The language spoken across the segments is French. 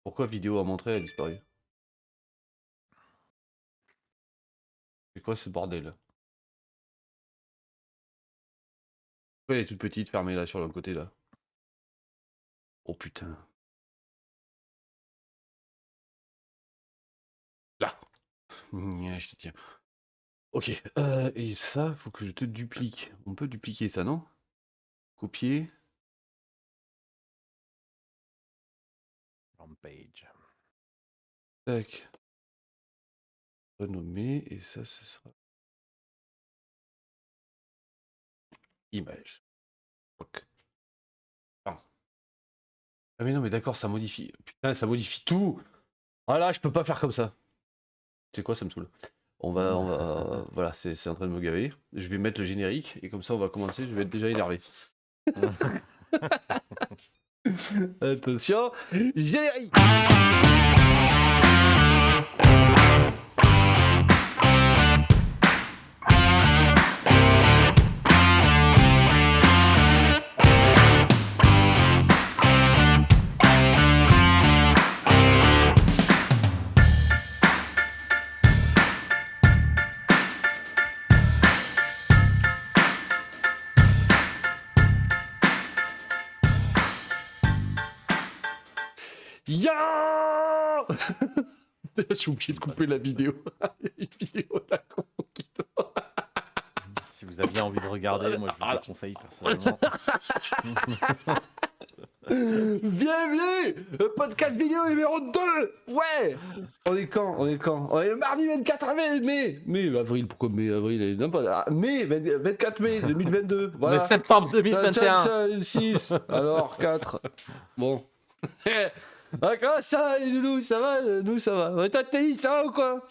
Pourquoi vidéo à montrer a disparu? C'est quoi ce bordel? Pourquoi elle est toute petite, fermée là sur le côté là? Oh putain. Là! Je te tiens. OK, et ça, faut que je te duplique. On peut dupliquer ça, non? Copier. Rampage. Tac. Renommer et ça, ce sera image. OK. Ah. Ah mais non, mais d'accord, ça modifie. Putain, ça modifie tout! Ah là, je peux pas faire comme ça. C'est quoi, ça me saoule. On va voilà, c'est en train de me gaver. Je vais mettre le générique et comme ça, on va commencer, je vais être déjà énervé. Attention, générique! Ya! J'ai oublié de couper la vidéo. Une vidéo là con qui tombe. Si vous aviez envie de regarder, moi je vous déconseille personnellement. Bienvenue! Podcast vidéo numéro 2! Ouais! On est quand? On est le mardi 24 mai! Mai, avril, pourquoi mai, avril? Non, pas. Mai, 24 mai 2022. Voilà. Mais septembre 2021. 6, alors 4. Bon. Ah, comment ça va les loulous? Ça va? Nous ça va. Ouais, toi TI, ça va ou quoi?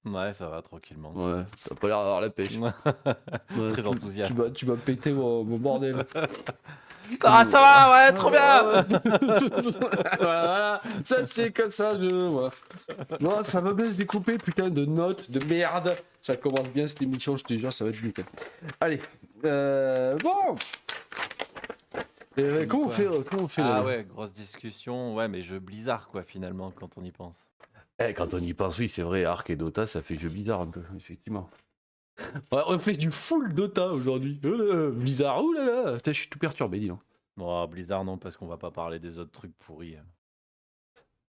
Ouais, ça va tranquillement. Ouais, t'as pas l'air d'avoir la pêche. Ouais, Très enthousiaste. Tu vas péter mon bordel. Ah, ça va, ouais, trop bien! Voilà, ça c'est comme ça, voilà. Non, ça va bien se découper, putain de notes, de merde. Ça commence bien cette émission, je te jure, ça va être nickel. Allez, bon. Comment on fait Ah là ouais, grosse discussion. Ouais, mais jeu Blizzard, quoi, finalement, quand on y pense. Quand on y pense, oui, c'est vrai, Ark et Dota, ça fait jeu bizarre un peu, effectivement. Ouais, on fait du full Dota aujourd'hui. Bizarre, oulala. Putain, je suis tout perturbé, dis donc. Bon, Blizzard, non, parce qu'on va pas parler des autres trucs pourris.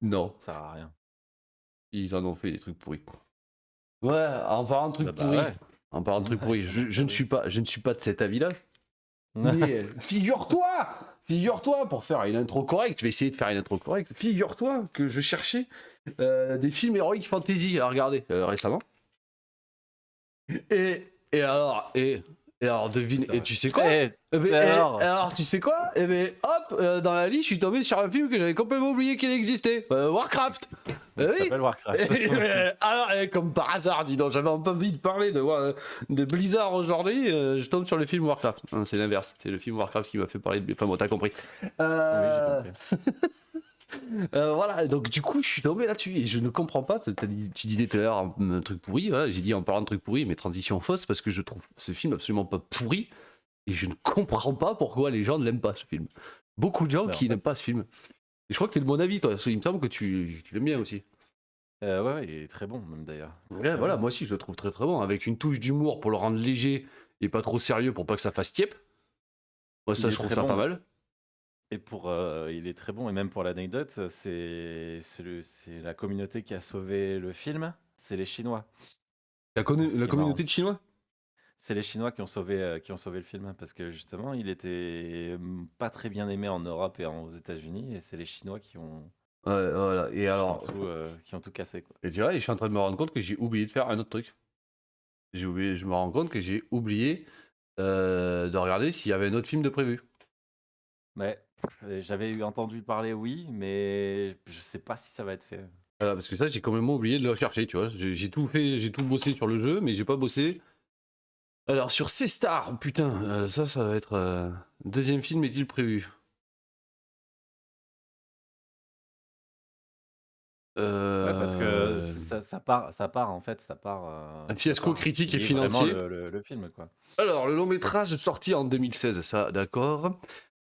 Non, Ça sert à rien. ils en ont fait des trucs pourris. Ouais, en parlant de trucs pourris. Ouais. En parlant de trucs pourris, je ne suis pas de cet avis-là. Ouais. Mais figure-toi, pour faire une intro correcte, je vais essayer de faire une intro correcte, figure-toi que je cherchais des films Heroic Fantasy à regarder récemment. Et alors devine, et tu sais quoi? Alors tu sais quoi? Et ben hop, dans la liste, je suis tombé sur un film que j'avais complètement oublié qu'il existait. Warcraft. Ça Oui. s'appelle Warcraft. Alors, comme par hasard, dis donc, j'avais un peu envie de parler de Blizzard aujourd'hui, je tombe sur le film Warcraft. Non, c'est l'inverse, c'est le film Warcraft qui m'a fait parler de... Enfin bon, t'as compris. Oui, j'ai compris. Voilà, donc du coup, je suis tombé là-dessus et je ne comprends pas. Tu disais tout à l'heure un truc pourri, voilà. J'ai dit en parlant de truc pourri, mais transition fausse, parce que je trouve ce film absolument pas pourri et je ne comprends pas pourquoi les gens ne l'aiment pas, ce film. Beaucoup de gens qui n'aiment pas ce film. Et je crois que t'es de mon avis, toi. Il me semble que tu l'aimes bien aussi. Ouais, il est très bon, même d'ailleurs. Ouais, voilà, moi aussi, je le trouve très très bon, avec une touche d'humour pour le rendre léger et pas trop sérieux pour pas que ça fasse tiep. Moi, ça, je trouve ça pas mal. Et il est très bon, et même pour l'anecdote, c'est la communauté qui a sauvé le film, c'est les Chinois. La communauté de Chinois? C'est les Chinois qui ont sauvé le film, parce que justement, il était pas très bien aimé en Europe et aux États-Unis, et c'est les Chinois qui ont, Ouais, voilà. Et alors, qui ont tout cassé, quoi. et tu vois, je suis en train de me rendre compte que j'ai oublié de faire un autre truc. Je me rends compte que j'ai oublié de regarder s'il y avait un autre film de prévu. Mais j'avais entendu parler, oui, mais je sais pas si ça va être fait. Voilà, parce que ça, j'ai complètement oublié de le chercher, tu vois. J'ai tout fait, j'ai tout bossé sur le jeu, mais j'ai pas bossé. Alors, sur C-Star, putain, ça va être... deuxième film est-il prévu? Ouais, parce que ça part en fait, un fiasco critique et vraiment financier. le film, quoi. Alors, le long métrage sorti en 2016, ça, d'accord.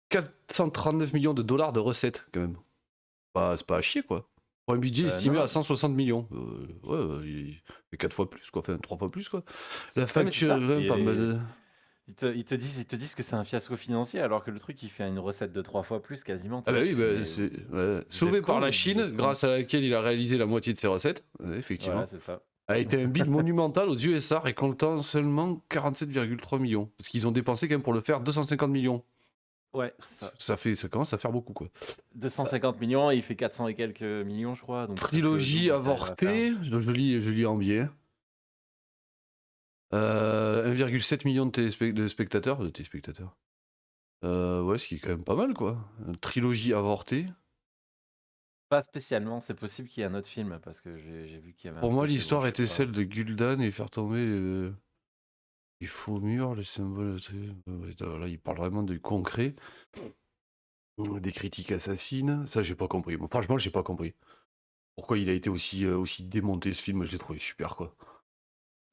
439 millions de dollars de recettes, quand même. c'est pas à chier, quoi. Pour un budget estimé Non. à 160 millions. Il fait 4 fois plus, quoi. Enfin, 3 fois plus, quoi. La Ouais, mais c'est facture, ça. pas Et mal. ils te disent que c'est un fiasco financier, alors que le truc, il fait une recette de 3 fois plus quasiment. Tu Ah bah vois, oui, tu fais, bah, mais c'est vous sauvé êtes par la con, vous Chine, êtes con. grâce à laquelle il a réalisé la moitié de ses recettes, Voilà, effectivement, c'est ça. a été un bid monumental aux USA, récoltant seulement 47,3 millions. Parce qu'ils ont dépensé quand même pour le faire 250 millions. Ouais, c'est ça. Ça commence à faire beaucoup, quoi. 250 millions, et il fait 400 et quelques millions, je crois, donc presque le Trilogie double qu'ils arrivent à faire. avortée, je lis en biais. 1,7 million de spectateurs, de téléspectateurs. Ouais, ce qui est quand même pas mal, quoi. Une trilogie avortée. Pas spécialement, c'est possible qu'il y ait un autre film, parce que j'ai vu qu'il y avait un Pour moi, truc, mais bon, l'histoire je sais était pas. celle de Gul'dan et faire tomber les faux murs, les symboles. Là, il parle vraiment du concret. Des critiques assassines. Ça, j'ai pas compris. Bon, franchement, j'ai pas compris. Pourquoi il a été aussi démonté, ce film? Je l'ai trouvé super, quoi.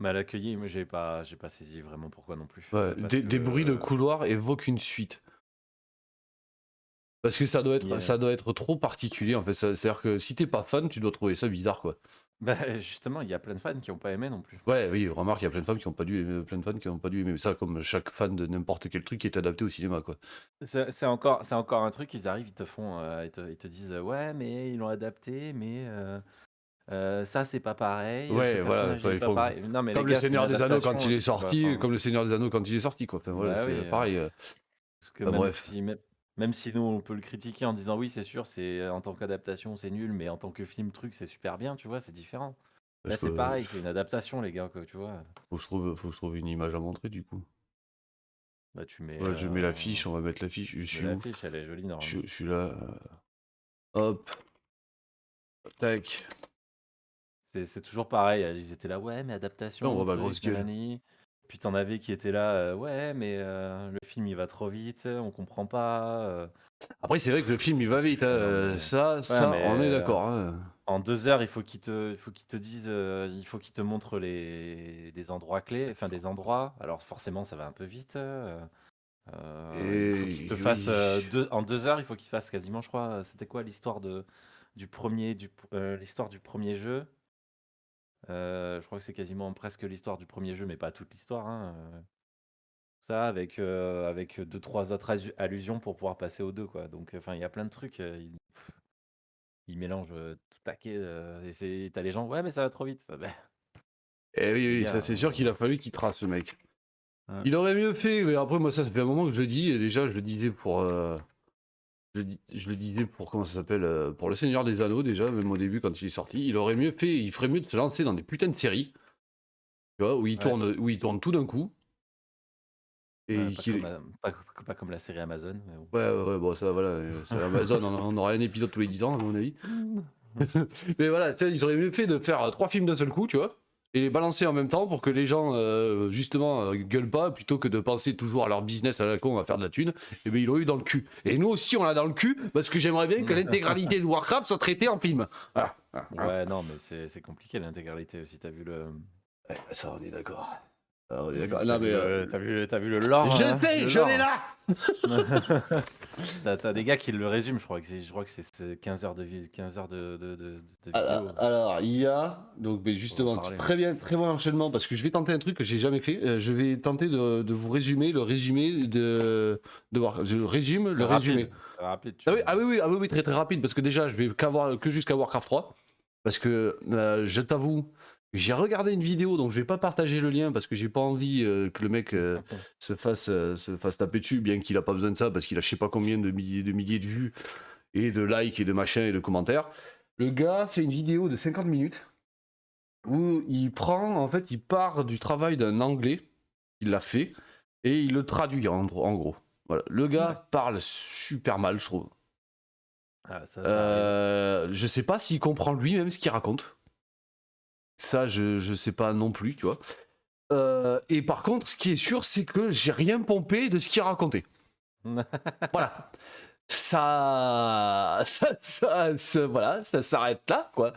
Mal accueilli, mais j'ai pas saisi vraiment pourquoi non plus. Ouais, C'est parce des bruits de que couloir évoquent une suite. Parce que il y a- ça doit être trop particulier, en fait. C'est-à-dire que si t'es pas fan, tu dois trouver ça bizarre, quoi. bah, justement, il y a plein de fans qui ont pas aimé non plus. Ouais, oui, remarque, il y a plein de femmes qui ont pas dû aimer, plein de fans qui ont pas dû aimer. Mais ça, comme chaque fan de n'importe quel truc qui est adapté au cinéma, quoi. C'est encore un truc, ils arrivent, ils te disent ouais, mais ils l'ont adapté, mais ça c'est pas pareil, ce Ouais, voilà, personnage il est il pas faut... pareil. Non, mais les Comme le gars, c'est une Seigneur des Anneaux quand adaptation il est aussi, quoi. sorti, Enfin, comme le Seigneur des Anneaux quand il est sorti, quoi. Enfin, voilà, bah oui, c'est pareil. parce que même Bref. si, même si nous on peut le critiquer en disant oui, c'est sûr, c'est en tant qu'adaptation c'est nul, mais en tant que film truc c'est super bien, tu vois, c'est différent. Là c'est Je- pareil, c'est une adaptation, les gars, quoi, tu vois. faut que je trouve une image à montrer, du coup. Bah tu mets, Ouais, je mets l'affiche, on va mettre l'affiche. Je tu suis mets où? l'affiche, elle est jolie normalement. Je suis là. Hop, tac. C'est toujours pareil, ils étaient là: «Ouais, mais Là, on adaptation, voit ma grosse truc, gueule. nanani». Puis t'en avais qui étaient là: «Ouais, mais le film il va trop vite, on comprend pas, Après, c'est vrai que le film, il c'est va vite, hein, ouais, non mais ouais, ça, on mais est d'accord, hein. en 2 heures, il faut qu'ils te disent, il faut qu'ils te montrent des endroits clés, enfin des endroits, alors forcément ça va un peu vite, il faut qu'ils te Et fassent, oui. en 2 heures, il faut qu'ils fassent quasiment, je crois, c'était quoi l'histoire l'histoire du premier jeu? Je crois que c'est quasiment presque l'histoire du premier jeu, mais pas toute l'histoire, hein, ça avec 2-3 autres allusions pour pouvoir passer aux 2, quoi. Donc enfin, il y a plein de trucs, ils mélangent, tout paquet, et tu les gens: «Ouais, mais ça va trop vite». Bah, Eh oui, les oui, ça, gars, c'est sûr qu'il a fallu qu'il trace, ce mec. hein. Il aurait mieux fait, mais après, moi, ça fait un moment que je le dis, et déjà, je le disais pour. Je le disais pour, comment ça s'appelle, pour Le Seigneur des Anneaux, déjà, même au début, quand il est sorti. Il aurait mieux fait, il ferait mieux de se lancer dans des putains de séries, tu vois, Ouais, où il tourne tout d'un coup. ouais, Et pas qu'il. comme, pas comme la série Amazon, mais bon. Ouais, ouais, ouais, bon, ça, voilà, c'est Amazon, on aura un épisode tous les 10 ans, à mon avis. Mais voilà, tu vois, ils auraient mieux fait de faire 3 films d'un seul coup, tu vois, et les balancer en même temps pour que les gens, justement, gueulent pas, plutôt que de penser toujours à leur business à la con à faire de la thune. Et bien, ils l'ont eu dans le cul. Et nous aussi, on l'a dans le cul, parce que j'aimerais bien que l'intégralité de Warcraft soit traitée en film. Voilà. Ouais, non, mais c'est compliqué l'intégralité aussi. Ouais, ça, on est d'accord. On est T'as vu, d'accord. t'as Non, vu mais. le, t'as vu, t'as vu le lore, Je sais, le je l'ai lore. là. T'as des gars qui le résument, je crois que c'est 15 heures de, 15 heures de vidéo. Alors, il y a, donc ben, On va en justement, parler. très bien, très bon enchaînement, parce que je vais tenter un truc que j'ai jamais fait. Je vais tenter de vous résumer le résumé de je résume le Très résumé. rapide. Très rapide, Ah oui, oui, très très rapide, parce que déjà, je vais que jusqu'à Warcraft 3, parce que je t'avoue, j'ai regardé une vidéo, donc je vais pas partager le lien, parce que j'ai pas envie que le mec se fasse taper dessus, bien qu'il a pas besoin de ça, parce qu'il a je sais pas combien de milliers de vues, et de likes, et de machins, et de commentaires. Le gars fait une vidéo de 50 minutes, où en fait, il part du travail d'un Anglais, il l'a fait, et il le traduit en gros. Voilà. Le Ouais. gars parle super mal, je trouve. Ah, ça arrive. Je sais pas s'il comprend lui-même ce qu'il raconte. Ça, je sais pas non plus, tu vois. Et par contre, ce qui est sûr, c'est que j'ai rien pompé de ce qu'il racontait. Voilà. Voilà, ça s'arrête là, quoi.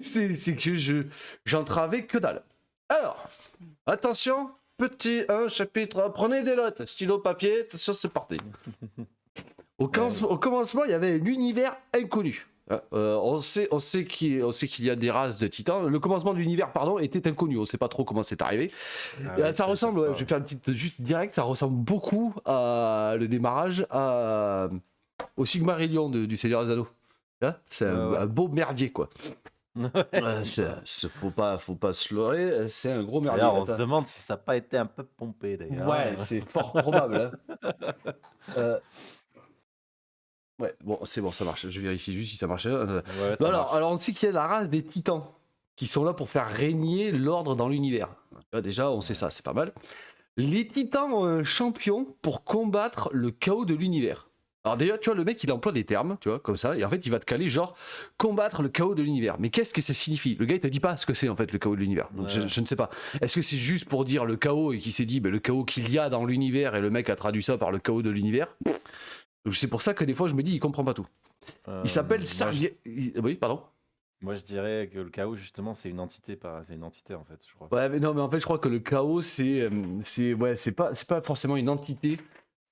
C'est que j'en travais que dalle. Alors, attention, petit 1, chapitre 1, prenez des notes, stylo, papier, attention, c'est parti. Au commencement, il y avait un univers inconnu. Hein. On sait qu'il y a des races de titans. Le commencement de l'univers, pardon, était inconnu. On sait pas trop comment c'est arrivé. Ah ouais, Ça ils ressemble, savent ouais, pas. je vais faire une petite juste direct, ça ressemble beaucoup à le démarrage au Sigmarillion du Seigneur des Anneaux. Hein, c'est Ouais, un ouais. beau merdier, quoi. Ouais. Faut pas se leurrer, c'est un gros merdier. D'ailleurs, on se Attends. demande si ça n'a pas été un peu pompé d'ailleurs, Ouais, hein. c'est fort probable. Hein. Euh, ouais, bon, c'est bon, ça marche. Je vérifie juste si ça marche. Ouais, Bon, ça marche. alors, on sait qu'il y a la race des titans qui sont là pour faire régner l'ordre dans l'univers. Tu vois, déjà, on sait ça, c'est pas mal. Les titans ont un champion pour combattre le chaos de l'univers. Alors déjà, tu vois, le mec, il emploie des termes, tu vois, comme ça, et en fait, il va te caler genre combattre le chaos de l'univers. Mais qu'est-ce que ça signifie? Le gars, il te dit pas ce que c'est en fait le chaos de l'univers. Donc Ouais. je ne sais pas. Est-ce que c'est juste pour dire le chaos et qu'il s'est dit le chaos qu'il y a dans l'univers et le mec a traduit ça par le chaos de l'univers? Donc c'est pour ça que des fois, je me dis, il comprend pas tout. Il s'appelle Moi, je, Oui, pardon. moi, je dirais que le chaos, justement, c'est une entité, c'est une entité en fait, je crois. Ouais, mais non, mais en fait, je crois que le chaos, ouais, c'est pas forcément une entité.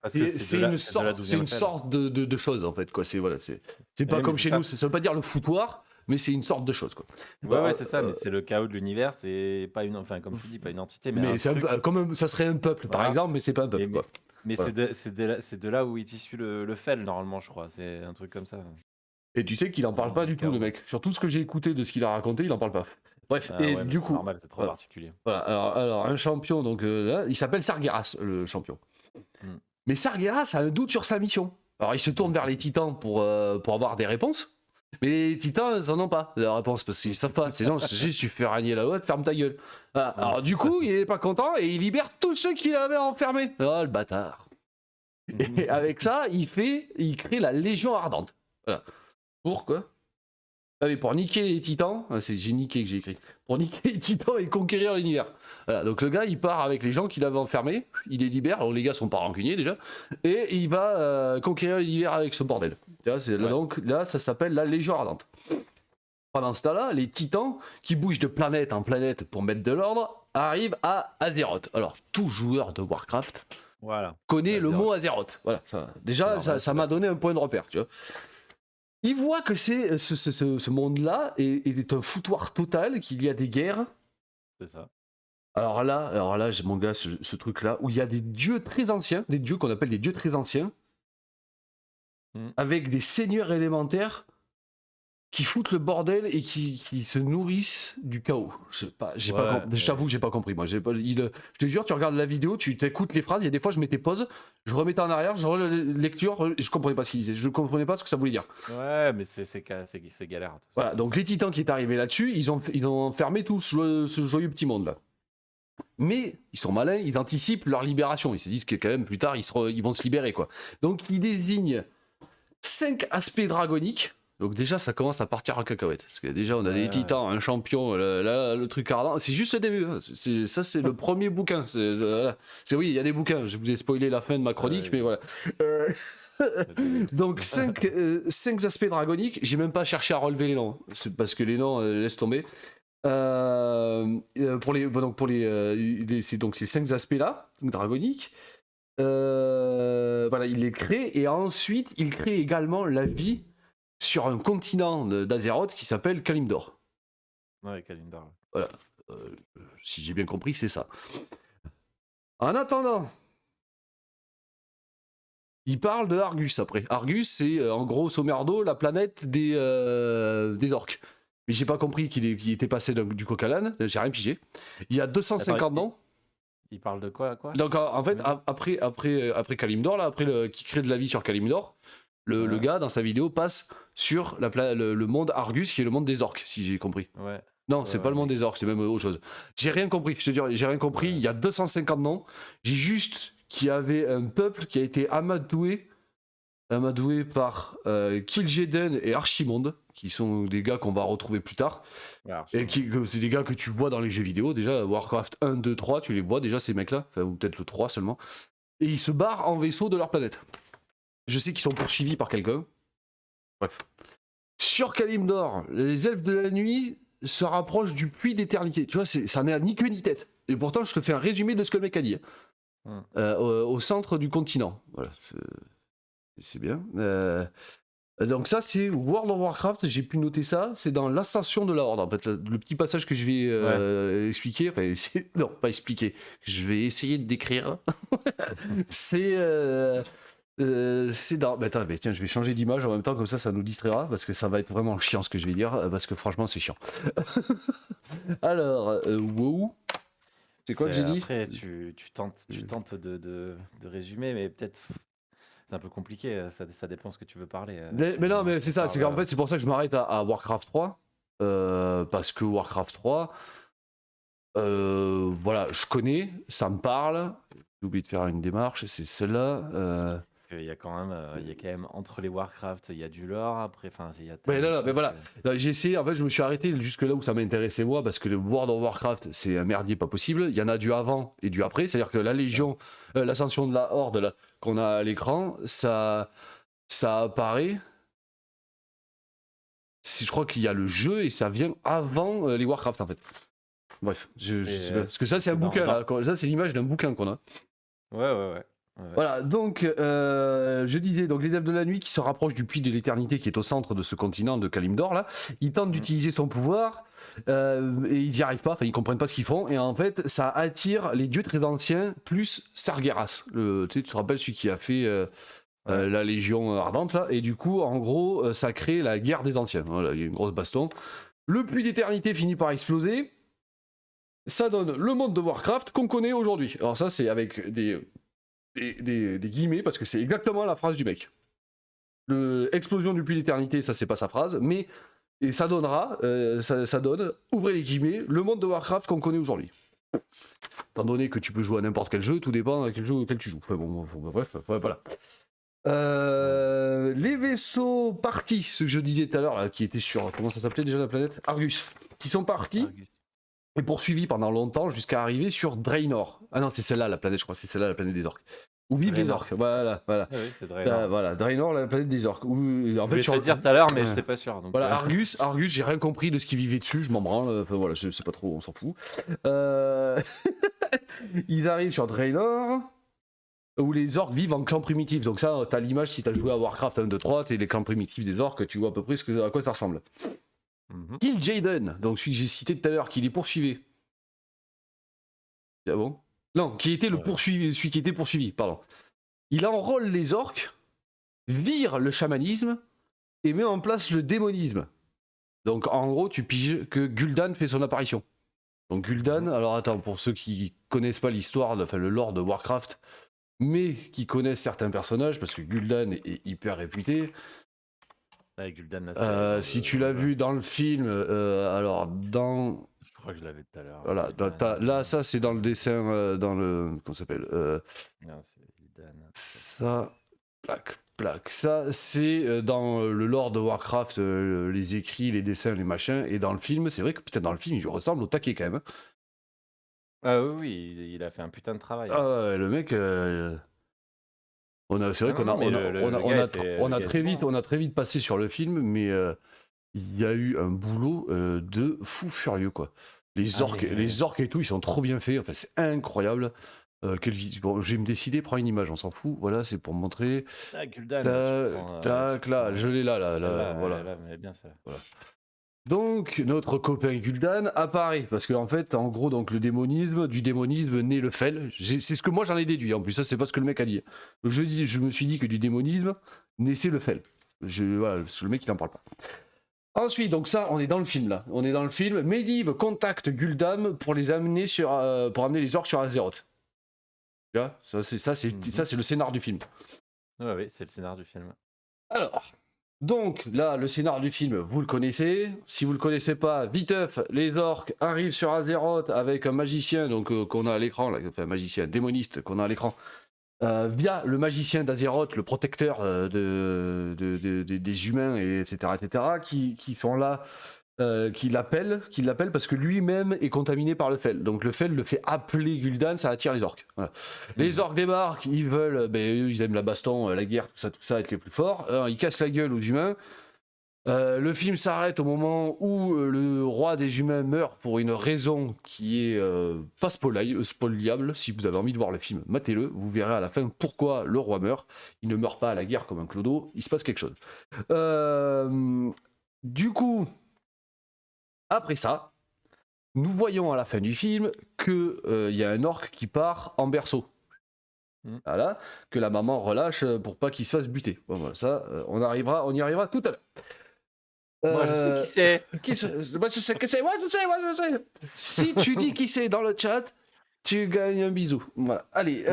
Parce que C'est une c'est de là d'où c'est vient une le fel. sorte de chose en fait, quoi. C'est voilà, c'est pas Oui, mais comme c'est chez ça. nous. Ça veut pas dire le foutoir, mais c'est une sorte de chose, quoi. Ouais, ouais, Bah, c'est ça, mais c'est le chaos de l'univers, c'est pas une, enfin, comme tu dis, pas une entité, mais un mais c'est un peu truc. comme ça serait un peuple, par Voilà. exemple, mais c'est pas un Mais, peuple, mais, quoi. mais Voilà. c'est de là où est issu le fel, normalement, je crois. C'est un truc comme ça. Et tu sais qu'il en parle Dans pas le du tout, le chaos. mec. Sur tout ce que j'ai écouté de ce qu'il a raconté, il en parle pas. Bref, Ah et ouais, mais du c'est coup, normal, c'est trop voilà. particulier. Voilà. Alors, un champion, donc là, il s'appelle Sargeras, le champion. Hmm. Mais Sargeras a un doute sur sa mission. Alors, il se tourne vers les titans pour avoir des réponses. Mais les titans, ils en ont pas de réponse parce qu'ils savent pas. Sinon, c'est juste tu fais régner la loi, ferme ta gueule. Voilà. Ouais, Alors, c'est du ça. coup, il est pas content et il libère tous ceux qu'il avait enfermés. Oh, le bâtard. Et avec ça, il crée la Légion Ardente. Voilà. Pourquoi? Ah oui, pour niquer les titans, j'ai niqué que j'ai écrit. Pour niquer les titans et conquérir l'univers. Voilà, donc le gars, il part avec les gens qu'il avait enfermés, il les libère. Alors les gars sont pas rancuniers déjà, et il va conquérir l'univers avec ce bordel. Tu vois, Ouais. donc là, ça s'appelle la Légion Ardente. Pendant ce temps-là, les titans qui bougent de planète en planète pour mettre de l'ordre arrivent à Azeroth. Alors tout joueur de Warcraft Voilà. connaît le Azeroth. mot Azeroth. Voilà, déjà, Normal, ça m'a donné un point de repère, tu vois. Il voit que ce monde-là est un foutoir total, qu'il y a des guerres. C'est ça. Alors là, mon gars, ce truc-là, où il y a des dieux très anciens, des dieux qu'on appelle des dieux très anciens, Hmm. avec des seigneurs élémentaires qui foutent le bordel et qui se nourrissent du chaos. Je t'avoue, j'ai pas compris. Moi, je te jure, tu regardes la vidéo, tu t'écoutes les phrases. Il y a des fois, je mettais pause, je remettais en arrière, je relais la lecture, je comprenais pas ce qu'il disait. Je comprenais pas ce que ça voulait dire. Ouais, mais c'est galère, tout ça. Voilà, donc les titans qui est arrivé là-dessus, ils ont fermé tout ce joyeux petit monde-là. Mais ils sont malins, ils anticipent leur libération. Ils se disent que quand même, plus tard, ils vont se libérer, quoi. Donc ils désignent 5 aspects dragoniques. Donc déjà, ça commence à partir en cacahuète. Parce que déjà, on a des titans, un champion, le truc ardent. C'est juste le début. Hein. Ça, c'est le premier bouquin. Oui, il y a des bouquins. Je vous ai spoilé la fin de ma chronique, mais voilà. Donc 5 aspects dragoniques. J'ai même pas cherché à relever les noms. Parce que les noms, laisse tomber. C'est donc ces 5 aspects-là, dragoniques. Voilà, il les crée. Et ensuite, il crée également la vie sur un continent d'Azeroth qui s'appelle Kalimdor. Ouais, Kalimdor. Voilà. Si j'ai bien compris, c'est ça. En attendant, il parle de Argus après. Argus, c'est en gros, sommerdo, la planète des orques. Mais j'ai pas compris qu'il était passé du coq à l'âne, j'ai rien pigé. Il y a 250 ans. Il parle de quoi, Donc en fait, après Kalimdor, là, qui crée de la vie sur Kalimdor, le gars, dans sa vidéo, passe sur le monde Argus, qui est le monde des orques, si j'ai compris. Ouais. Non, c'est pas le monde des orques, c'est même autre chose. J'ai rien compris, je te dis, j'ai rien compris. Il y a 250 ans, j'ai juste qu'il y avait un peuple qui a été amadoué par Kil'jaeden et Archimonde, qui sont des gars qu'on va retrouver plus tard. Et c'est des gars que tu vois dans les jeux vidéo, déjà, Warcraft 1, 2, 3, tu les vois déjà, ces mecs-là, enfin, ou peut-être le 3 seulement. Et ils se barrent en vaisseau de leur planète. Je sais qu'ils sont poursuivis par quelqu'un. Bref. Sur Kalimdor, les elfes de la nuit se rapprochent du puits d'éternité. Tu vois, ça n'a ni queue ni tête. Et pourtant, je te fais un résumé de ce que le mec a dit. Au centre du continent. Voilà. C'est bien. Donc ça, c'est World of Warcraft, j'ai pu noter ça, c'est dans l'ascension de la Horde, en fait, le petit passage que je Ouais. vais expliquer, enfin, non, pas expliquer, je vais essayer de décrire, c'est... c'est dans... Bah, attends, mais tiens, je vais changer d'image en même temps, comme ça nous distraira, parce que ça va être vraiment chiant ce que je vais dire, parce que franchement, c'est chiant. Alors, WoW, c'est quoi que j'ai dit? Après, tu tentes de résumer, mais peut-être c'est un peu compliqué. Ça dépend ce que tu veux parler. Mais non, mais Est-ce c'est qu'on ça, c'est qu'en parle. fait, c'est pour ça que je m'arrête à Warcraft 3, parce que Warcraft 3... voilà, je connais, ça me parle. J'ai oublié de faire une démarche, c'est celle-là. Il y a quand même entre les Warcraft, il y a du lore. Après, enfin, Mais t'as non, des non, mais choses que. voilà. J'ai essayé, en fait, je me suis arrêté jusque là où ça m'intéressait moi, parce que le World of Warcraft, c'est un merdier pas possible. Il y en a du avant et du après. C'est-à-dire que la Ça. Légion, l'ascension de la Horde là, qu'on a à l'écran, ça apparaît. Je crois qu'il y a le jeu et ça vient avant les Warcraft en fait. Bref, je sais pas. Parce que ça, c'est un C'est bouquin là. Ça, c'est l'image d'un bouquin qu'on a. Ouais. Voilà, donc je disais, donc les elfes de la nuit qui se rapprochent du puits de l'éternité qui est au centre de ce continent de Kalimdor là, ils tentent Mm. d'utiliser son pouvoir et ils n'y arrivent pas, enfin ils comprennent pas ce qu'ils font et en fait ça attire les dieux très anciens plus Sargeras, tu te rappelles celui qui a fait Ouais. la Légion ardente là, et du coup en gros ça crée la guerre des anciens, voilà, il y a une grosse baston. Le puits d'éternité finit par exploser, ça donne le monde de Warcraft qu'on connaît aujourd'hui. Alors ça c'est avec des guillemets parce que c'est exactement la phrase du mec. Explosion du puits d'éternité, ça c'est pas sa phrase, mais et ça donnera, ça donne, ouvrez les guillemets, le monde de Warcraft qu'on connaît aujourd'hui. Étant donné que tu peux jouer à n'importe quel jeu, tout dépend à quel jeu auquel tu joues. Enfin bon, bref, voilà. Les vaisseaux partis, ce que je disais tout à l'heure, là, qui étaient sur, comment ça s'appelait déjà la planète Argus, qui sont partis Argus. et poursuivis pendant longtemps jusqu'à arriver sur Draenor. Ah non, c'est celle-là la planète, je crois, c'est celle-là la planète des orques. Où vivent les Draenor, orques, voilà. Ah oui, c'est Draenor. Voilà, Draenor, la planète des orques. Où, en Je fait, voulais te le dire tout à l'heure, mais je sais pas sûr. Donc, voilà, Argus, j'ai rien compris de ce qui vivait dessus, je m'en branle, enfin voilà, je sais pas trop, on s'en fout. Ils arrivent sur Draenor, où les orques vivent en clans primitifs. Donc ça, t'as l'image, si t'as joué à Warcraft 1, 2, 3, t'es les clans primitifs des orques, tu vois à peu près à quoi ça ressemble. Mhm. Kill Jaden, donc celui que j'ai cité tout à l'heure, qui les poursuivait. Ah bon? Non, qui était le poursuivi, celui qui était poursuivi, pardon. Il enrôle les orques, vire le chamanisme et met en place le démonisme. Donc en gros, tu piges que Gul'dan fait son apparition. Donc Gul'dan, alors attends, pour ceux qui connaissent pas l'histoire, enfin le lore de Warcraft, mais qui connaissent certains personnages, parce que Gul'dan est hyper réputé. Gul'dan, là, Si tu l'as vu dans le film, alors dans... Je crois que je l'avais tout à l'heure. Voilà, là ça c'est dans le dessin, dans le... Comment ça s'appelle Non, c'est Gul'dan. Ça... Plaque. Ça, c'est dans le lore de Warcraft, les écrits, les dessins, les machins. Et dans le film, c'est vrai que putain, dans le film, il ressemble au taquet quand même. Ah oui, il a fait un putain de travail. Ah ouais, le mec. C'est vrai qu'on a, on a très vite, on a très vite passé sur le film, mais il y a eu un boulot de fou furieux quoi. Les orques et tout, ils sont trop bien faits. Enfin, c'est incroyable. Bon, je vais me décider, prends une image, on s'en fout. Voilà, c'est pour montrer. Gul'dan, Là, je l'ai là, voilà. mais bien ça. Voilà. Donc, notre copain Gul'dan apparaît, parce qu'en fait, en gros, donc, du démonisme naît le fel. C'est ce que moi j'en ai déduit, en plus, ça, c'est pas ce que le mec a dit. Donc, je me suis dit que du démonisme naissait le fel. Voilà, le mec, il en parle pas. Ensuite, donc ça, on est dans le film, là. On est dans le film. Medivh contacte Gul'dan pour les amener pour amener les orques sur Azeroth. Tu vois, ça, c'est le scénar du film. Oui, c'est le scénar du film. Alors, donc là, le scénar du film, vous le connaissez. Si vous le connaissez pas, viteuf, les orques arrivent sur Azeroth avec un magicien donc qu'on a à l'écran, enfin un magicien démoniste qu'on a à l'écran, via le magicien d'Azeroth, le protecteur des humains, etc., qui sont là, qui l'appellent parce que lui-même est contaminé par le fel. Donc le fel le fait appeler Gul'dan, ça attire les orques. Voilà. Les orques débarquent, ils veulent, eux, ils aiment la baston, la guerre, tout ça, être les plus forts. Ils cassent la gueule aux humains. Le film s'arrête au moment où le roi des humains meurt pour une raison qui est pas spoiliable. Si vous avez envie de voir le film, matez-le. Vous verrez à la fin pourquoi le roi meurt. Il ne meurt pas à la guerre comme un clodo. Il se passe quelque chose. Du coup, après ça, nous voyons à la fin du film qu'il y a un orque qui part en berceau. Voilà, que la maman relâche pour pas qu'il se fasse buter. Bon, voilà, ça, on y arrivera tout à l'heure. Moi, je sais qui c'est. Moi, je sais que c'est. Moi, je sais. Si tu dis qui c'est dans le chat, tu gagnes un bisou. Voilà. Allez.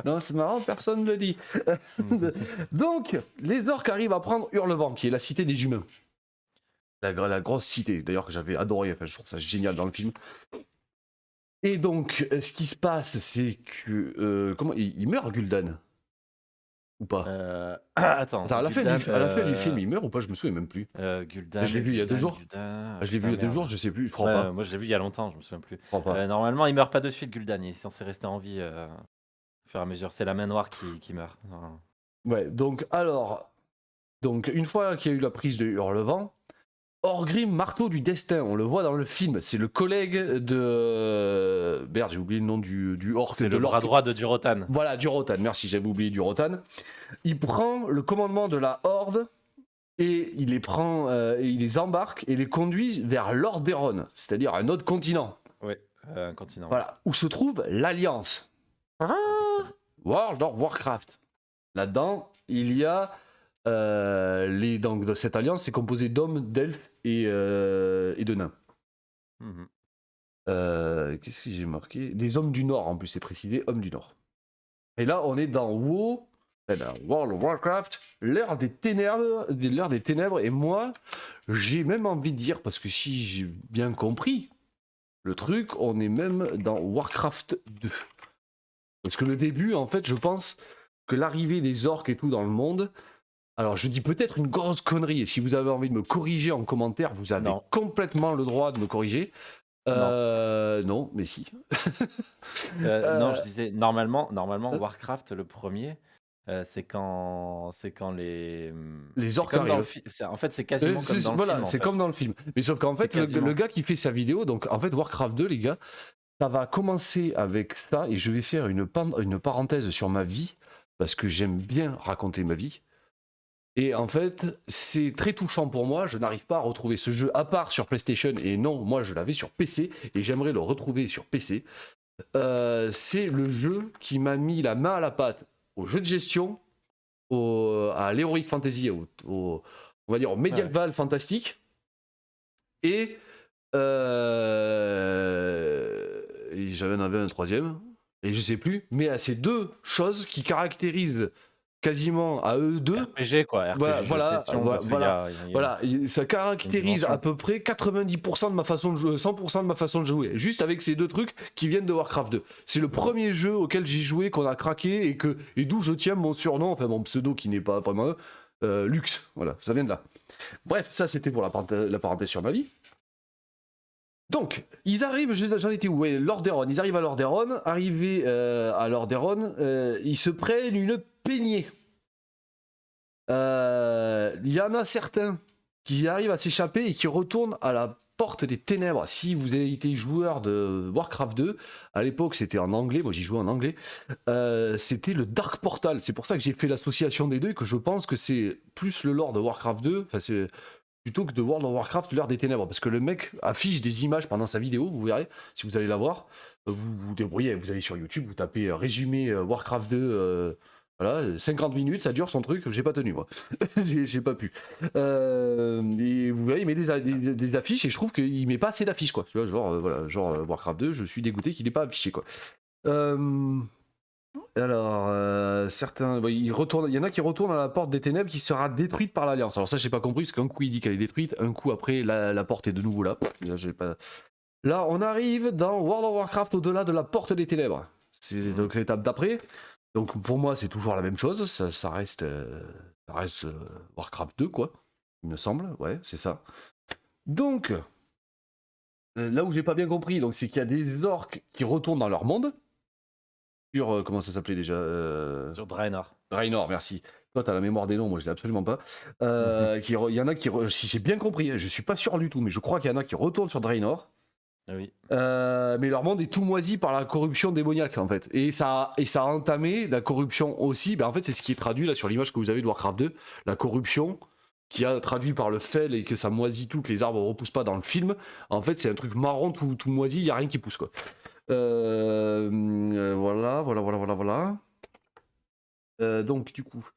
Non, c'est marrant, personne ne le dit. Donc, les orques arrivent à prendre Hurlevent, qui est la cité des humains. La grosse cité, d'ailleurs, que j'avais adoré. Enfin, je trouve ça génial dans le film. Et donc, ce qui se passe, c'est que. Comment il meurt, Gul'dan? Ou pas Attends, à la fin Gul'dan, du film, il meurt ou pas? Je me souviens même plus. Gul'dan, Je l'ai vu il y a 2 jours. Gul'dan, Je l'ai vu il y a 2 jours, je sais plus, je crois pas. moi, je l'ai vu il y a longtemps, je me souviens plus. Je crois pas. Normalement, il meurt pas de suite, Gul'dan. Il est censé rester en vie au fur et à mesure. C'est la main noire qui meurt. Non. Ouais, donc une fois qu'il y a eu la prise de Hurlevent, Orgrim, marteau du destin, on le voit dans le film, c'est le collègue de... Merde, j'ai oublié le nom du orc. C'est le bras droit de Durotan. Voilà, Durotan, merci, j'avais oublié Durotan. Il prend le commandement de la Horde et il les prend, et il les embarque et les conduit vers Lordaeron, c'est-à-dire un autre continent. Ouais, un continent. Voilà, où se trouve l'Alliance. World of Warcraft. Là-dedans, il y a... donc, de cette alliance, c'est composé d'hommes, d'elfes et de nains. Qu'est-ce que j'ai marqué? Les hommes du Nord, en plus, c'est précisé, hommes du Nord. Et là, on est dans World of Warcraft, l'ère des ténèbres, et moi, j'ai même envie de dire, parce que si j'ai bien compris le truc, on est même dans Warcraft 2. Parce que le début, en fait, je pense que l'arrivée des orques et tout dans le monde... Alors, je dis peut-être une grosse connerie, et si vous avez envie de me corriger en commentaire, vous avez complètement le droit de me corriger. Non, mais si. Non, je disais, normalement Warcraft, le premier, c'est quand les orques arrivent. En fait, c'est quasiment comme dans le film. C'est comme dans le film. Mais sauf qu'en fait, le gars qui fait sa vidéo, donc en fait, Warcraft 2, les gars, ça va commencer avec ça, et je vais faire une parenthèse sur ma vie, parce que j'aime bien raconter ma vie. Et en fait, c'est très touchant pour moi, je n'arrive pas à retrouver ce jeu à part sur PlayStation, et non, moi je l'avais sur PC, et j'aimerais le retrouver sur PC. C'est le jeu qui m'a mis la main à la pâte au jeu de gestion, à l'Heroic Fantasy, on va dire au Medieval Fantastique, et j'en avais un troisième, et je sais plus, mais à ces deux choses qui caractérisent quasiment à eux deux. RPG quoi, voilà, ça caractérise à peu près 90% de ma façon de jouer, 100% de ma façon de jouer, juste avec ces deux trucs qui viennent de Warcraft 2. C'est le premier jeu auquel j'ai joué, qu'on a craqué, et d'où je tiens mon surnom, enfin mon pseudo qui n'est pas vraiment Lux, voilà, ça vient de là. Bref, ça c'était pour la parenthèse sur ma vie. Donc, ils arrivent, j'en étais où? Ouais, Lordaeron, ils arrivent à Lordaeron. Arrivés à Lordaeron, ils se prennent une peignée. Il y en a certains qui arrivent à s'échapper et qui retournent à la porte des ténèbres. Si vous avez été joueur de Warcraft 2, à l'époque c'était en anglais, moi j'y jouais en anglais, c'était le Dark Portal. C'est pour ça que j'ai fait l'association des deux et que je pense que c'est plus le lore de Warcraft 2, enfin c'est... plutôt que de World of Warcraft, l'heure des ténèbres, parce que le mec affiche des images pendant sa vidéo, vous verrez, si vous allez la voir, vous vous débrouillez, vous allez sur YouTube, vous tapez résumé Warcraft 2, voilà, 50 minutes, ça dure son truc, j'ai pas tenu moi, j'ai pas pu. Et vous voyez, il met des affiches, et je trouve qu'il met pas assez d'affiches, quoi, tu vois, genre Warcraft 2, je suis dégoûté qu'il ait pas affiché, quoi. Alors, certains, il y en a qui retournent à la porte des ténèbres qui sera détruite par l'Alliance. Alors ça, j'ai pas compris, parce qu'un coup il dit qu'elle est détruite, un coup après la porte est de nouveau là. Là, on arrive dans World of Warcraft au-delà de la porte des ténèbres. C'est donc l'étape d'après. Donc pour moi, c'est toujours la même chose. Ça reste Warcraft 2, quoi. Il me semble, ouais, c'est ça. Donc, là où j'ai pas bien compris, donc c'est qu'il y a des orques qui retournent dans leur monde. Comment ça s'appelait déjà Sur Draenor. Draenor, merci. Toi, t'as la mémoire des noms, moi je l'ai absolument pas. Il y en a si j'ai bien compris, je suis pas sûr du tout, mais je crois qu'il y en a qui retournent sur Draenor. Oui. Mais leur monde est tout moisi par la corruption démoniaque en fait. Et ça a entamé la corruption aussi. En fait, c'est ce qui est traduit là sur l'image que vous avez de Warcraft 2. La corruption qui a traduit par le fel et que ça moisit tout, que les arbres repoussent pas dans le film. En fait, c'est un truc marron tout moisi, il y a rien qui pousse quoi. Voilà. Donc du coup,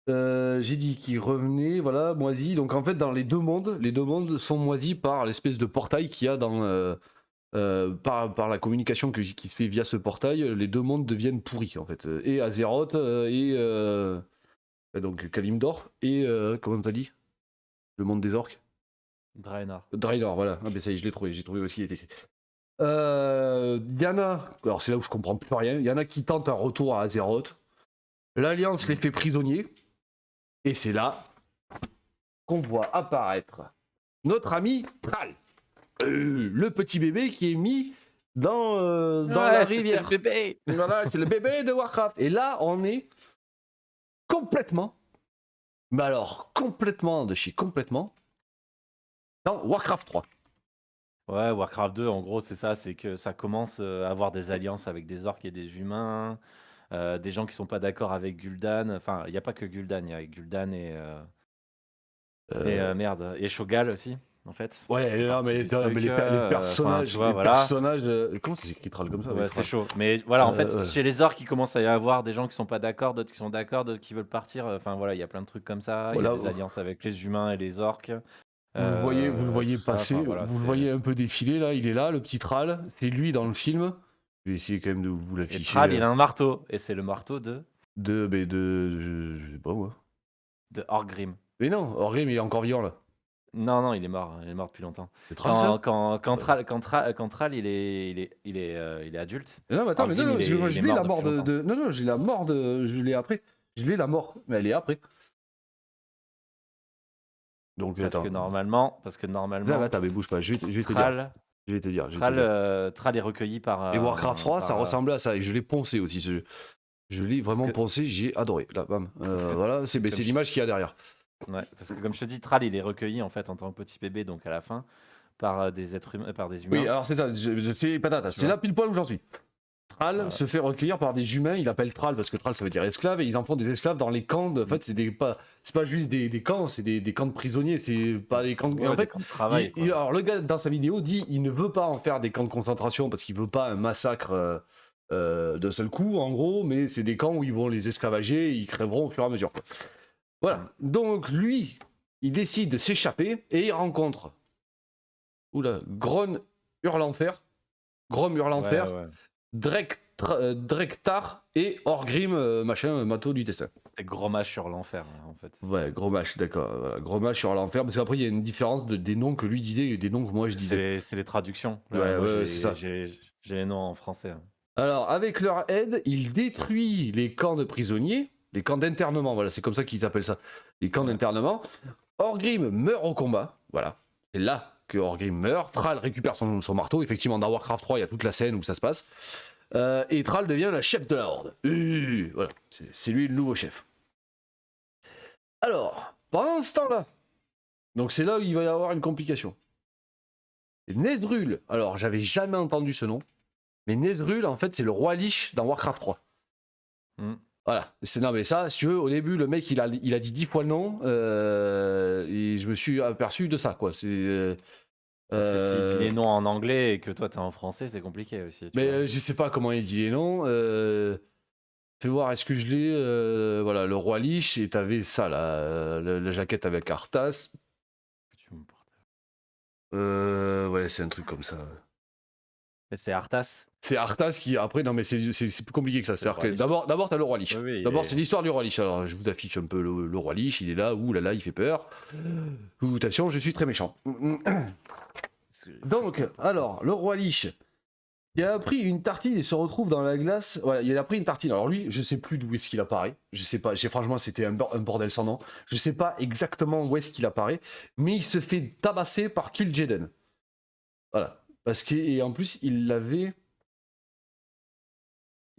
j'ai dit qu'il revenait, voilà, moisi. Donc en fait, dans les deux mondes sont moisis par l'espèce de portail qu'il y a dans par la communication qui se fait via ce portail. Les deux mondes deviennent pourris en fait. Et Azeroth et donc Kalimdor et comment t'as dit? Le monde des orques. Draenor. Draenor, voilà. Ah ben ça y est, je l'ai trouvé. J'ai trouvé où est-ce qu'il est écrit. Y en a, alors c'est là où je comprends plus rien. Il y en a qui tentent un retour à Azeroth. L'Alliance les fait prisonniers. Et c'est là qu'on voit apparaître notre ami Thrall. Le petit bébé qui est mis dans la rivière. C'est le bébé. Voilà, c'est le bébé de Warcraft. Et là, on est complètement, mais alors complètement de chez complètement, dans Warcraft 3. Ouais, Warcraft 2, en gros, c'est ça, c'est que ça commence à avoir des alliances avec des orques et des humains, des gens qui sont pas d'accord avec Gul'dan. Enfin, il n'y a pas que Gul'dan, il y a Gul'dan et merde, et Shogal aussi, en fait, qui Ouais, fait non, partie mais, du truc. les Enfin, personnages, tu vois, voilà. comment c'est écrit Thrall comme ça? Ouais, Oui, c'est Thrall. chaud. Mais voilà, en fait, Ouais. chez les orques, il commence à y avoir des gens qui sont pas d'accord, d'autres qui sont d'accord, d'autres qui veulent partir. Enfin, voilà, il y a plein de trucs comme ça. Il y a Voilà, des alliances avec les humains et les orques. vous le voyez Tout ça. passer, Enfin, voilà, vous le c'est. voyez un peu défiler là, il est là, le petit Thrall, c'est lui dans le film. Je vais essayer quand même de vous Et l'afficher. Thrall, il a un marteau. Et c'est le marteau de Je sais pas moi. Orgrim. Mais non, Orgrim il est encore vivant là. Non, il est mort. Il est mort depuis longtemps. C'est Thrall ça? Quand Thrall, il est adulte. Non, mais attends, mais Orgrim, non, il parce que moi est, il je est l'ai mort la mort depuis longtemps. Non, j'ai la mort de. Je l'ai après. Je l'ai la mort, mais elle est après. Donc Parce attends. que normalement, Là, attends, mais bouge pas, je vais te dire. Thrall, Je vais te dire. Thrall est recueilli par. Et Warcraft 3, ça par ressemblait à ça, et je l'ai poncé aussi. Je l'ai parce vraiment que, poncé, j'ai adoré. Là, bam. Voilà, c'est comme l'image qu'il y a derrière. Ouais, parce que comme je te dis, Thrall, il est recueilli en fait en tant que petit bébé, donc à la fin, par des êtres humains, par des Oui, humains. alors c'est ça, c'est patata, Tu c'est vois. là pile poil où j'en suis. Thrall Voilà. se fait recueillir par des humains, il appelle Thrall parce que Thrall ça veut dire esclave, et ils en font des esclaves dans les camps. En fait, c'est pas juste des camps, c'est des camps de prisonniers, c'est pas des camps. Et en Ouais, des fait, camps de travail, quoi. alors le gars dans sa vidéo dit il ne veut pas en faire des camps de concentration parce qu'il veut pas un massacre d'un seul coup, en gros, mais c'est des camps où ils vont les esclavager, et ils crèveront au fur et à mesure. Voilà. Donc lui, il décide de s'échapper et il rencontre Grom Hurlenfer, Ouais. Drektar et Orgrim, machin, Mato du destin. C'est Grommash sur l'enfer, là, en fait. Ouais, Grommash, d'accord. Voilà, Grommash Hurlenfer, parce qu'après il y a une différence des noms que lui disait et des noms que moi je disais. C'est les traductions. Ouais, Là, moi, ouais, c'est ça. j'ai les noms en français. Alors, avec leur aide, il détruit les camps de prisonniers, les camps d'internement, voilà, c'est comme ça qu'ils appellent ça, les camps d'internement. Orgrim meurt au combat, voilà. C'est là que Orgrim meurt. Thrall récupère son marteau. Effectivement, dans Warcraft 3, il y a toute la scène où ça se passe. Et Thrall devient la chef de la Horde. Voilà, c'est lui le nouveau chef. Alors, pendant ce temps-là, donc c'est là où il va y avoir une complication. Nezrul, alors j'avais jamais entendu ce nom, mais Nezrul, en fait, c'est le roi Lich dans Warcraft 3. Voilà, non mais ça, si tu veux, au début, le mec, il a dit 10 fois le nom, et je me suis aperçu de ça, quoi. Parce que s'il dit les noms en anglais et que toi t'es en français, c'est compliqué aussi. Mais je sais pas comment il dit les noms. Fais voir, est-ce que je l'ai voilà, le roi Lich, et t'avais ça, là, la jaquette avec Arthas. Ouais, c'est un truc comme ça. C'est Arthas. C'est Arthas qui, après, non mais c'est plus compliqué que ça. C'est-à-dire que d'abord t'as le roi Lich. Oui, D'abord c'est l'histoire du roi Lich. Alors je vous affiche un peu le roi Lich, il est là, ouh là là, il fait peur. Ouh, attention, je suis très méchant. Donc, alors, le roi Lich, il a pris une tartine et se retrouve dans la glace. Voilà, il a pris une tartine. Alors lui, je sais plus d'où est-ce qu'il apparaît. Je sais pas. Franchement, c'était un bordel sans nom. Je sais pas exactement où est-ce qu'il apparaît, mais il se fait tabasser par Kil'jaeden. Voilà. Parce que, et en plus, il l'avait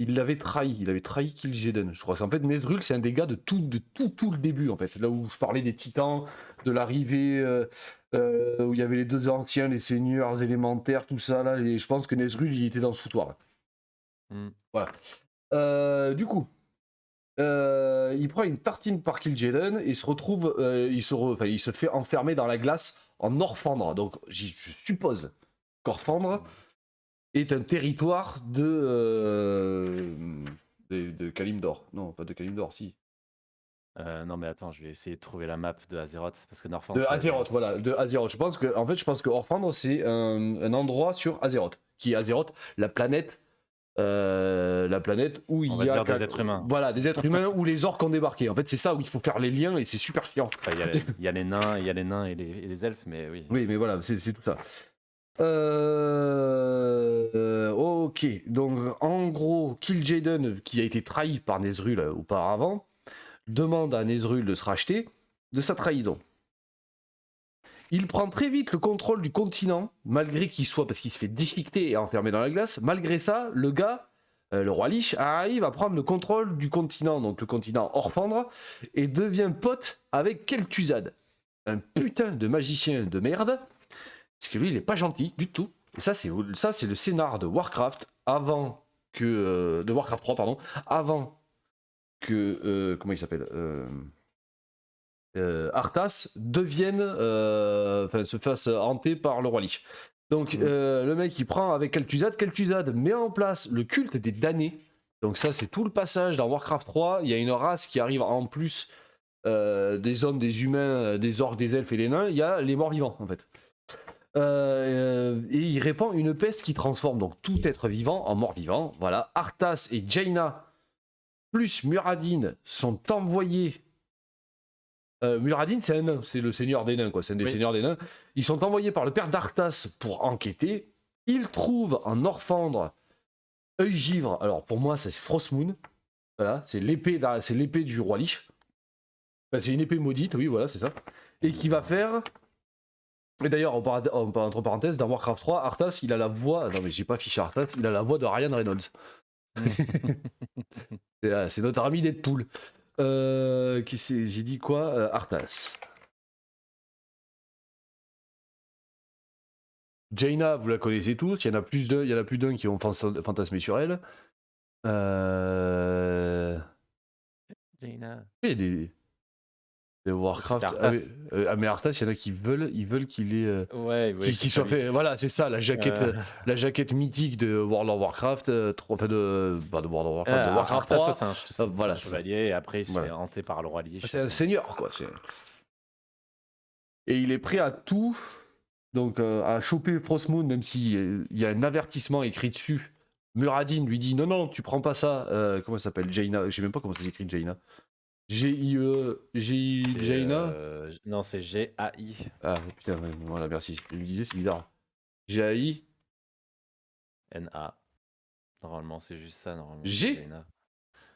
il l'avait trahi. Il avait trahi Kil'jaeden, je crois. En fait, Nezrul, c'est un des gars de tout le début, en fait. Là où je parlais des titans, de l'arrivée, où il y avait les deux anciens, les seigneurs élémentaires, tout ça. Là, et je pense que Nezrul, il était dans ce foutoir. Mm. Voilà. Du coup, il prend une tartine par Kil'jaeden et se retrouve, il se fait enfermer dans la glace en Orphandre. Donc, je suppose qu'Orphandre est un territoire de Kalimdor. Non, pas de Kalimdor, si. Non, mais attends, je vais essayer de trouver la map de Azeroth parce que Northrend, De c'est Azeroth, Azeroth. voilà, de Azeroth. Je pense que Orphandre, c'est un endroit sur Azeroth, qui est Azeroth, la planète où il On va y a dire des êtres humains. voilà, des êtres humains où les orques ont débarqué. En fait, c'est ça où il faut faire les liens et c'est super chiant. Enfin, il y a les nains, il y a les nains et les elfes, mais oui. Oui, mais voilà, c'est tout ça. Ok, donc en gros, Kil'jaeden, qui a été trahi par Nezrul auparavant, demande à Nezrul de se racheter de sa trahison. Il prend très vite le contrôle du continent, malgré qu'il soit, parce qu'il se fait déchiqueter et enfermé dans la glace. Malgré ça, le gars, le roi Lich, arrive à prendre le contrôle du continent, donc le continent Orphandre, et devient pote avec Kel'Thuzad, un putain de magicien de merde, parce que lui, il est pas gentil du tout. Et ça, c'est le scénar de Warcraft avant que de Warcraft 3, pardon, avant que comment il s'appelle Arthas devienne, se fasse hanter par le roi Lich. Donc le mec il prend avec Kel'Thuzad met en place le culte des damnés. Donc ça c'est tout le passage dans Warcraft 3, il y a une race qui arrive en plus des hommes, des humains, des orques, des elfes et des nains, il y a les morts vivants en fait. Et il répand une peste qui transforme donc tout être vivant en mort vivant. Voilà, Arthas et Jaina plus Muradin sont envoyés. Muradin, c'est un nain, c'est le seigneur des nains, quoi. C'est un des seigneurs des nains. Ils sont envoyés par le père d'Arthas pour enquêter. Ils trouvent en Orphandre œil givre. Alors pour moi, c'est Frostmoon. Voilà, c'est l'épée du roi Lich. Enfin, c'est une épée maudite, oui, voilà, c'est ça. Et qui va faire. Et d'ailleurs, entre parenthèses, dans Warcraft 3, Arthas, il a la voix. Non, mais j'ai pas affiché Arthas, il a la voix de Ryan Reynolds. C'est notre ami Deadpool. J'ai dit quoi Arthas. Jaina, vous la connaissez tous, il y en a plus d'un qui ont fantasmé sur elle. Jaina. Il y a des Warcraft. Mais Arthas, il y en a qui veulent qu'il ait. Qu'il soit fait. Voilà, c'est ça, la jaquette mythique de World of Warcraft. De World of Warcraft, de Warcraft Arthas, 3. c'est un chevalier, et après il se fait hanter par le roi Lich. C'est un seigneur, quoi. Et il est prêt à tout. Donc, à choper Frostmoon, même s'il y a un avertissement écrit dessus. Muradin lui dit non, tu prends pas ça. Comment ça s'appelle Jaina. Je sais même pas comment ça s'écrit Jaina. Jaina. Non, c'est G-A-I. Ah putain, voilà, merci. Je me disais, c'est bizarre. G-A-I. N-A. Normalement, c'est juste ça. Normalement. G Jaina.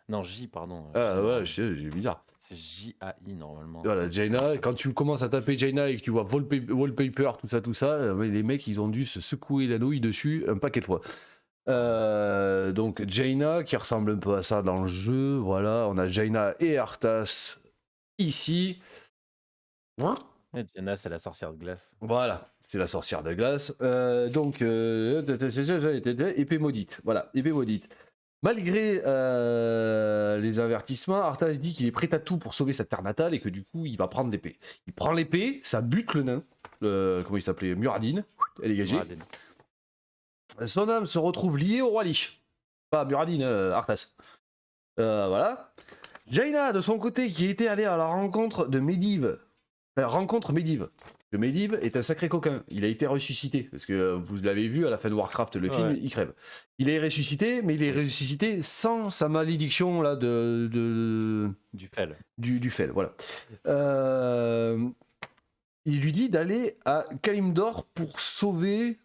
Non, J, pardon. Ah ouais, j'ai bizarre. C'est J-A-I normalement. Voilà, Jaina, quand tu commences à taper Jaina et que tu vois wallpaper, tout ça, les mecs ils ont dû se secouer la nouille dessus un paquet de fois. Donc Jaina qui ressemble un peu à ça dans le jeu, voilà, on a Jaina et Arthas ici. Jaina, c'est la sorcière de glace. Voilà, c'est la sorcière de glace. Donc, épée maudite, voilà, épée maudite. Malgré les avertissements, Arthas dit qu'il est prêt à tout pour sauver sa terre natale et que du coup il va prendre l'épée. Il prend l'épée, ça bute le nain, comment il s'appelait, Muradin, elle est dégagée. Son âme se retrouve liée au roi Lich. Pas Muradin, Arthas. Voilà. Jaina, de son côté, qui était allé à la rencontre de Medivh. Rencontre Medivh. Le Medivh est un sacré coquin. Il a été ressuscité. Parce que vous l'avez vu à la fin de Warcraft, le film, il crève. Il est ressuscité, mais il est ressuscité sans sa malédiction là, du fel. Du fel, voilà. Il lui dit d'aller à Kalimdor pour sauver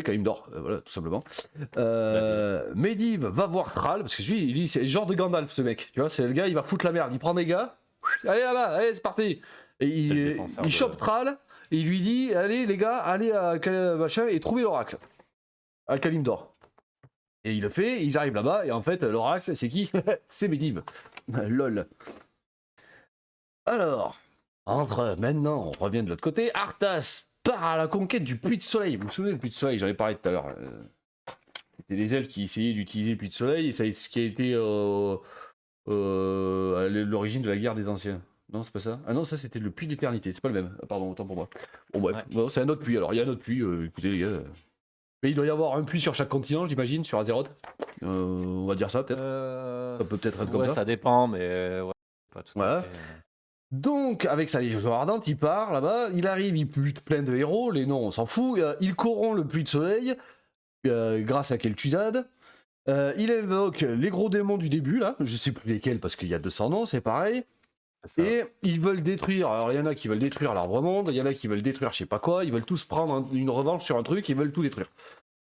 Kalimdor, voilà, tout simplement. Medivh va voir Thrall, parce que lui, c'est le genre de Gandalf, ce mec. Tu vois, c'est le gars, il va foutre la merde. Il prend des gars, allez là-bas, allez, c'est parti. Et il chope Thrall, et il lui dit, allez les gars, allez à machin et trouvez l'oracle. À Kalimdor. Et il le fait, ils arrivent là-bas, et en fait, l'oracle, c'est qui? C'est Medivh. Lol. Alors, maintenant, on revient de l'autre côté. Arthas part à la conquête du Puits de Soleil. Vous vous souvenez du Puits de Soleil? J'en ai parlé tout à l'heure. C'était les elfes qui essayaient d'utiliser le Puits de Soleil, et c'est ce qui a été à l'origine de la guerre des anciens. Non, c'est pas ça. Ah non, ça c'était le puits d'éternité, c'est pas le même. Ah, pardon, autant pour moi. Bon, bref, Ouais. bon, c'est un autre puits. Alors, il y a un autre puits, écoutez les gars. Mais il doit y avoir un puits sur chaque continent, j'imagine, sur Azeroth. On va dire ça, peut-être. Ça peut peut-être être comme Ouais, ça. ça dépend, mais ouais, pas tout à Voilà. fait. Donc, avec sa Légion ardente, il part là-bas, il arrive, il bute plein de héros, les noms, on s'en fout. Il corrompt le puits de soleil, grâce à Kel'Thuzad. Il évoque les gros démons du début, là, je sais plus lesquels, parce qu'il y a 200 noms, c'est pareil. C'est ça. Et ils veulent détruire, alors il y en a qui veulent détruire l'arbre monde, il y en a qui veulent détruire je sais pas quoi, ils veulent tous prendre une revanche sur un truc, ils veulent tout détruire.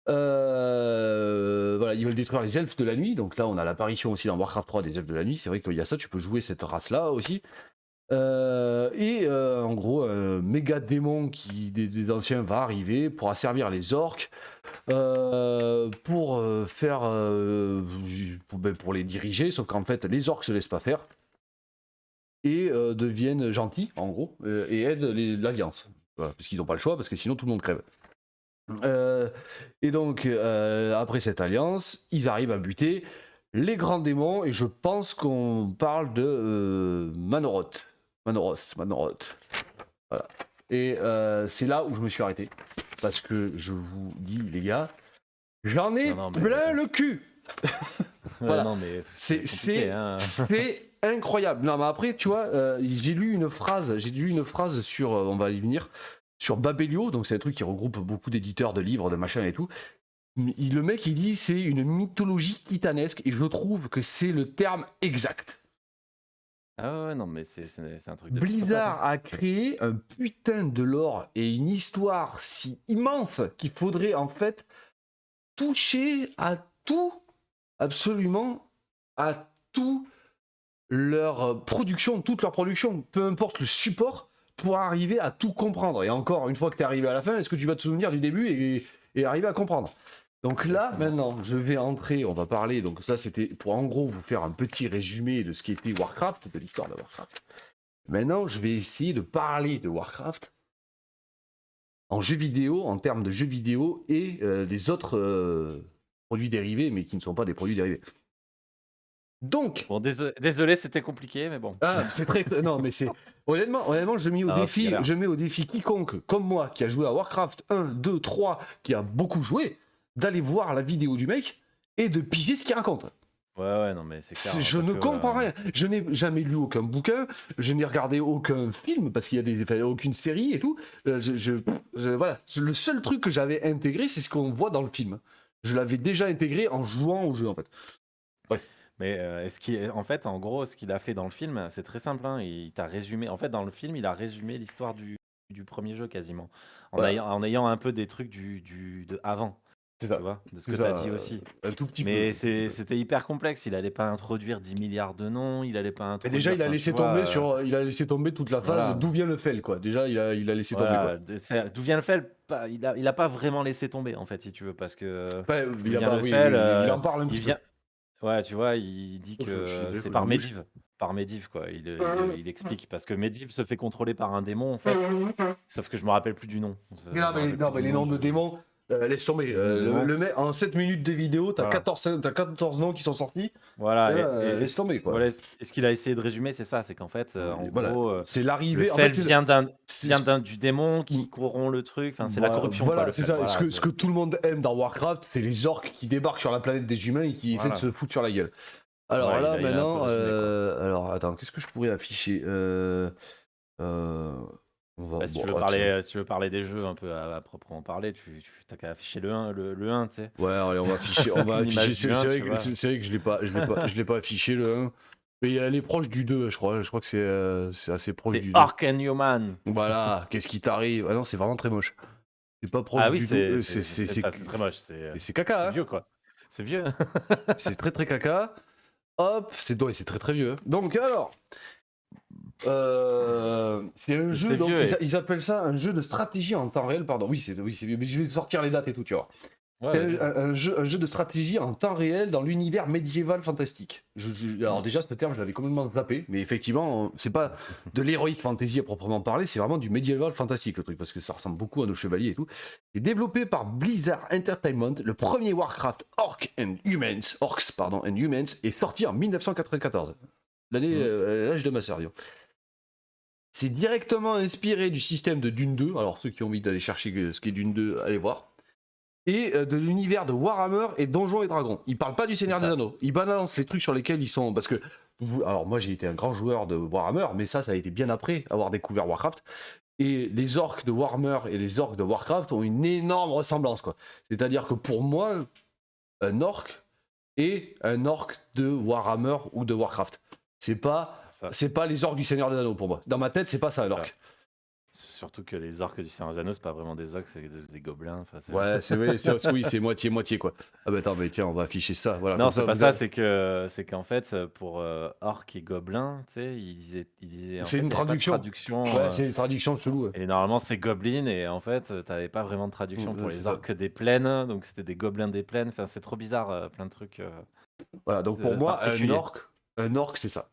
Voilà, ils veulent détruire les elfes de la nuit, donc là on a l'apparition aussi dans Warcraft 3 des elfes de la nuit, c'est vrai qu'il y a ça, tu peux jouer cette race-là aussi. En gros, un méga démon des anciens va arriver pour asservir les orques, pour faire. Pour les diriger, sauf qu'en fait, les orques se laissent pas faire et deviennent gentils, en gros, et aident l'Alliance. Voilà, parce qu'ils n'ont pas le choix, parce que sinon tout le monde crève. Et donc, après cette alliance, ils arrivent à buter les grands démons, et je pense qu'on parle de Manoroth. Manoroth. Voilà. Et c'est là où je me suis arrêté. Parce que je vous dis, les gars, j'en ai plein le cul. Voilà. Non, mais C'est compliqué, hein. c'est incroyable. Non, mais après, tu vois, j'ai lu une phrase sur, on va y venir, sur Babelio, donc c'est un truc qui regroupe beaucoup d'éditeurs de livres, de machins et tout. Le mec, il dit c'est une mythologie titanesque, et je trouve que c'est le terme exact. Ah ouais, non, mais c'est un truc de Blizzard psychopathe, a créé un putain de lore et une histoire si immense qu'il faudrait en fait toucher à tout, absolument à tout leur production, toute leur production, peu importe le support, pour arriver à tout comprendre. Et encore, une fois que tu es arrivé à la fin, est-ce que tu vas te souvenir du début et arriver à comprendre? Donc là, Exactement. maintenant, je vais entrer, on va parler, donc ça c'était pour en gros vous faire un petit résumé de ce qu'était Warcraft, de l'histoire de Warcraft. Maintenant, je vais essayer de parler de Warcraft en jeu vidéo, en termes de jeux vidéo et des autres produits dérivés, mais qui ne sont pas des produits dérivés. Donc, Bon, désolé, c'était compliqué, mais bon. c'est très, non, mais c'est honnêtement, je mets au Non, c'est galère. défi quiconque comme moi qui a joué à Warcraft 1, 2, 3, qui a beaucoup joué, d'aller voir la vidéo du mec et de piger ce qu'il raconte. Ouais, non, mais c'est clair. Hein, Je parce ne que, comprends rien. Je n'ai jamais lu aucun bouquin, je n'ai regardé aucun film parce qu'il y a aucune série et tout. Voilà, le seul truc que j'avais intégré, c'est ce qu'on voit dans le film. Je l'avais déjà intégré en jouant au jeu en fait. Bref. Mais en fait, en gros, ce qu'il a fait dans le film, c'est très simple. Hein, il t'a résumé. En fait, dans le film, il a résumé l'histoire du premier jeu quasiment, Voilà. en ayant un peu des trucs de avant. C'est Tu ça. vois, de ce C'est que tu as ça. dit aussi. Un tout petit Mais peu. c'était hyper complexe. Il allait pas introduire 10 milliards de noms. Il allait pas Mais introduire. déjà, il a Enfin, tu laissé vois, tomber il a laissé tomber toute la phase voilà. d'où vient le fel, quoi. Déjà, il a laissé tomber, quoi. Voilà, d'où vient le fel? Il a pas vraiment laissé tomber, en fait, si tu veux, parce que Enfin, d'où vient le oui, fel, il en parle un il petit peu. vient. Ouais, tu vois, il dit Oh, je suis que désolé, c'est faut que par j'en bouge. Medivh. Par Medivh, quoi. Il explique. Parce que Medivh se fait contrôler par un démon, en fait. Sauf que je me rappelle plus du nom. Je me Non, rappelle plus mais du les nom noms de démons, laisse tomber. du nom de démon. Le mec, en 7 minutes de vidéo, t'as Voilà. 14 noms qui sont sortis. Voilà. Laisse tomber, quoi. Voilà, et ce qu'il a essayé de résumer, c'est ça. C'est qu'en fait, en Voilà. gros, C'est le l'arrivée. En fel fait, vient du démon qui corrompt le truc. Enfin, c'est la corruption, quoi, voilà, le c'est fel. ça. Voilà, Ce que tout le monde aime dans Warcraft, c'est les orques qui débarquent sur la planète des humains et qui essaient de voilà. se foutre sur la gueule. Alors Ouais, là, il a un peu maintenant, résumé, quoi. alors attends, qu'est-ce que je pourrais afficher on va, Bah, si bon, tu veux parler des jeux un peu à proprement parler, tu tu qu'à afficher le 1, le 1, tu sais? ouais, allez, on va afficher. On va Une afficher. image du 1, tu vois? C'est vrai que je l'ai pas affiché le 1. Mais elle est proche du 2, je crois. Je crois que c'est assez proche C'est du 2. Orc and Human. Voilà, qu'est-ce qui t'arrive? Ah non, c'est vraiment très moche. C'est pas proche Ah oui, du tout. c'est très moche, C'est caca, c'est hein. vieux, quoi. C'est vieux. C'est très très caca. Hop, c'est très très vieux. Hein. Donc alors, c'est un jeu, C'est donc vieux ils appellent ça un jeu de stratégie en temps réel, pardon. Oui, mais je vais sortir les dates et tout, tu vois. Ouais, C'est vas-y, ouais. un jeu de stratégie en temps réel dans l'univers médiéval fantastique. Alors Mmh. déjà, ce terme, je l'avais complètement zappé, mais effectivement, c'est pas de l'heroic fantasy à proprement parler, c'est vraiment du médiéval fantastique le truc, parce que ça ressemble beaucoup à nos chevaliers et tout. C'est développé par Blizzard Entertainment, le premier Warcraft Orcs pardon, and Humans est sorti en 1994, Mmh. l'âge de ma sœur, disons. C'est directement inspiré du système de Dune 2, alors ceux qui ont envie d'aller chercher ce qu'est Dune 2, allez voir, et de l'univers de Warhammer et Donjons et Dragons. Ils parlent pas du C'est Seigneur des ça. Anneaux. Ils balancent les trucs sur lesquels ils sont. Parce que, alors moi j'ai été un grand joueur de Warhammer, mais ça a été bien après avoir découvert Warcraft. Et les orques de Warhammer et les orques de Warcraft ont une énorme ressemblance, quoi. C'est-à-dire que pour moi, un orc est un orc de Warhammer ou de Warcraft. C'est pas, C'est ça, c'est pas les orques du Seigneur des Anneaux pour moi. Dans ma tête, c'est pas ça c'est un ça. orc. Surtout que les orques du Seigneur des Anneaux, c'est pas vraiment des orques, c'est des gobelins, enfin, c'est Ouais, c'est vrai, oui, c'est moitié-moitié quoi. Ah bah attends, mais tiens, on va afficher ça, voilà, non, comme c'est ça pas vous ça, avez... c'est qu'en fait, pour, orques et gobelins, tu sais, ils disaient en C'est fait, une il y avait pas de traduction. traduction, Ouais, c'est une traduction chelou. Ouais. et normalement c'est goblin et en fait, tu pas vraiment de traduction pour C'est les ça. orques des plaines, donc c'était des gobelins des plaines, enfin, c'est trop bizarre, plein de trucs, Voilà, donc pour moi, particuliers. un orc, c'est ça.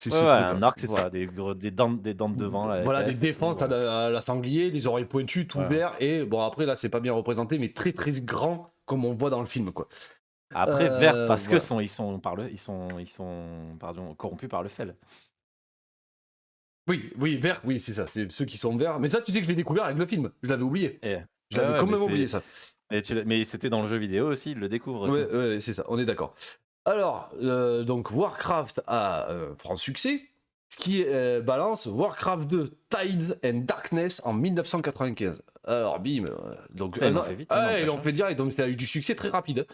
C'est Ouais, ce ouais, truc-là. un orc, c'est Voilà. ça, des dents de devant, là, Voilà, des épaisses et défenses tout, à la sanglier, des oreilles pointues, tout voilà. vert, et bon, après, là, c'est pas bien représenté, mais très très grand, comme on voit dans le film, quoi. Après vert parce que Voilà. ils sont, pardon, corrompus par le fel. Oui, oui, vert, oui, c'est ça, c'est ceux qui sont verts. Mais ça, tu sais que je l'ai découvert avec le film. Je l'avais oublié. Et Je ouais, l'avais ouais, mais complètement oublié, c'est ça. mais c'était dans le jeu vidéo aussi, ils le découvrent Ouais, aussi. ouais, c'est ça, on est d'accord. Alors, donc Warcraft a franc succès, ce qui balance Warcraft 2 Tides and Darkness en 1995. Alors, bim, donc Putain, ils l'ont fait vite, hein, ils n'empêche, l'ont hein. fait direct, donc ça a eu du succès très rapide.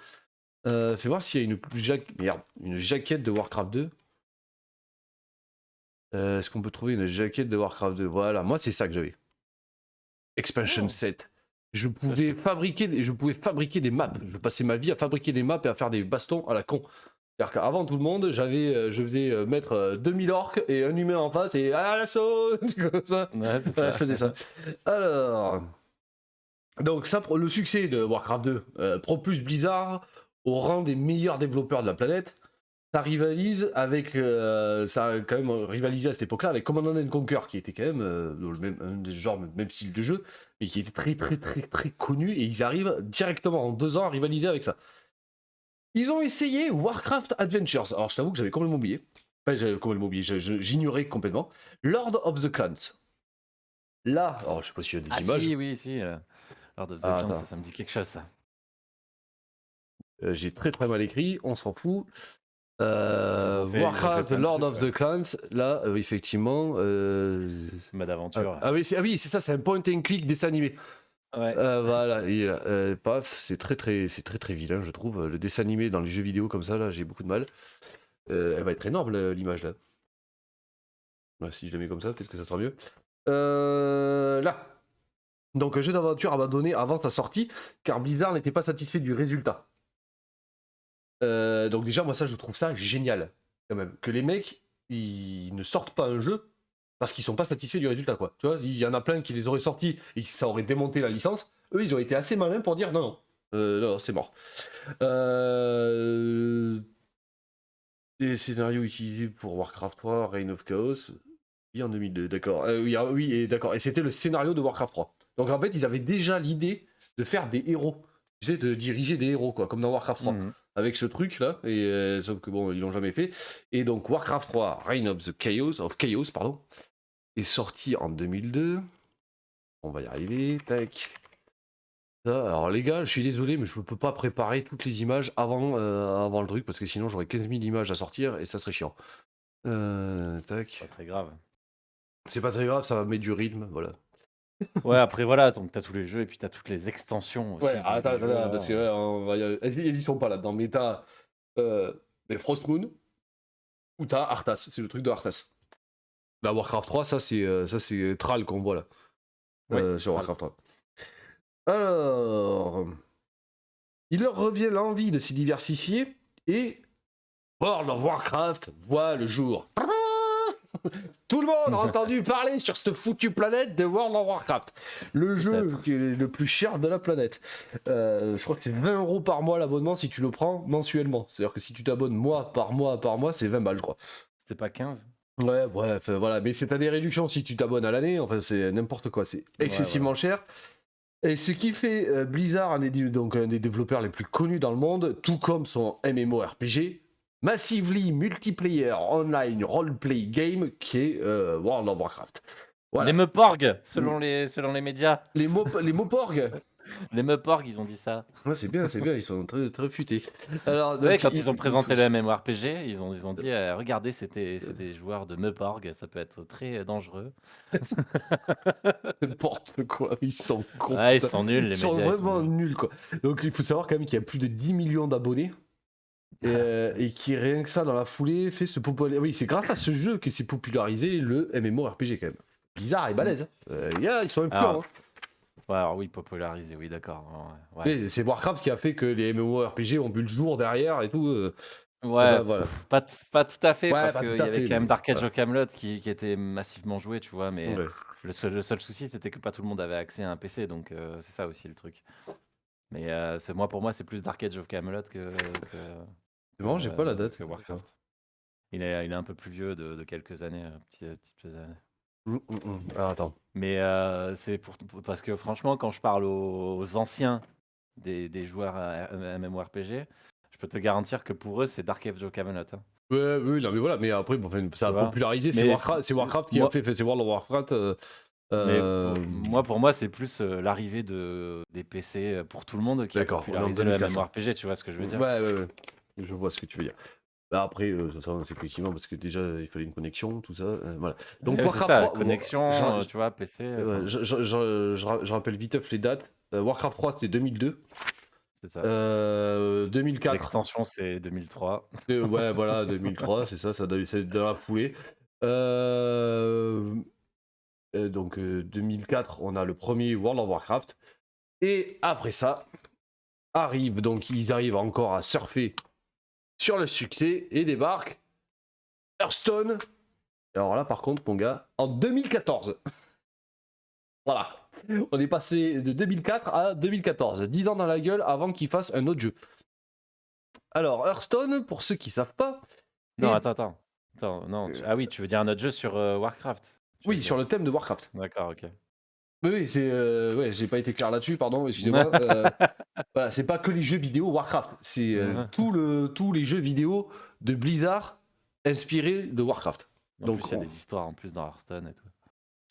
Fais voir s'il y a une jaquette de Warcraft 2. Est-ce qu'on peut trouver une jaquette de Warcraft 2? Voilà, moi c'est ça que j'avais. Expansion Oh, set. ça, je peux Je pouvais fabriquer des maps. Je passais ma vie à fabriquer des maps et à faire des bastons à la con. C'est-à-dire qu'avant tout le monde, je faisais mettre 2000 orques et un humain en face et à l'assaut comme ça. ouais, c'est Voilà, ça. je faisais ça. Alors, donc ça, le succès de Warcraft 2 propulse Blizzard au rang des meilleurs développeurs de la planète. Ça rivalise avec, ça a quand même rivalisé à cette époque-là avec Command and Conquer, qui était quand même dans le même, un des genres, même style de jeu, mais qui était très très très très connu, et ils arrivent directement en 2 ans à rivaliser avec ça. Ils ont essayé Warcraft Adventures. Alors je t'avoue que j'avais complètement oublié. Enfin, j'avais complètement oublié, j'ignorais complètement. Lord of the Clans. Là, alors je sais pas s'il y a Ah des images. si, oui, si, Lord of the Ah, Clans, attends, ça me dit quelque chose, ça. j'ai très très mal écrit, on s'en fout. Ils ont fait Warcraft plein de Lord trucs, of the Clans, là, effectivement. mode aventure. Ah oui, c'est ça, c'est un point and click dessin animé. Ouais. Voilà, et là, paf, c'est très très vilain, je trouve. Le dessin animé dans les jeux vidéo comme ça, là, j'ai beaucoup de mal. Elle va être énorme, l'image, là. Ouais, si je la mets comme ça, peut-être que ça sera mieux. Là. Donc, un jeu d'aventure abandonné avant sa sortie, car Blizzard n'était pas satisfait du résultat. Donc déjà, moi, ça, je trouve ça génial, quand même. Que les mecs, ils ne sortent pas un jeu parce qu'ils sont pas satisfaits du résultat, quoi. Tu vois, il y en a plein qui les auraient sortis et ça aurait démonté la licence. Eux, ils ont été assez malins pour dire non, non, non, c'est mort. Des scénarios utilisés pour Warcraft 3, Reign of Chaos, oui, en 2002, d'accord. Oui, oui, et d'accord. Et c'était le scénario de Warcraft 3. Donc en fait, ils avaient déjà l'idée de faire des héros. Tu sais, de diriger des héros, quoi, comme dans Warcraft 3. Mhm. Avec ce truc-là, et sauf que bon, ils l'ont jamais fait. Et donc Warcraft 3, Reign of Chaos, pardon, est sorti en 2002. On va y arriver, tac. Ça, alors les gars, je suis désolé, mais je ne peux pas préparer toutes les images avant le truc, parce que sinon j'aurais 15 000 images à sortir, et ça serait chiant. Pas Tac. très grave. C'est pas très grave, ça va mettre du rythme, voilà. Ouais, après voilà, donc t'as tous les jeux et puis t'as toutes les extensions Ouais, aussi attends, du attends, jeu attends, là. parce que ouais, elles y sont pas là-dedans, mais t'as mais Frostmoon, ou t'as Arthas, c'est le truc de Arthas. Bah, Warcraft 3, ça c'est Thrall qu'on voit là, Oui, sur Warcraft 3. Alors, il leur revient l'envie de s'y diversifier, et World of Warcraft voit le jour. Tout le monde a entendu parler sur cette foutue planète de World of Warcraft. Le jeu Peut-être. qui est le plus cher de la planète. Je crois que c'est 20 € par mois l'abonnement si tu le prends mensuellement. C'est-à-dire que si tu t'abonnes mois par mois, c'est 20 balles, je crois. C'était pas 15? Ouais, bref, voilà. Mais c'est t'as des réductions si tu t'abonnes à l'année. Enfin, c'est n'importe quoi. C'est excessivement cher. Et ce qui fait Blizzard, donc un des développeurs les plus connus dans le monde, tout comme son MMORPG, Massively Multiplayer Online Roleplay Game, qui est World of Warcraft. Voilà. Les Meuporg, selon les médias. Les Moporg. Les Meuporg, ils ont dit ça. Ouais, c'est bien, ils sont très, très futés. Alors, Vous savez, donc, quand ils ont présenté le MMORPG, ils ont dit regardez, c'est des joueurs de Meuporg, ça peut être très dangereux. N'importe quoi, ils sont cons. Ah, ils sont nuls, les Ils sont médias. vraiment nuls, quoi. Donc, il faut savoir quand même qu'il y a plus de 10 millions d'abonnés. Et qui, rien que ça, dans la foulée, fait se populariser. Oui, c'est grâce à ce jeu que s'est popularisé le MMORPG, quand même. Blizzard est balèze. Ils sont influents. Ouais, alors oui, popularisé, oui, d'accord. Ouais. Mais c'est Warcraft qui a fait que les MMORPG ont vu le jour derrière et tout. Ouais, voilà. pas tout à fait, Ouais, parce pas qu'il tout y à avait fait, quand même mais Dark Age voilà. of Camelot qui était massivement joué, tu vois, mais Ouais. le seul souci, c'était que pas tout le monde avait accès à un PC, donc c'est ça aussi le truc. Mais pour moi, c'est plus Dark Age of Camelot que C'est marrant, j'ai pas la date. que Warcraft. Il est un peu plus vieux de quelques années, petites années. Ah, attends. Mais c'est parce que franchement, quand je parle aux anciens des joueurs à MMORPG, je peux te garantir que pour eux, c'est Dark Age of Camelot. Hein. Ouais, oui, non, mais voilà, mais après, bon, ça a Tu vois. popularisé. Mais C'est Warcraft qui moi- a fait, c'est World of Warcraft. Mais pour moi, c'est plus l'arrivée des PC pour tout le monde qui a D'accord, popularisé on est en le 2004. MMORPG, tu vois ce que je veux dire? Ouais. Je vois ce que tu veux dire. Bah, après, ça, c'est effectivement parce que déjà, il fallait une connexion, tout ça. Voilà. Donc, Ouais, c'est Warcraft ça, 3, connexion, tu vois, PC. ouais, je rappelle vite les dates. Warcraft 3, c'était 2002. C'est ça. 2004. L'extension, c'est 2003. Ouais, voilà, 2003, c'est ça, c'est dans la foulée. Donc 2004, on a le premier World of Warcraft. Et après ça, ils arrivent encore à surfer sur le succès et débarquent Hearthstone. Alors là, par contre, mon gars, en 2014. Voilà. On est passé de 2004 à 2014. 10 ans dans la gueule avant qu'ils fassent un autre jeu. Alors, Hearthstone, pour ceux qui savent pas. Non, attends. Non, ah oui, tu veux dire un autre jeu sur Warcraft? Oui, sur le thème de Warcraft. D'accord, ok. Oui, c'est. Ouais, j'ai pas été clair là-dessus, pardon, excusez-moi. Voilà, c'est pas que les jeux vidéo Warcraft, c'est tous les jeux vidéo de Blizzard inspirés de Warcraft. En Donc, plus, il y a des histoires en plus dans Hearthstone et tout.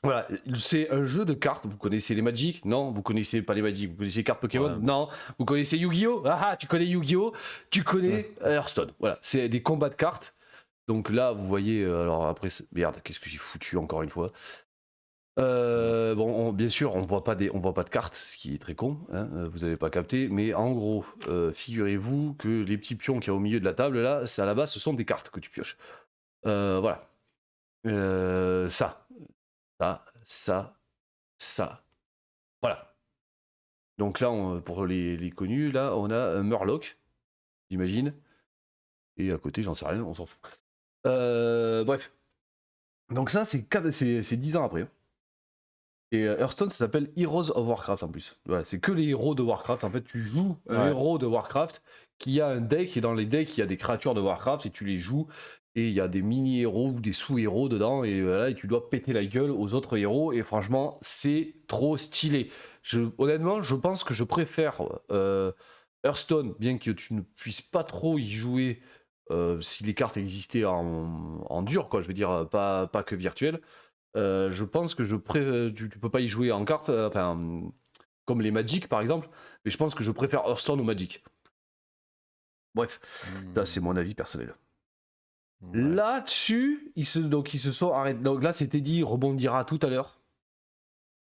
Voilà, c'est un jeu de cartes. Vous connaissez les Magic? Non, vous connaissez pas les Magic. Vous connaissez les cartes Pokémon? Ouais. Non. Vous connaissez Yu-Gi-Oh? Ah, tu connais Yu-Gi-Oh? Tu connais Hearthstone. Voilà, c'est des combats de cartes. Donc là, vous voyez. Alors après, merde, qu'est-ce que j'ai foutu encore une fois? Bon, bien sûr, on voit pas de cartes, ce qui est très con. Hein, vous avez pas capté, mais en gros, figurez-vous que les petits pions qu'il y a au milieu de la table là, c'est à la base, ce sont des cartes que tu pioches. Voilà. Ça. Voilà. Donc là, pour les connus, là, on a un Murloc, j'imagine. Et à côté, j'en sais rien, on s'en fout. Bref. Donc ça, c'est 10 ans après. Et Hearthstone, ça s'appelle Heroes of Warcraft en plus. Ouais, c'est que les héros de Warcraft. En fait, tu joues un héros de Warcraft qui a un deck, et dans les decks, il y a des créatures de Warcraft, et tu les joues. Et il y a des mini-héros ou des sous-héros dedans, et voilà, et tu dois péter la gueule aux autres héros, et franchement, c'est trop stylé. Honnêtement, je pense que je préfère Hearthstone, bien que tu ne puisses pas trop y jouer si les cartes existaient en dur, quoi, je veux dire, pas que virtuel. Je pense que tu peux pas y jouer en carte, comme les Magic par exemple, mais je pense que je préfère Hearthstone au Magic. Bref, ça c'est mon avis personnel. Ouais. Là-dessus, ils se sont arrêtés. Donc là, c'était dit, rebondira tout à l'heure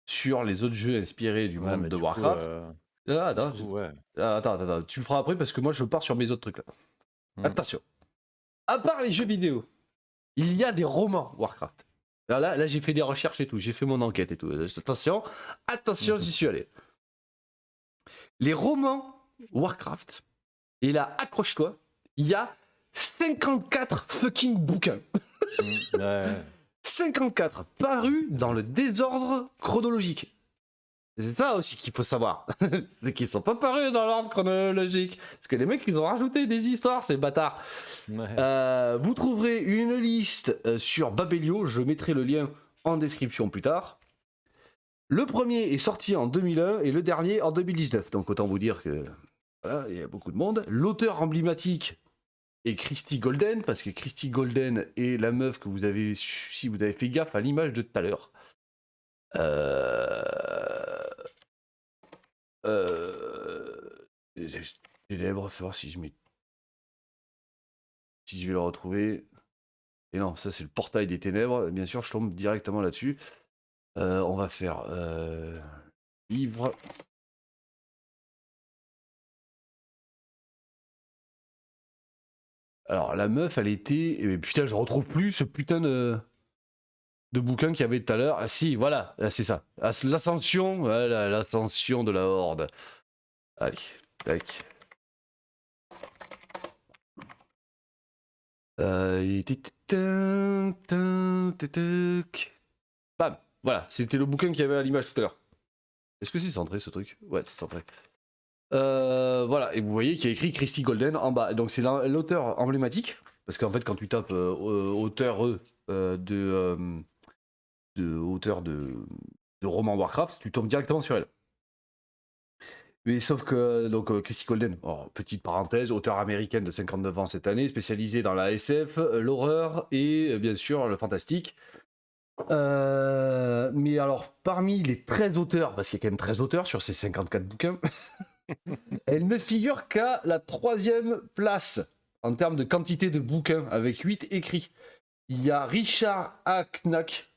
sur les autres jeux inspirés du monde de Warcraft. Attends, tu le feras après parce que moi je pars sur mes autres trucs là. Attention. À part les jeux vidéo, il y a des romans Warcraft. Là, j'ai fait des recherches et tout, j'ai fait mon enquête et tout. Attention, j'y suis allé. Les romans Warcraft, et là, accroche-toi, il y a 54 fucking bouquins. 54 paru dans le désordre chronologique. C'est ça aussi qu'il faut savoir. C'est qu'ils sont pas parus dans l'ordre chronologique. Parce que les mecs, ils ont rajouté des histoires, ces bâtards. Ouais. Vous trouverez une liste sur Babelio. Je mettrai le lien en description plus tard. Le premier est sorti en 2001 et le dernier en 2019. Donc autant vous dire que voilà, il y a beaucoup de monde. L'auteur emblématique est Christy Golden, parce que Christy Golden est la meuf que vous avez, si vous avez fait gaffe à l'image de tout à l'heure. Ténèbres, faut voir si je mets. Si je vais le retrouver. Et non, ça c'est le portail des ténèbres. Bien sûr, je tombe directement là-dessus. On va faire livre. Alors la meuf, elle était. Putain, je retrouve plus ce putain de bouquin qu'il y avait tout à l'heure. Ah si, voilà, c'est ça. L'ascension, voilà, l'ascension de la Horde. Allez, tac. Bam, voilà, c'était le bouquin qu'il y avait à l'image tout à l'heure. Est-ce que c'est centré ce truc? Ouais, c'est centré. Voilà, et vous voyez qu'il y a écrit Christy Golden en bas. Donc c'est l'auteur emblématique, parce qu'en fait quand tu tapes auteur auteur de roman Warcraft, tu tombes directement sur elle. Mais sauf que donc Christy Golden, petite parenthèse, auteure américaine de 59 ans cette année, spécialisée dans la SF, l'horreur et bien sûr le fantastique. Mais alors parmi les 13 auteurs, parce qu'il y a quand même 13 auteurs sur ces 54 bouquins, elle ne figure qu'à la 3e place en termes de quantité de bouquins, avec 8 écrits. Il y a Richard Knaak.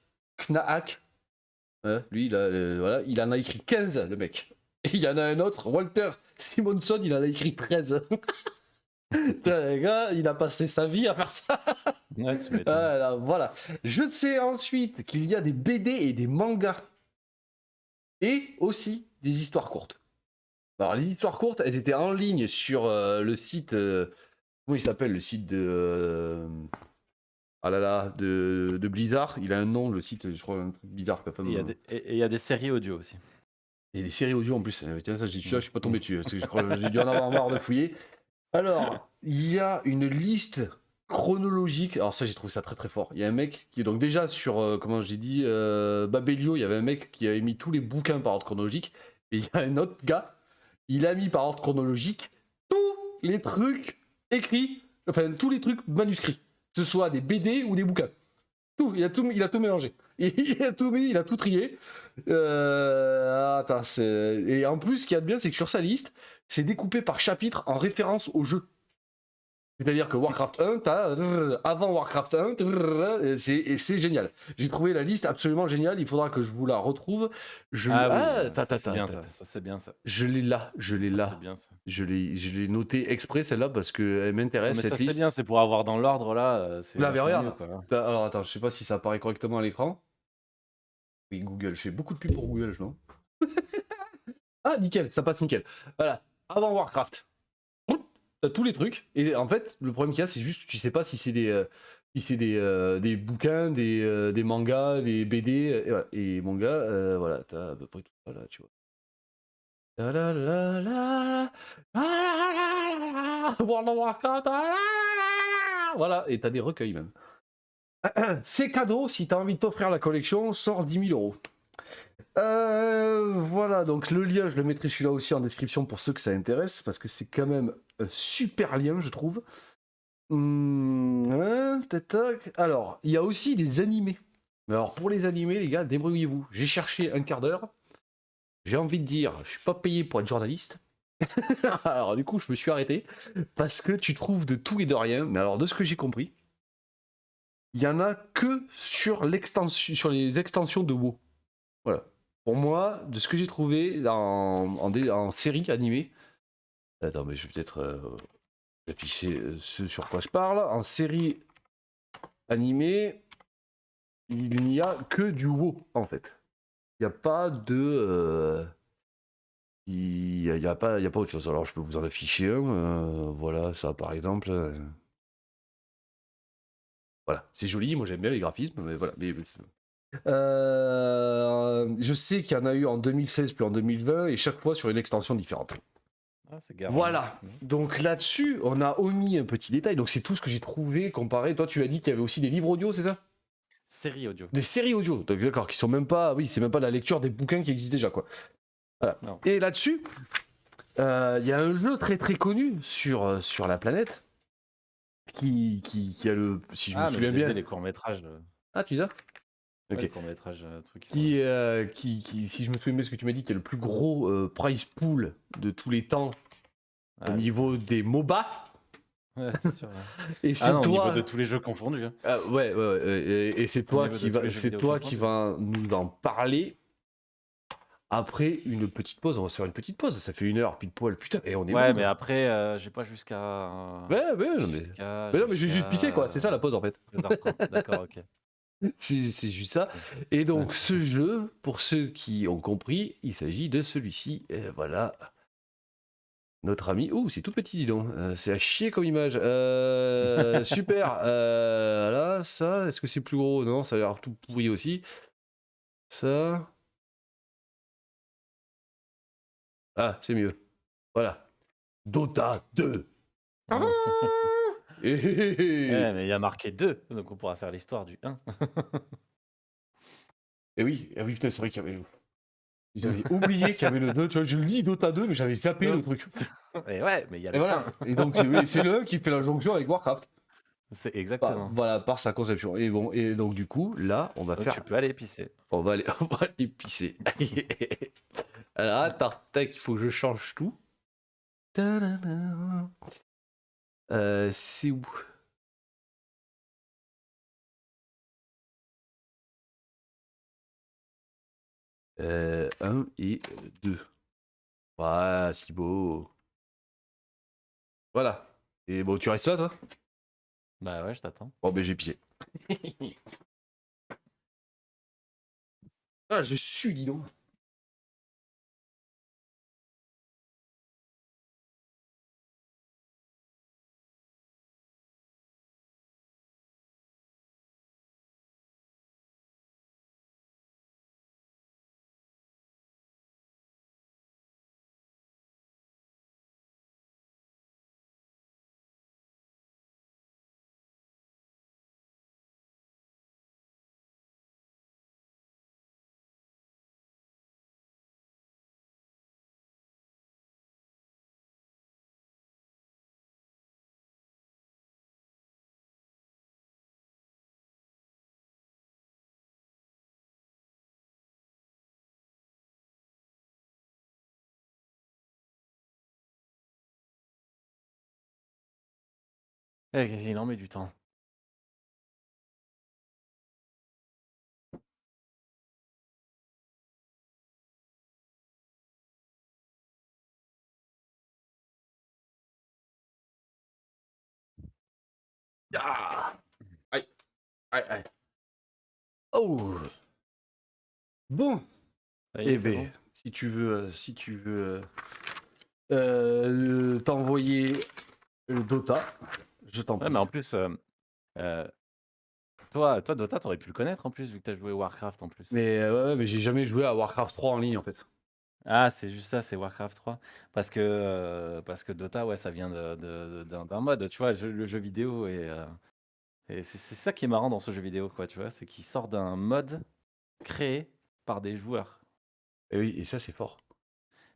Lui, voilà, il en a écrit 15, le mec. Et il y en a un autre, Walter Simonson, il en a écrit 13. Le gars, il a passé sa vie à faire ça. Ouais, tu m'étonnes. Voilà. Je sais ensuite qu'il y a des BD et des mangas. Et aussi des histoires courtes. Alors, les histoires courtes, elles étaient en ligne sur le site. Comment il s'appelle le site de. De Blizzard. Il a un nom, le site, je crois, un truc bizarre. Et il y a des séries audio aussi. Et des séries audio en plus. Tiens, ça, je suis pas tombé dessus. Parce que je crois que j'ai dû en avoir marre de fouiller. Alors, il y a une liste chronologique. Alors, ça, j'ai trouvé ça très très fort. Il y a un mec qui est donc déjà sur, comment j'ai dit, Babelio. Il y avait un mec qui avait mis tous les bouquins par ordre chronologique. Et il y a un autre gars. Il a mis par ordre chronologique tous les trucs écrits, enfin tous les trucs manuscrits, que ce soit des BD ou des bouquins. Tout, il a tout mélangé. Il a tout mis, il a tout trié. Attends, et en plus, ce qu'il y a de bien, c'est que sur sa liste, c'est découpé par chapitre en référence au jeu. C'est-à-dire que Warcraft 1, avant Warcraft 1, c'est génial. J'ai trouvé la liste absolument géniale. Il faudra que je vous la retrouve. Oui, c'est bien ça. Ça, c'est bien ça. Je l'ai là. C'est bien ça. Je l'ai noté exprès celle-là parce qu'elle m'intéresse. Mais cette ça, liste. C'est bien, c'est pour avoir dans l'ordre là. Là, mais regarde. Mieux, quoi. Alors attends, je sais pas si ça apparaît correctement à l'écran. Oui, Google. Je fais beaucoup de pub pour Google, non? Ah, nickel, ça passe nickel. Voilà. Avant Warcraft. T'as tous les trucs. Et en fait, le problème qu'il y a, c'est juste, tu sais pas si c'est des bouquins, des mangas, des BD. Et, voilà. Et mangas, voilà, t'as à peu près tout ça là, tu vois. World of Warcraft. Voilà, et t'as des recueils même. C'est cadeau, si t'as envie de t'offrir la collection, sort 10 000 €. Voilà, donc le lien, je le mettrai celui-là aussi en description pour ceux que ça intéresse, parce que c'est quand même un super lien, je trouve. Alors, il y a aussi des animés. Mais alors, pour les animés, les gars, débrouillez-vous. J'ai cherché un quart d'heure. J'ai envie de dire, je suis pas payé pour être journaliste. Alors, du coup, je me suis arrêté, parce que tu trouves de tout et de rien. Mais alors, de ce que j'ai compris, il y en a que sur les extensions de WoW. Voilà. Pour moi, de ce que j'ai trouvé en série animée, attends, mais je vais peut-être afficher ce sur quoi je parle. En série animée, il n'y a que du WoW en fait. Il n'y a pas de, il y a pas autre chose. Alors je peux vous en afficher un. Voilà, ça par exemple. Voilà, c'est joli, moi j'aime bien les graphismes, mais voilà. Je sais qu'il y en a eu en 2016 puis en 2020 et chaque fois sur une extension différente. Ah, c'est Garand. Voilà. Donc là-dessus, on a omis un petit détail. Donc c'est tout ce que j'ai trouvé comparé. Toi, tu as dit qu'il y avait aussi des livres audio, c'est ça? Série audio. Des séries audio. Donc, d'accord, qui sont même pas. Oui, c'est même pas la lecture des bouquins qui existent déjà, quoi. Voilà. Non. Et là-dessus, il y a un jeu très très connu sur la planète qui a le. Si je me Ah, mais souviens je bien. faisais les courts-métrages. Ah, tu dis ça? Ouais, les Ok. courts-métrages, trucs qui sont là. Si je me souviens bien de ce que tu m'as dit, qui est le plus gros prize pool de tous les temps au Ah oui. niveau des MOBA. Ouais, c'est sûr, ouais. Et Ah c'est non, au niveau de toi. tous les jeux confondus, hein. Ah, ouais, et c'est Au toi niveau de tous les jeux c'est vidéo toi qui confondus. va nous en parler après une petite pause. On va se faire une petite pause. Ça fait 1 heure pile poil. Putain, et on est Ouais, bon, mais quoi. après, j'ai pas jusqu'à Ouais, non, mais j'ai juste pissé, quoi. C'est ça la pause, en fait. 2h30. D'accord, OK. C'est juste ça. OK. Et donc, ce jeu, pour ceux qui ont compris, il s'agit de celui-ci. Et voilà. Notre ami. Ouh, c'est tout petit, dis donc. C'est à chier comme image. Super. Là, ça, est-ce que c'est plus gros? Non, ça a l'air tout pourri aussi. Ça. Ah, c'est mieux. Voilà. Dota 2. Eh, eh, eh. Ouais, mais il y a marqué 2, donc on pourra faire l'histoire du 1. Eh oui, putain, c'est vrai qu'il y avait. J'avais oublié qu'il y avait le 2. Tu vois, je lis Dota 2, mais j'avais zappé le truc. Et ouais, mais il y a Et le voilà. 1. Et donc, oui, c'est le 1 qui fait la jonction avec Warcraft. C'est exactement. Voilà, par sa conception. Et bon, et donc, du coup, là, on va Donc faire. tu peux aller pisser. On va aller pisser. Alors, attends, tac, il faut que je change tout. Ta-da-da. C'est où? Un et 2. Ouais, si beau. Voilà. Et bon, tu restes là, toi? Bah ouais, je t'attends. Bon, ben j'ai pissé. Ah, je suis, dis donc. Il en met du temps. Ah, aïe, aïe. Oh. Bon. Ça y est, Eh c'est ben, bon. si tu veux t'envoyer le Dota, je t'en Ouais, prie. mais en plus, euh, toi, Dota, t'aurais pu le connaître en plus, vu que t'as joué Warcraft en plus. Mais mais j'ai jamais joué à Warcraft 3 en ligne, en fait. Ah, c'est juste ça, c'est Warcraft 3. Parce que Dota, ouais, ça vient d'un mode, tu vois, le jeu vidéo. Et c'est ça qui est marrant dans ce jeu vidéo, quoi, tu vois, c'est qu'il sort d'un mode créé par des joueurs. Et oui, et ça, c'est fort.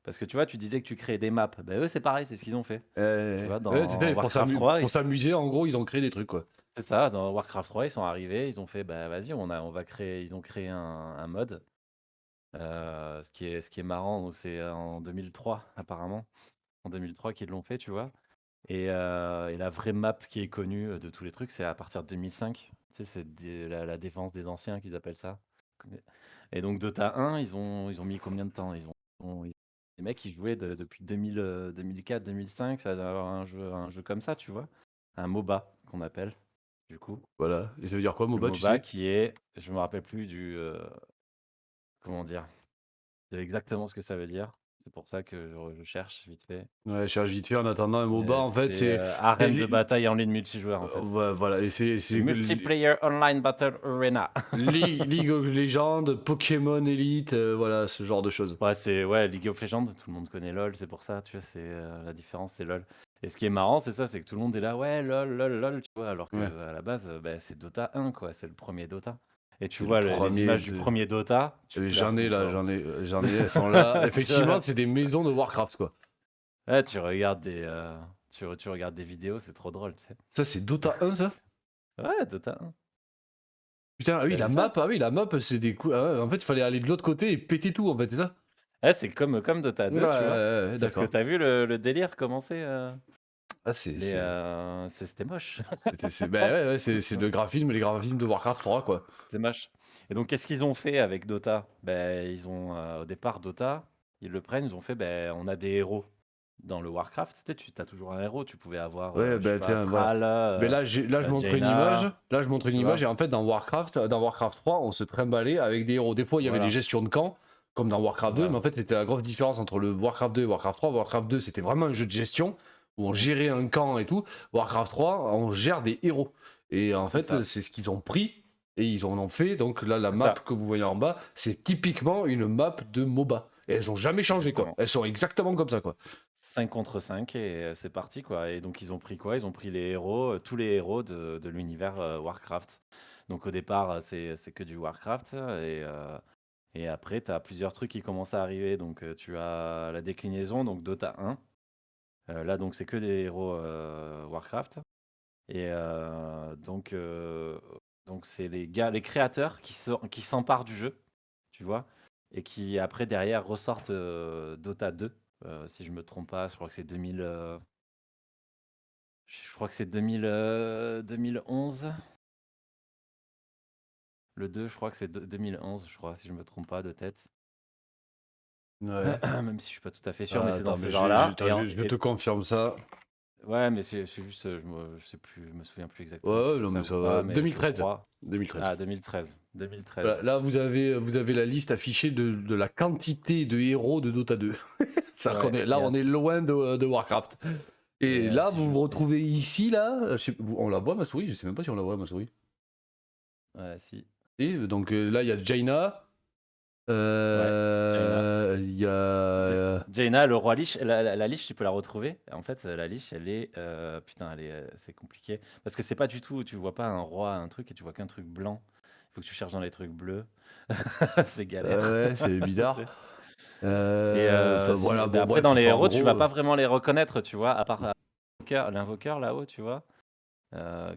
Parce que tu vois, tu disais que tu créais des maps. Ben eux, c'est pareil, c'est ce qu'ils ont fait. Tu vois, Ouais, dans c'était Warcraft 3, pour s'amuser, en gros, ils ont créé des trucs, quoi. c'est ça, dans Warcraft 3, ils sont arrivés, ils ont fait, bah vas-y, on va créer, ils ont créé un mode. Ce qui est marrant, donc c'est en 2003, apparemment. En 2003 qu'ils l'ont fait, tu vois. Et la vraie map qui est connue de tous les trucs, c'est à partir de 2005. Tu sais, c'est la défense des anciens qu'ils appellent ça. Et donc Dota 1, ils ont mis combien de temps? Les mecs, ils jouaient depuis 2000, 2004, 2005, ça doit avoir un jeu comme ça, tu vois. Un MOBA qu'on appelle, du coup. Voilà. Et ça veut dire quoi, Le MOBA, tu MOBA sais? qui est, je me rappelle plus comment dire, de exactement ce que ça veut dire. C'est pour ça que je cherche vite fait. Ouais, je cherche vite fait en attendant un MOBA, en fait, C'est, c'est arène de bataille en ligne multijoueur, en fait. ouais, voilà, et C'est c'est Multiplayer Online Battle Arena. League of Legends, Pokémon Elite, voilà, ce genre de choses. Ouais, c'est ouais, League of Legends, tout le monde connaît LoL, c'est pour ça, tu vois, c'est, la différence, c'est LoL. Et ce qui est marrant, c'est ça, c'est que tout le monde est là: «Ouais, LoL, LoL, LoL», tu vois? Alors Ouais, qu'à la base, bah, c'est Dota 1, quoi, c'est le premier Dota. Et tu c'est le vois les premier images du de premier Dota, tu j'en pleures ai ou là, pas? j'en ai, elles sont là. Tu Effectivement, vois? c'est des maisons de Warcraft, quoi. Ouais, tu regardes des vidéos, c'est trop drôle, tu sais? Ça, c'est Dota 1, ça? Ouais, Dota 1. Putain, ah oui, Tu vu ça? la map, c'est des coups. Ah ouais, en fait, il fallait aller de l'autre côté et péter tout, en fait, c'est ça? Ouais, c'est comme Dota Ouais, 2, tu vois? ouais, Sauf que d'accord. tu as vu le délire commencer, Ah, c'était moche. bah ouais, ouais, c'est le graphisme, les graphismes de Warcraft 3, quoi. C'était moche. Et donc qu'est-ce qu'ils ont fait avec Dota? Ben ils ont, au départ Dota, ils le prennent, ils ont fait: ben on a des héros». Dans le Warcraft, tu as toujours un héros, tu pouvais avoir, Ouais, je sais bah pas, tiens, voilà. Thrall, Mais là, je montre une image. Jaina, Là, je montre une tu image. vois? Et en fait, dans Warcraft 3, on se trimballait avec des héros. Des fois, il y avait des Voilà, gestions de camps, comme dans Warcraft 2. Mais voilà, en fait, c'était la grosse différence entre le Warcraft 2 et Warcraft 3. Warcraft 2, c'était vraiment un jeu de gestion où on gérait un camp et tout. Warcraft 3, on gère des héros. Et en c'est fait, ça, c'est ce qu'ils ont pris. Et ils en ont fait. Donc là, la c'est map ça, que vous voyez en bas, c'est typiquement une map de MOBA. Et elles ont jamais changé, quoi. exactement. Elles sont exactement comme ça, quoi. 5 contre 5 et c'est parti, quoi. Et donc ils ont pris quoi? Ils ont pris les héros, tous les héros de l'univers, Warcraft. Donc au départ, c'est que du Warcraft et après tu as plusieurs trucs qui commencent à arriver. Donc, tu as la déclinaison, donc Dota 1. Là donc c'est que des héros, Warcraft et donc c'est les créateurs qui s'emparent du jeu, tu vois? Et qui après derrière ressortent, Dota 2, si je me trompe pas, je crois que c'est 2000, je crois que c'est 2011. Le 2, je crois que c'est 2011, je crois, si je me trompe pas de tête. Ouais. Même si je suis pas tout à fait sûr, mais Ah, c'est dans attends, ce mais genre-là attends, je te confirme ça. ouais, mais c'est juste, je sais plus, je me souviens plus Ouais, exactement si ouais, c'est non, ça mais ou ça va. pas, mais je 2013. crois. 2013. Ah, 2013, Voilà, 2013. là, vous avez la liste affichée de la quantité de héros de Dota 2. Ouais, Là, on est loin de Warcraft. Et là, si vous je vous retrouvez ici, là. On la voit, ma souris? Je sais même pas si on la voit, ma souris. ouais, si, Et donc là, il y a Jaina. ouais, Jaina. Il y a. Jaina, le roi Lich, la Lich, tu peux la retrouver. En fait, la Lich, elle est, putain, c'est compliqué parce que c'est pas du tout, tu vois pas un roi, un truc et tu vois qu'un truc blanc. Il faut que tu cherches dans les trucs bleus. C'est galère. Ouais, c'est Tu bizarre. sais? Et Enfin, voilà, bah, bon, après bref, dans les enfin, en héros, tu vas gros. pas vraiment les reconnaître, tu vois? À part, l'invoqueur là-haut, tu vois?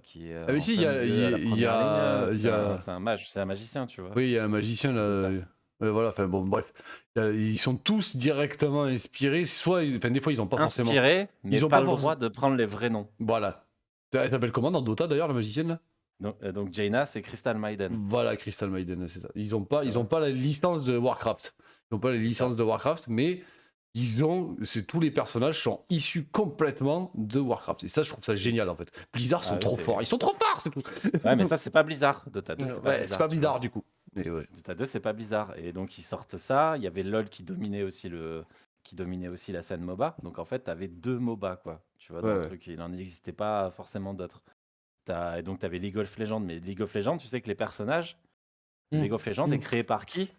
Qui est, Ah, mais en si, plein milieu à la première ligne, il y a. c'est un mage, c'est un magicien, tu vois? Oui, il y a un magicien là. De Dota. Ouais, voilà, enfin bon, bref. Ils sont tous directement inspirés. Enfin, des fois, ils ont pas forcément. Inspiré, mais Ils ont pas pas le droit forcément. de prendre les vrais noms. Voilà. Elle s'appelle comment dans Dota d'ailleurs, la magicienne là? Donc Jaina, c'est Crystal Maiden, Voilà, Crystal Maiden, c'est ça. tu Ils ont vois? pas la licence de Warcraft. Ils ont pas la C'est licence ça. de Warcraft, mais tous les personnages sont issus complètement de Warcraft. Et ça, je trouve ça génial en fait. Blizzard sont Ah oui, trop forts. Ils sont trop forts, c'est tout. ouais, mais ça, c'est pas Blizzard. Dota 2, c'est pas Ouais, c'est pas Blizzard, tu vois? bizarre du coup. Mais ouais. Dota 2, c'est pas Blizzard et donc ils sortent ça. Il y avait LoL qui dominait aussi la scène MOBA. Donc en fait, tu avais 2 MOBA, quoi, tu vois, Ouais, dans le ouais. truc. Il n'en existait pas forcément d'autres. Et donc tu avais League of Legends, mais League of Legends, tu sais que les personnages de Mm. League of Legends est Mm. créé par qui?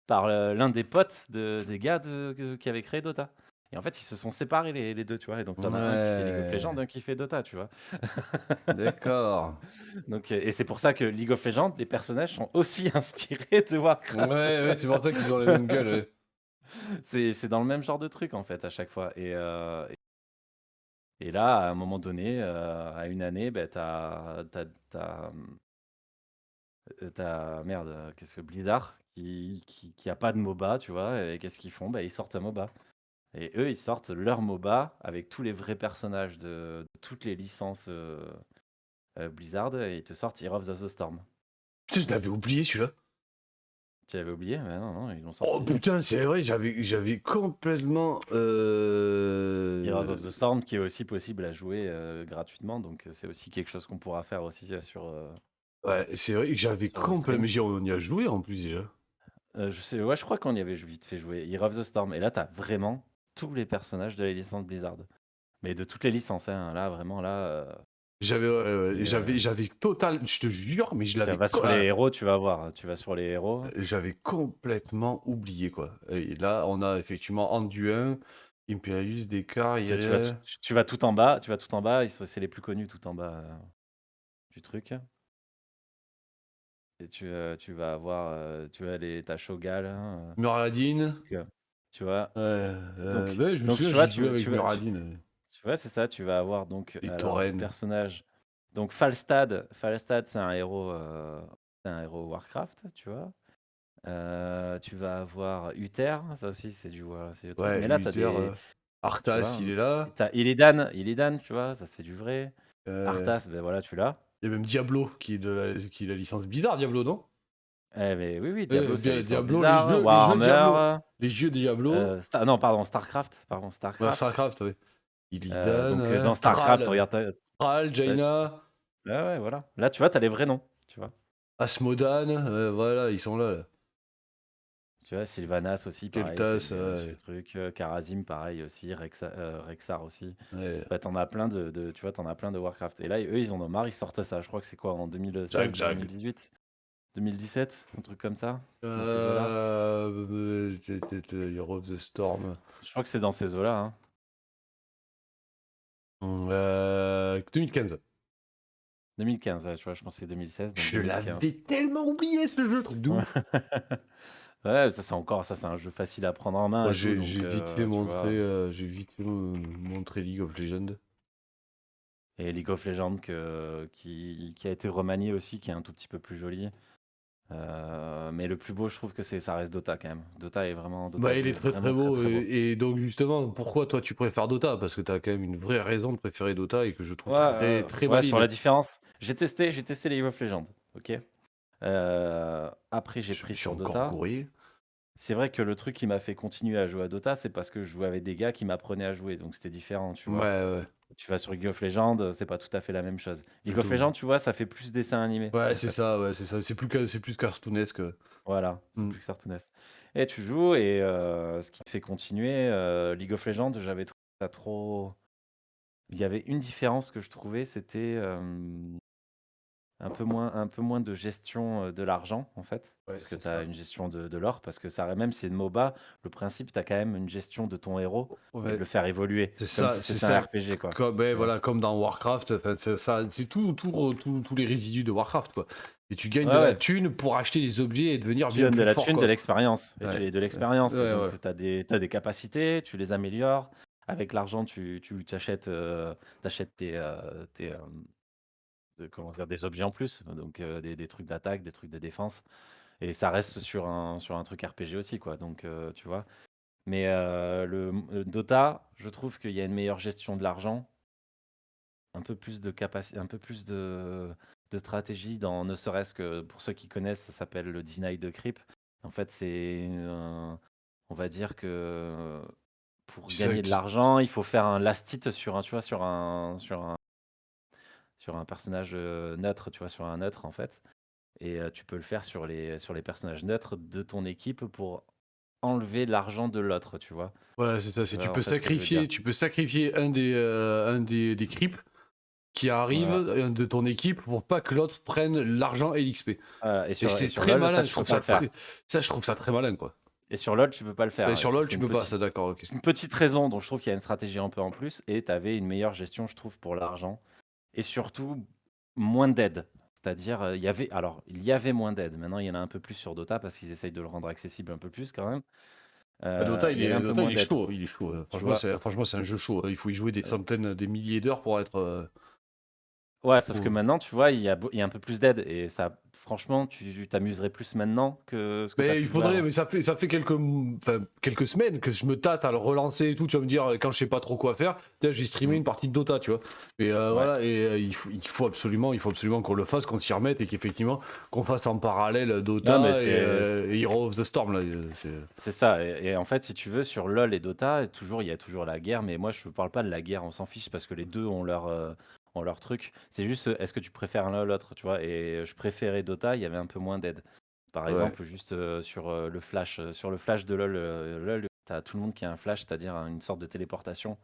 Par, l'un des potes des gars qui avaient créé Dota. Et en fait, ils se sont séparés les 2, tu vois? Et donc tu en as un qui fait League of Legends, Ouais. un qui fait Dota, tu vois? D'accord. Donc, et c'est pour ça que League of Legends, les personnages sont aussi inspirés de Ouais, Warcraft. ouais, c'est pour ça qu'ils ont les mêmes gueules. Ouais. C'est dans le même genre de truc, en fait, à chaque fois. Et là, à un moment donné, à une année, ben merde, qu'est-ce que Blizzard qui a pas de MOBA, tu vois? Et qu'est-ce qu'ils font? Bah, ils sortent un MOBA. Et eux, ils sortent leur MOBA avec tous les vrais personnages de toutes les licences, Blizzard et ils te sortent Heroes of the Storm. Putain, je l'avais oublié celui-là. Tu l'avais oublié? Mais non, non, ils l'ont Oh sorti. putain, c'est vrai, j'avais complètement. Heroes of the Storm qui est aussi possible à jouer, gratuitement, donc c'est aussi quelque chose qu'on pourra faire aussi, Ouais, c'est vrai que j'avais sur le complètement. stream. Mais on y a joué en plus déjà. Je sais, ouais, je crois qu'on y avait vite fait jouer. Heroes of the Storm et là, tu as vraiment tous les personnages de la licence Blizzard. Mais de toutes les licences, hein. Là, vraiment, là, J'avais ouais, c'est, ouais, j'avais total, je te jure, mais je tiens, l'avais va sur les héros, tu vas voir, hein. Tu vas sur les héros. j'avais complètement oublié, quoi. Et là, on a effectivement Anduin, Imperius, Descartes, Irel. Tu vas tout en bas, tu vas tout en bas, c'est les plus connus tout en bas, du truc et tu vas avoir, tu as les tu Shogal, hein, Muradin. donc tu vois? Donc Ouais, je me donc souviens, tu vois, j'ai joué avec Muradin, tu vois, c'est ça, tu vas avoir donc et alors des Tauren. personnages donc Falstad, c'est un héros Warcraft, tu vois? Tu vas avoir Uther, ça aussi c'est du truc, Ouais, mais là tu as Uther, des tu Arthas, vois? il est Et là. tu Illidan, tu vois? Ça, c'est du vrai. Euh, Arthas, ben voilà, tu l'as. Il y a même Diablo qui est la licence bizarre, Diablo, non? Eh beh, oui, oui, Diablo, c'est la Bien licence Diablo, Blizzard, les jeux Diablo. Warhammer, Les jeux Diablo. Non, pardon, StarCraft, Starcraft, ouais. Illidan, donc dans StarCraft, Thrall. regarde, Thrall, tu as Jaina, ouais, ouais, voilà. Là, tu vois, tu as les vrais noms, tu vois? Asmodan, voilà, ils sont là. Tu vois, Sylvanas aussi, pareil, Kel'Thas, c'est le truc, Kharazim, pareil aussi, Rexxar aussi. ouais. Bah, tu en as plein tu vois, tu en as plein de Warcraft et là, eux, ils en ont marre, ils sortent ça. Je crois que c'est quoi, en Jag 2016, Jag. 2018? 2017, un truc comme ça, dans ces eaux-là. Year of the C Storm. Je crois que c'est dans ces eaux-là, hein. 2015. 2015, ouais, tu vois? Je pensais 2016, donc Je 2015. l'avais tellement oublié ce jeu, truc de Ouais. ouf. Ouais, ça, c'est un jeu facile à prendre en main Moi, et tout, donc tu vois? j'ai vite fait montré League of Legends. Et League of Legends qui a été remanié aussi, qui est un tout petit peu plus joli. Mais le plus beau, je trouve que ça reste Dota quand même. Bah, Dota il 2 est est très très vraiment très, beau. très beau. Et donc, justement, pourquoi toi tu préfères Dota? Parce que t'as quand même une vraie raison de préférer Dota et que je trouve Ouais, très très ouais, sur valide. la différence, j'ai testé League of Legends, OK? Après j'ai pris Je suis sur encore Dota. bourré. C'est vrai que le truc qui m'a fait continuer à jouer à Dota, c'est parce que je jouais avec des gars qui m'apprenaient à jouer, donc c'était différent, tu Ouais, vois? ouais. Tu vas sur League of Legends, c'est pas tout à fait la même chose. League of Tout. Legends, tu vois, ça fait plus dessin animé, Ouais, en c'est fait. ça, ouais, c'est ça. C'est plus cartoonesque. Voilà, c'est Hmm. plus cartoonesque et tu joues et ce qui te fait continuer, League of Legends, j'avais trouvé ça trop il y avait une différence que je trouvais, c'était, un peu moins de gestion, de l'argent, en fait, Ouais, parce que c'est tu as ça. une gestion de l'or, parce que ça même si c'est une MOBA, le principe, tu as quand même une gestion de ton héros et de Ouais, le faire évoluer, comme si c'est c'était un ça. RPG, quoi, Comme, ouais, tu vois? voilà, comme dans Warcraft, enfin, c'est tous les résidus de Warcraft, quoi. Et tu gagnes de Ouais, la ouais, thune pour acheter des objets et devenir tu bien gagnes de plus la fort, thune, de quoi. l'expérience Ouais, de ouais, l'expérience et ouais, donc voilà. tu as des capacités, tu les améliores. Avec l'argent, tu t'achètes, comment dire? Des objets en plus, donc des trucs d'attaque, des trucs de défense et ça reste sur un truc RPG aussi, quoi, donc tu vois? Mais Dota, je trouve qu'il y a une meilleure gestion de l'argent, un peu plus de stratégie dans ne serait-ce que pour ceux qui connaissent, ça s'appelle le Deny de Creep. En fait, on va dire que pour Tu sais, gagner de l'argent, il faut faire un last hit sur un tu vois, sur un personnage, neutre, tu vois? Sur un neutre, en fait et tu peux le faire sur les personnages neutres de ton équipe pour enlever l'argent de l'autre, tu vois? voilà, c'est ça. Tu C'est vois, en fait, ce que je veux dire? tu peux sacrifier des creeps qui arrivent Voilà. de ton équipe pour pas que l'autre prenne l'argent et l'XP. Voilà Et et c'est sur très LoL, ça, malin. tu peux pas le faire Je trouve ça très malin, quoi. et sur LoL, tu peux pas le Et faire et sur ça, LoL, tu peux pas, ça, d'accord, ok. c'est une petite raison dont je trouve qu'il y a une stratégie un peu en plus et tu avais une meilleure gestion, je trouve, pour l'argent et surtout moins d'aide. C'est-à-dire, il y avait moins d'aide. Maintenant, il y en a un peu plus sur Dota parce qu'ils essayent de le rendre accessible un peu plus quand même. Bah, Il y avait un peu Dota, moins d'aide, il est chaud. tu vois? Franchement, c'est un jeu chaud. Il faut y jouer des centaines, des milliers d'heures pour être. Ouais, sauf que Pour- maintenant, tu vois, il y a un peu plus d'aide et ça franchement, tu t'amuserais plus maintenant que ce que tu as Mais il pu jouer faudrait, avant. mais ça fait quelques semaines que je me tâte à le relancer et tout. Tu vas me dire, quand je sais pas trop quoi faire, tiens, j'ai streamé Mmh. une partie de Dota, tu vois. Mais Ouais. voilà, et il faut absolument qu'on le fasse, qu'on s'y remette et qu'effectivement, qu'on fasse en parallèle Non, mais Dota et Hero of the Storm, là. c'est ça et en fait, si tu veux, sur LoL et Dota, il y a toujours la guerre, mais moi, je parle pas de la guerre, on s'en fiche parce que les 2 ont leur truc. C'est juste, est-ce que tu préfères l'un ou l'autre, tu vois? Et je préférais Dota, il y avait un peu moins d'aide. Par Ouais. exemple, juste sur le flash de LoL, LoL, t'as tout le monde qui a un flash, c'est-à-dire une sorte de téléportation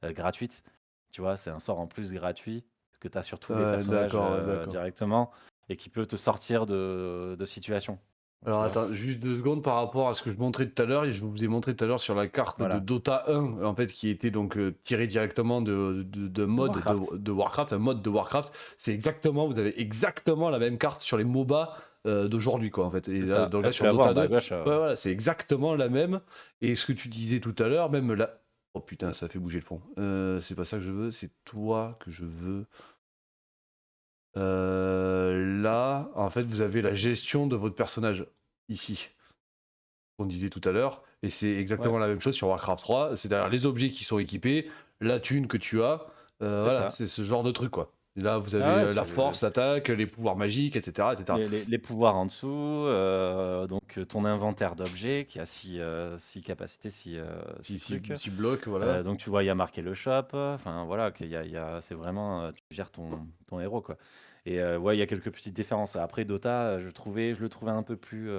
gratuite. Tu vois, c'est un sort en plus gratuit que tu as sur tous les Ouais, personnages d'accord, ouais, d'accord. directement et qui peut te sortir de situations. Tu Alors vois? attends, juste 2 secondes par rapport à ce que je montrais tout à l'heure et je vous ai montré tout à l'heure sur la carte de Voilà, Dota 1, en fait, qui était donc tirée directement de de mode Warcraft. de Warcraft, un mode de Warcraft. C'est exactement, vous avez exactement la même carte sur les MOBA d'aujourd'hui, quoi, en fait. Et C'est là, ça. donc Bah, là, tu sur la vois en Dota bas à 2, gauche. ouais, voilà, c'est exactement la même. Et ce que tu disais tout à l'heure, même là. Oh putain, ça fait bouger le fond. C'est pas ça que je veux, c'est toi que je veux. Là, en fait, vous avez la gestion de votre personnage ici qu'on disait tout à l'heure, et c'est Ouais, exactement la même chose sur Warcraft 3, c'est derrière les objets qui sont équipés, la thune que tu as, c'est voilà, ça. c'est ce genre de truc quoi. Et là, vous Ah avez ouais, la force, l'attaque, les pouvoirs magiques, etc. etc. les pouvoirs en dessous, donc ton inventaire d'objets qui a 6 capacités, 6 trucs. Si bloc, voilà. Donc tu vois, il y a marqué le shop, enfin voilà, qu'il y a c'est vraiment, tu gères ton héros, quoi. Et ouais, il y a quelques petites différences. Après Dota, je le trouvais un peu plus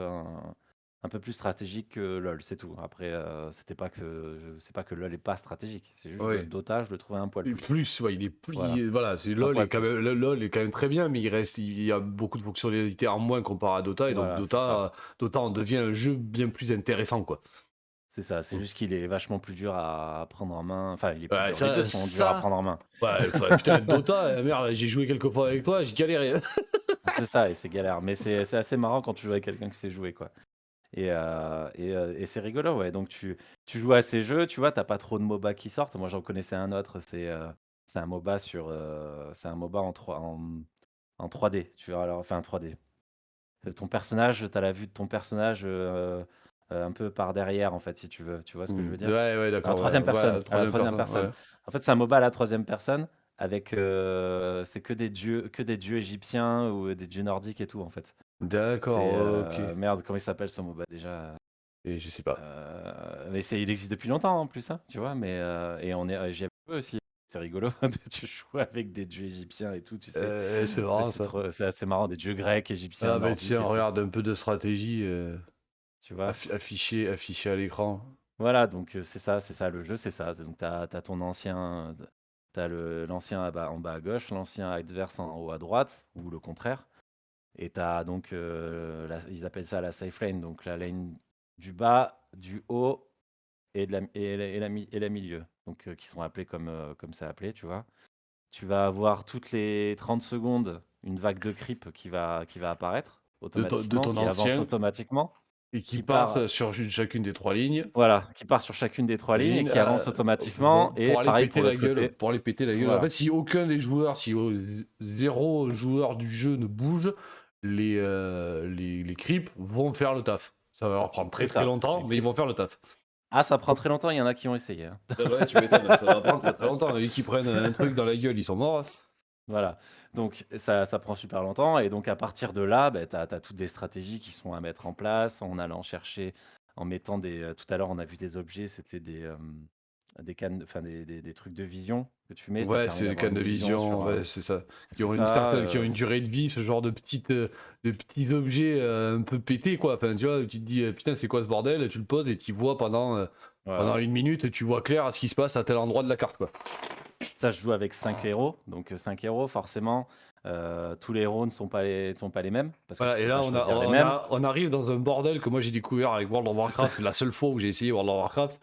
stratégique que LoL, c'est tout. Après, c'est pas que LoL est pas stratégique, c'est juste que Ouais. Dota, je le trouvais un poil Et plus. plus, ouais, il est Voilà, plus, voilà, c'est un LoL est poil quand même, plus. LoL est quand même très bien, mais il y a beaucoup de fonctionnalités en moins comparé à Dota, et donc Voilà, c'est ça. Dota en devient un jeu bien plus intéressant quoi. C'est ça, c'est juste qu'il est vachement plus dur à prendre en main. Enfin, il est plus Ouais, dur. Les 2 sont durs à ça, prendre en main. ouais, putain, Dota, merde, j'ai joué quelques fois avec toi, j'ai galéré. C'est ça et c'est galère, mais c'est assez marrant quand tu joues avec quelqu'un qui sait jouer, quoi. Et c'est rigolo, ouais. Donc tu joues à ces jeux, tu vois, tu pas trop de MOBA qui sortent. Moi, j'en connaissais un autre, c'est un MOBA c'est un MOBA en 3D, tu vois? Alors enfin, en 3D. Ton personnage, tu as la vue de ton personnage, un peu par derrière, en fait, si tu veux. Tu vois ce que je veux dire? Ouais, ouais, À la d'accord, ouais, 3e ouais, personne, à la troisième 3e personne, personne. ouais. En fait, c'est un MOBA à la 3e personne avec, c'est que des dieux égyptiens ou des dieux nordiques et tout, en fait. C'est, D'accord, ok. merde, comment il s'appelle ce MOBA déjà? Et je sais pas. Mais il existe depuis longtemps en plus, hein, tu vois? Mais et j'y avais joué aussi. C'est rigolo, tu joues avec des dieux égyptiens et tout, tu sais? C'est marrant ça. C'est assez marrant, des dieux grecs, égyptiens, Ah bah nordiques tiens, et tout, regarde un peu de stratégie tu vois? affiché à l'écran. Voilà, donc c'est ça le jeu, c'est ça. Donc t'as ton ancien, tu l'ancien en bas à gauche, l'ancien adverse en haut à droite ou le contraire et t'as donc, ils appellent ça la safe lane, donc la lane du bas, du haut et la milieu, donc qui sont appelés comme c'est appelé, tu vois? Tu vas avoir toutes les 30 secondes une vague de creep qui va apparaître De automatiquement, ton qui avance ancien, automatiquement, et qui qui part part sur chacune des trois lignes. voilà, qui part sur chacune des 3 lignes et Lignes qui avance automatiquement et pour aller pareil pour péter la l'autre gueule. côté. Pour aller péter la gueule. En fait, Voilà, si aucun des joueurs, si 0 joueur du jeu ne bouge, les creeps vont faire le taf. Ça va leur prendre c'est très très ça, longtemps, les mais ils creeps. vont faire le taf. Ah, ça prend très longtemps, il y en a qui ont essayé, hein. Ouais, tu m'étonnes, ça va prendre très très longtemps. Et qui prennent un truc dans la gueule, ils sont morts. Voilà, donc ça prend super longtemps et donc à partir de là, tu as toutes des stratégies qui sont à mettre en place en allant chercher, en mettant tout à l'heure on a vu des objets, c'était des cannes enfin des trucs de vision que tu mets, ça te Ouais, permet c'est les d'avoir cannes une de vision vision, sur, ouais, c'est ça. Qui sur ont une ça, certaine, qui ont une durée de vie, ce genre de petits objets un peu pétés, quoi. Enfin, tu vois, tu te dis, putain, c'est quoi ce bordel? Tu le poses et tu vois voilà. pendant une minute, et tu vois clair à ce qui se passe à tel endroit de la carte, quoi. Ça je joue avec 5 héros, donc 5 héros forcément, tous les héros ne sont pas les mêmes parce que Voilà, tu et peux là, pas choisir les mêmes. on arrive dans un bordel que moi j'ai découvert avec World of C'est ça. Warcraft, la seule fois où j'ai essayé World of Warcraft,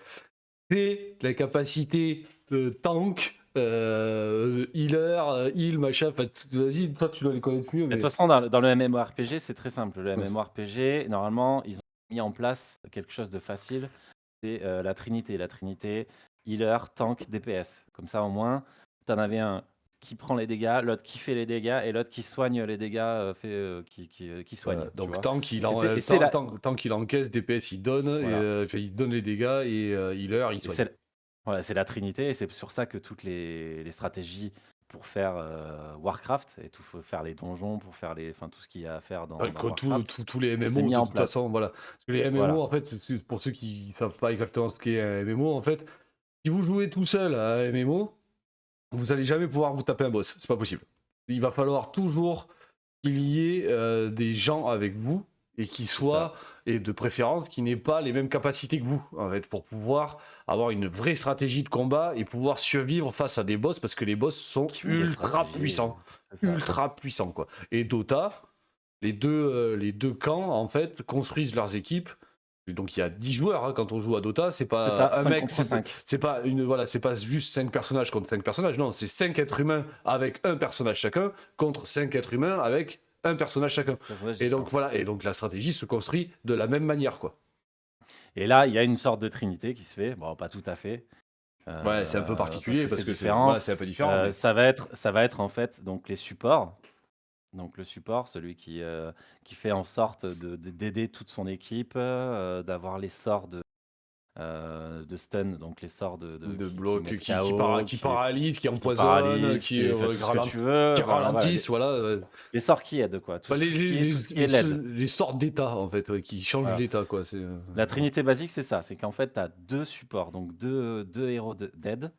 c'est la capacité de tank, healer, heal, machin. Enfin, vas-y, toi tu dois les connaître mieux, Mais de mais. toute façon, dans le MMORPG, c'est très simple. Le MMORPG, normalement, ils ont mis en place quelque chose de facile, c'est, la trinité. La trinité, healer, tank, DPS. Comme ça, au moins, tu en avais un qui prend les dégâts, l'autre qui fait les dégâts et l'autre qui soigne les dégâts, qui soigne, tu Donc vois? Et tant qu'il encaisse, DPS il donne, et, voilà. enfin, il donne les dégâts, et healer il Et soigne. voilà, c'est la trinité et c'est sur ça que toutes les stratégies pour faire, Warcraft et tout faut faire les donjons, pour faire enfin tout ce qu'il y a à faire dans Comme Warcraft, tous les c'est MMO, mis de en toute place. façon, voilà. Parce que les MMO, Voilà, en fait, pour ceux qui savent pas exactement ce qu'est un MMO, en fait, si vous jouez tout seul à un MMO, vous allez jamais pouvoir vous taper un boss. C'est pas possible. Il va falloir toujours qu'il y ait des gens avec vous. et qui C'est soit, ça. et de préférence, qui n'ait pas les mêmes capacités que vous, en fait, pour pouvoir avoir une vraie stratégie de combat et pouvoir survivre face à des boss, parce que les boss sont Qui ont des stratégies, c'est ça. ultra puissants, quoi. Et Dota, les deux camps, en fait, construisent leurs équipes. Donc il y a 10 joueurs hein, quand on joue à Dota, c'est C'est pas ça, un 5 mec, contre c'est 5. pas une voilà, c'est pas juste 5 personnages contre 5 personnages, non, c'est 5 êtres humains avec un personnage chacun contre 5 êtres humains avec un personnage chacun. Personnages Et donc différents. voilà, et donc la stratégie se construit de la même manière quoi. Et là, il y a une sorte de trinité qui se fait. Bon, pas tout à fait, Ouais, c'est un peu parce particulier que c'est parce que différent. voilà, c'est un peu différent mais Ça va être en fait donc les supports. Donc le support, celui qui fait en sorte d'aider toute son équipe, d'avoir les sorts de stun, donc les sorts de qui blocs mettent KO, qui paralyse, qui qui empoisonne, paralysent, qui fait tout ce que tu qui veux. Voilà, ralentissent, voilà. les sorts qui aident quoi, Bah, tout ce qui est l'aide. les sortes d'état en fait, qui changent Voilà. d'état quoi. C'est La trinité basique, c'est ça, c'est qu'en fait, tu as 2 supports, donc deux héros d'aide.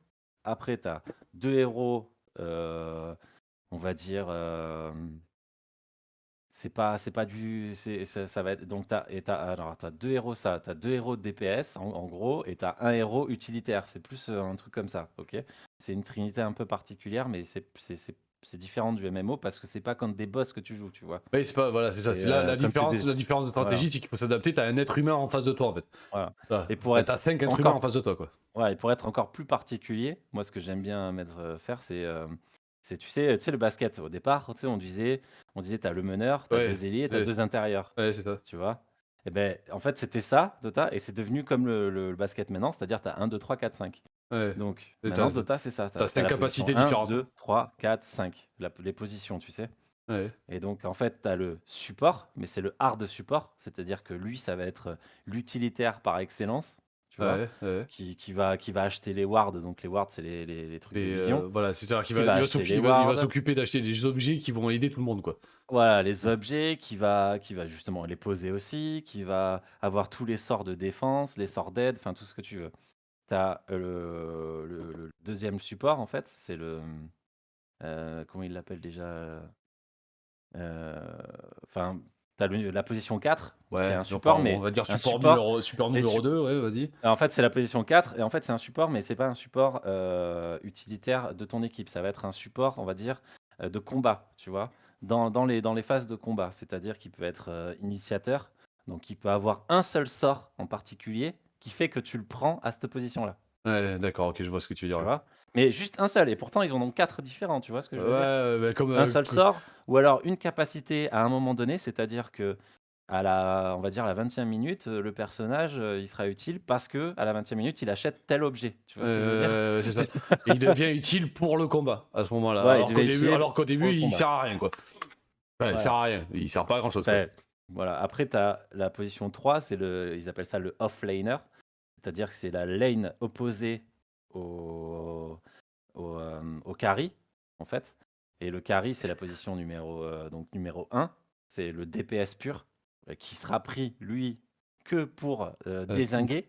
Après, tu as 2 héros, on va dire, c'est pas du c'est ça va être donc tu as 2 héros ça, tu as 2 héros de DPS en gros et tu as 1 héros utilitaire. C'est plus, un truc comme ça, OK? C'est une trinité un peu particulière, mais c'est différent du MMO parce que c'est pas contre des boss que tu joues, tu vois? oui, c'est pas voilà, c'est ça. C'est, C'est là quand c'est la des différence de voilà, stratégie, c'est qu'il faut s'adapter. T'as un être humain en face de toi, en fait. voilà Voilà. et pour être T'as 5 êtres humains en encore face de toi, quoi. ouais et pour être encore plus particulier, moi ce que j'aime bien faire, c'est tu sais le basket au départ, tu sais on disait tu as le meneur, tu as Ouais, 2 ailiers, tu as ouais, 2 intérieurs. ouais, c'est ça. Tu vois? Et beh, en fait, c'était ça, Dota et c'est devenu comme le basket maintenant, c'est-à-dire tu as 1, 2, 3, 4, 5. Ouais. Donc Et maintenant, Dota, c'est ça, tu t'as as 5 la position capacités 1, différentes. 2, 3, 4, 5, les positions, tu sais? Ouais, Et donc en fait, tu as le support, mais c'est le hard support, c'est-à-dire que lui, ça va être, l'utilitaire par excellence, tu vois? ouais, ouais. Qui va acheter les wards, donc les wards, c'est les trucs de Et vision, voilà, c'est-à-dire qu'il qui va acheter les il va wards. s'occuper d'acheter des objets qui vont aider tout le monde, quoi. Voilà, les objets, qui va justement les poser aussi, qui va avoir tous les sorts de défense, les sorts d'aide, enfin tout ce que tu veux. Tu as, le 2e support en fait, c'est comment il l'appelle déjà? Enfin, tu as la position 4 où c'est Ouais, un donc support, on mais va dire un support support mais numéro 2, ouais, vas-y. en fait, c'est la position 4 et en fait, c'est un support, mais c'est pas un support, utilitaire de ton équipe. Ça va être un support, on va dire, de combat, tu vois? Dans les phases de combat. C'est-à-dire qu'il peut être, initiateur, donc il peut avoir un seul sort en particulier qui fait que tu le prends à cette position-là, Ouais, d'accord, OK, je vois ce que tu veux dire, tu ouais. vois? Mais juste un seul et pourtant ils en ont 4 différents, tu vois ce que je veux dire? Ouais, bah, comme, Un seul sort ou alors une capacité à un moment donné, c'est-à-dire que on va dire la 20e minute, le personnage, il sera utile parce que à la 20e minute, il achète tel objet. Tu vois ce que je veux dire? c'est ça. Et il devient utile pour le combat, à ce moment-là. Voilà, il devait utile Alors qu'au pour début, le il combat. sert à rien, quoi. Ouais, il sert Voilà. à rien. Il sert pas à grand-chose, quoi. Enfin, voilà. Après tu as la position 3, ils appellent ça le off-laner, c'est-à-dire que c'est la lane opposée au au carry, en fait et le carry, c'est la position donc numéro 1, c'est le DPS pur, qui sera pris, lui, que pour, Ouais. dézinguer,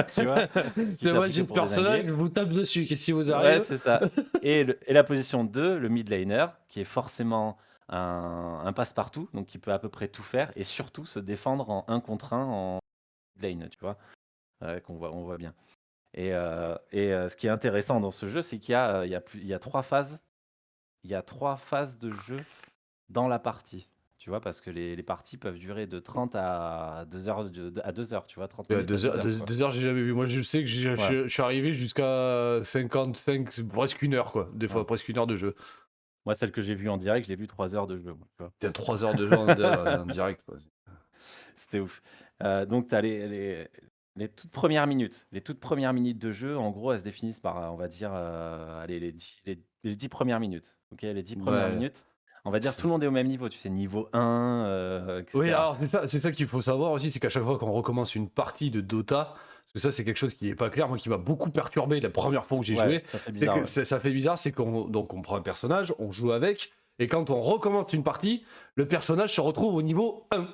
tu vois? Qui C'est sera moi, pris que j'ai ce pour personnage, dézinguer. je vous tape dessus. Qu'est-ce qui vous Ouais, arrive? c'est ça et la position 2, le mid laner, qui est forcément un passe-partout, donc qui peut à peu près tout faire et surtout se défendre en 1 contre 1 en mid lane, tu vois? On voit bien ce qui est intéressant dans ce jeu, c'est qu'il y a, il y a 3 phases. Il y a 3 phases de jeu dans la partie, tu vois? Parce que les parties peuvent durer de 30 à 2 heures à 2 heures, tu vois? 30 minutes à 2 heures, quoi. 2 heures, j'ai jamais vu. Moi, je sais que Voilà. je suis arrivé jusqu'à 55, c'est presque 1 heure, quoi. Des Ouais. fois, presque 1 heure de jeu. Moi, celle que j'ai vue en direct, je l'ai vue 3 heures de jeu, moi, tu vois? Il y a 3 heures de jeu en direct, quoi. C'était ouf. Donc tu as les toutes premières minutes. Les toutes premières minutes de jeu, en gros, elles se définissent par, on va dire, allez, les 10 premières minutes, OK? Les 10 premières Ouais. minutes, on va dire tout le monde est au même niveau, tu sais? Niveau 1, et Oui, cetera. alors c'est ça qu'il faut savoir aussi, c'est qu'à chaque fois qu'on recommence une partie de Dota, parce que ça c'est quelque chose qui est pas clair, moi qui m'a beaucoup perturbé la première fois que j'ai Ouais, joué, ça fait c'est bizarre, que ouais. ça fait bizarre, c'est on prend un personnage, on joue avec, et quand on recommence une partie, le personnage se retrouve au niveau 1.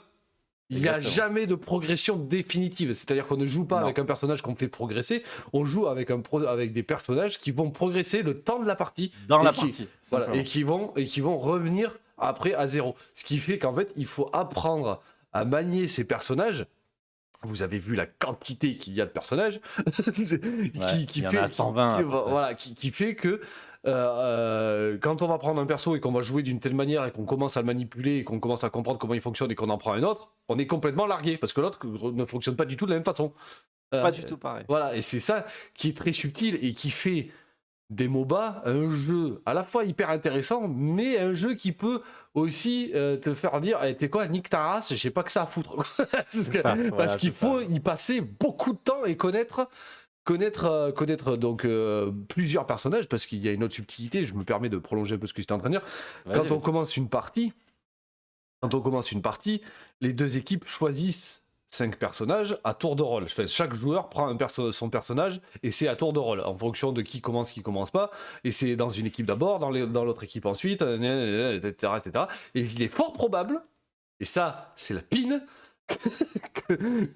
Il n'y a Exactement. jamais de progression définitive, c'est-à-dire qu'on ne joue pas Non, avec un personnage qu'on fait progresser, on joue avec, avec des personnages qui vont progresser le temps de la partie, dans et la qui, partie, voilà, simplement. et qui vont revenir après à zéro. Ce qui fait qu'en fait, il faut apprendre à manier ces personnages. Vous avez vu la quantité qu'il y a de personnages Ouais, qui il y en a fait 120 à peu près. voilà qui fait que quand on va prendre un perso et qu'on va jouer d'une telle manière et qu'on commence à le manipuler et qu'on commence à comprendre comment il fonctionne et qu'on en prend un autre, on est complètement largué parce que l'autre ne fonctionne pas du tout de la même façon. Pas Euh, du tout pareil. voilà, et c'est ça qui est très subtil et qui fait des MOBA un jeu à la fois hyper intéressant, mais un jeu qui peut aussi te faire dire tu sais quoi, nique ta race, j'ai pas que ça à foutre. C'est ça, Parce voilà, qu'il c'est ça. faut y passer beaucoup de temps et connaître donc plusieurs personnages, parce qu'il y a une autre subtilité. Je me permets de prolonger un peu ce que j'étais en train de dire. Vas-y, Quand on vas-y. commence une partie, quand on commence une partie, les deux équipes choisissent 5 personnages à tour de rôle. Enfin, chaque joueur prend son personnage et c'est à tour de rôle en fonction de qui commence pas. Et c'est dans une équipe d'abord, dans l'autre équipe ensuite, etc., etc. Et il est fort probable, et ça c'est la pine,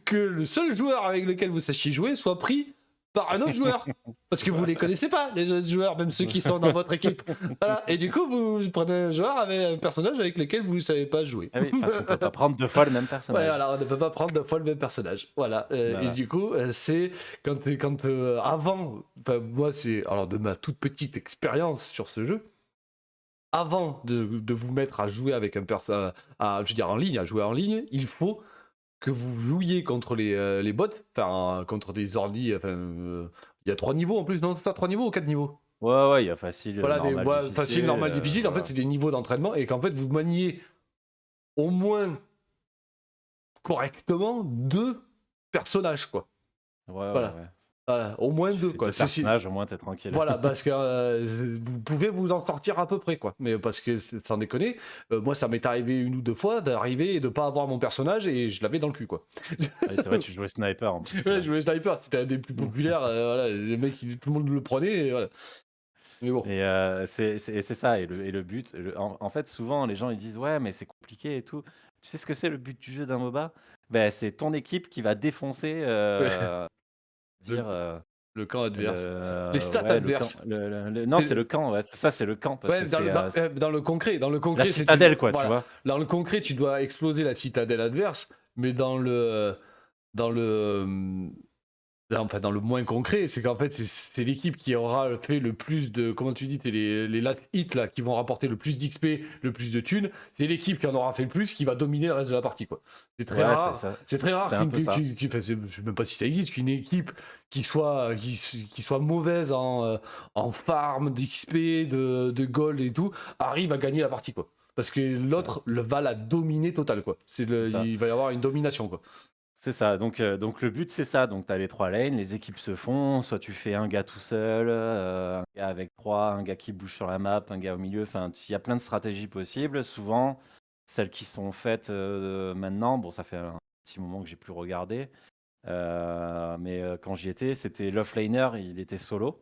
que le seul joueur avec lequel vous sachiez jouer soit pris par un autre joueur. Parce que vous les connaissez pas, les autres joueurs, même ceux qui sont dans votre équipe. Voilà. Et du coup, vous prenez un joueur avec un personnage avec lequel vous ne savez pas jouer. Ah oui, parce qu'on peut pas prendre 2 fois le même Ouais, personnage. alors on ne peut pas prendre deux fois le même personnage. Voilà. Et Voilà. du coup, c'est quand avant, moi, c'est alors de ma toute petite expérience sur ce jeu, avant de vous mettre à jouer avec un personnage, je veux dire en ligne, à jouer en ligne, il faut que vous jouiez contre les bots, enfin contre des ordi, enfin, il y a 3 niveaux en plus, non? C'est 3 niveaux ou 4 niveaux? Ouais, ouais, il y a facile, Voilà, des normal, voilà, facile, difficile, normal, difficile. En fait, voilà. c'est des niveaux d'entraînement et qu'en fait, vous maniez au moins correctement 2 personnages, quoi. Ouais, ouais, Voilà. ouais. Voilà, au moins Tu 2, fais quoi. 2 personnages, au moins tu tranquille. Voilà, parce que vous pouvez vous en sortir à peu près, quoi. Mais parce que sans déconner, moi ça m'est arrivé 1 ou 2 fois d'arriver et de pas avoir mon personnage et je l'avais dans le cul, quoi. Oui, c'est vrai, tu jouais sniper en plus, Ouais, je jouais sniper, c'était un des plus populaires, voilà, les mecs, tout le monde le prenait, et voilà. Mais bon. et c'est ça et le but, en fait, souvent, les gens, ils disent: «Ouais, mais c'est compliqué et tout». Tu sais ce que c'est le but du jeu d'un MOBA? Ben c'est ton équipe qui va défoncer, Ouais, dire, le, le camp adverse. Les stats ouais, le camp, adverses. non, c'est Et- le camp, ouais, c'est ça, c'est le camp parce Ouais, que c'est, dans le concret, la c'est tu, citadelle, quoi, tu voilà, vois? dans le concret, tu dois exploser la citadelle adverse, mais dans le, enfin, dans le moins concret, c'est qu'en fait, c'est l'équipe qui aura fait le plus de. Comment tu dis, les last hits là, qui vont rapporter le plus d'XP, le plus de thunes. C'est l'équipe qui en aura fait le plus qui va dominer le reste de la partie, quoi. C'est très Ouais, c'est rare. ça. C'est très rare C'est un peu ça. enfin, je sais même pas si ça existe, qu'une équipe qui soit mauvaise en farm, d'XP, de gold et tout, arrive à gagner la partie, quoi. Parce que Ouais, l'autre va la dominer totale, quoi. c'est ça. Il va y avoir une domination, quoi. C'est ça, donc le but, c'est ça. Donc tu as les 3 lanes, les équipes se font, soit tu fais un gars tout seul, un gars avec 3, un gars qui bouge sur la map, un gars au milieu, enfin, il y a plein de stratégies possibles. Souvent, celles qui sont faites, maintenant, bon, ça fait un petit moment que j'ai plus regardé, mais quand j'y étais, c'était l'offlaner, il était solo.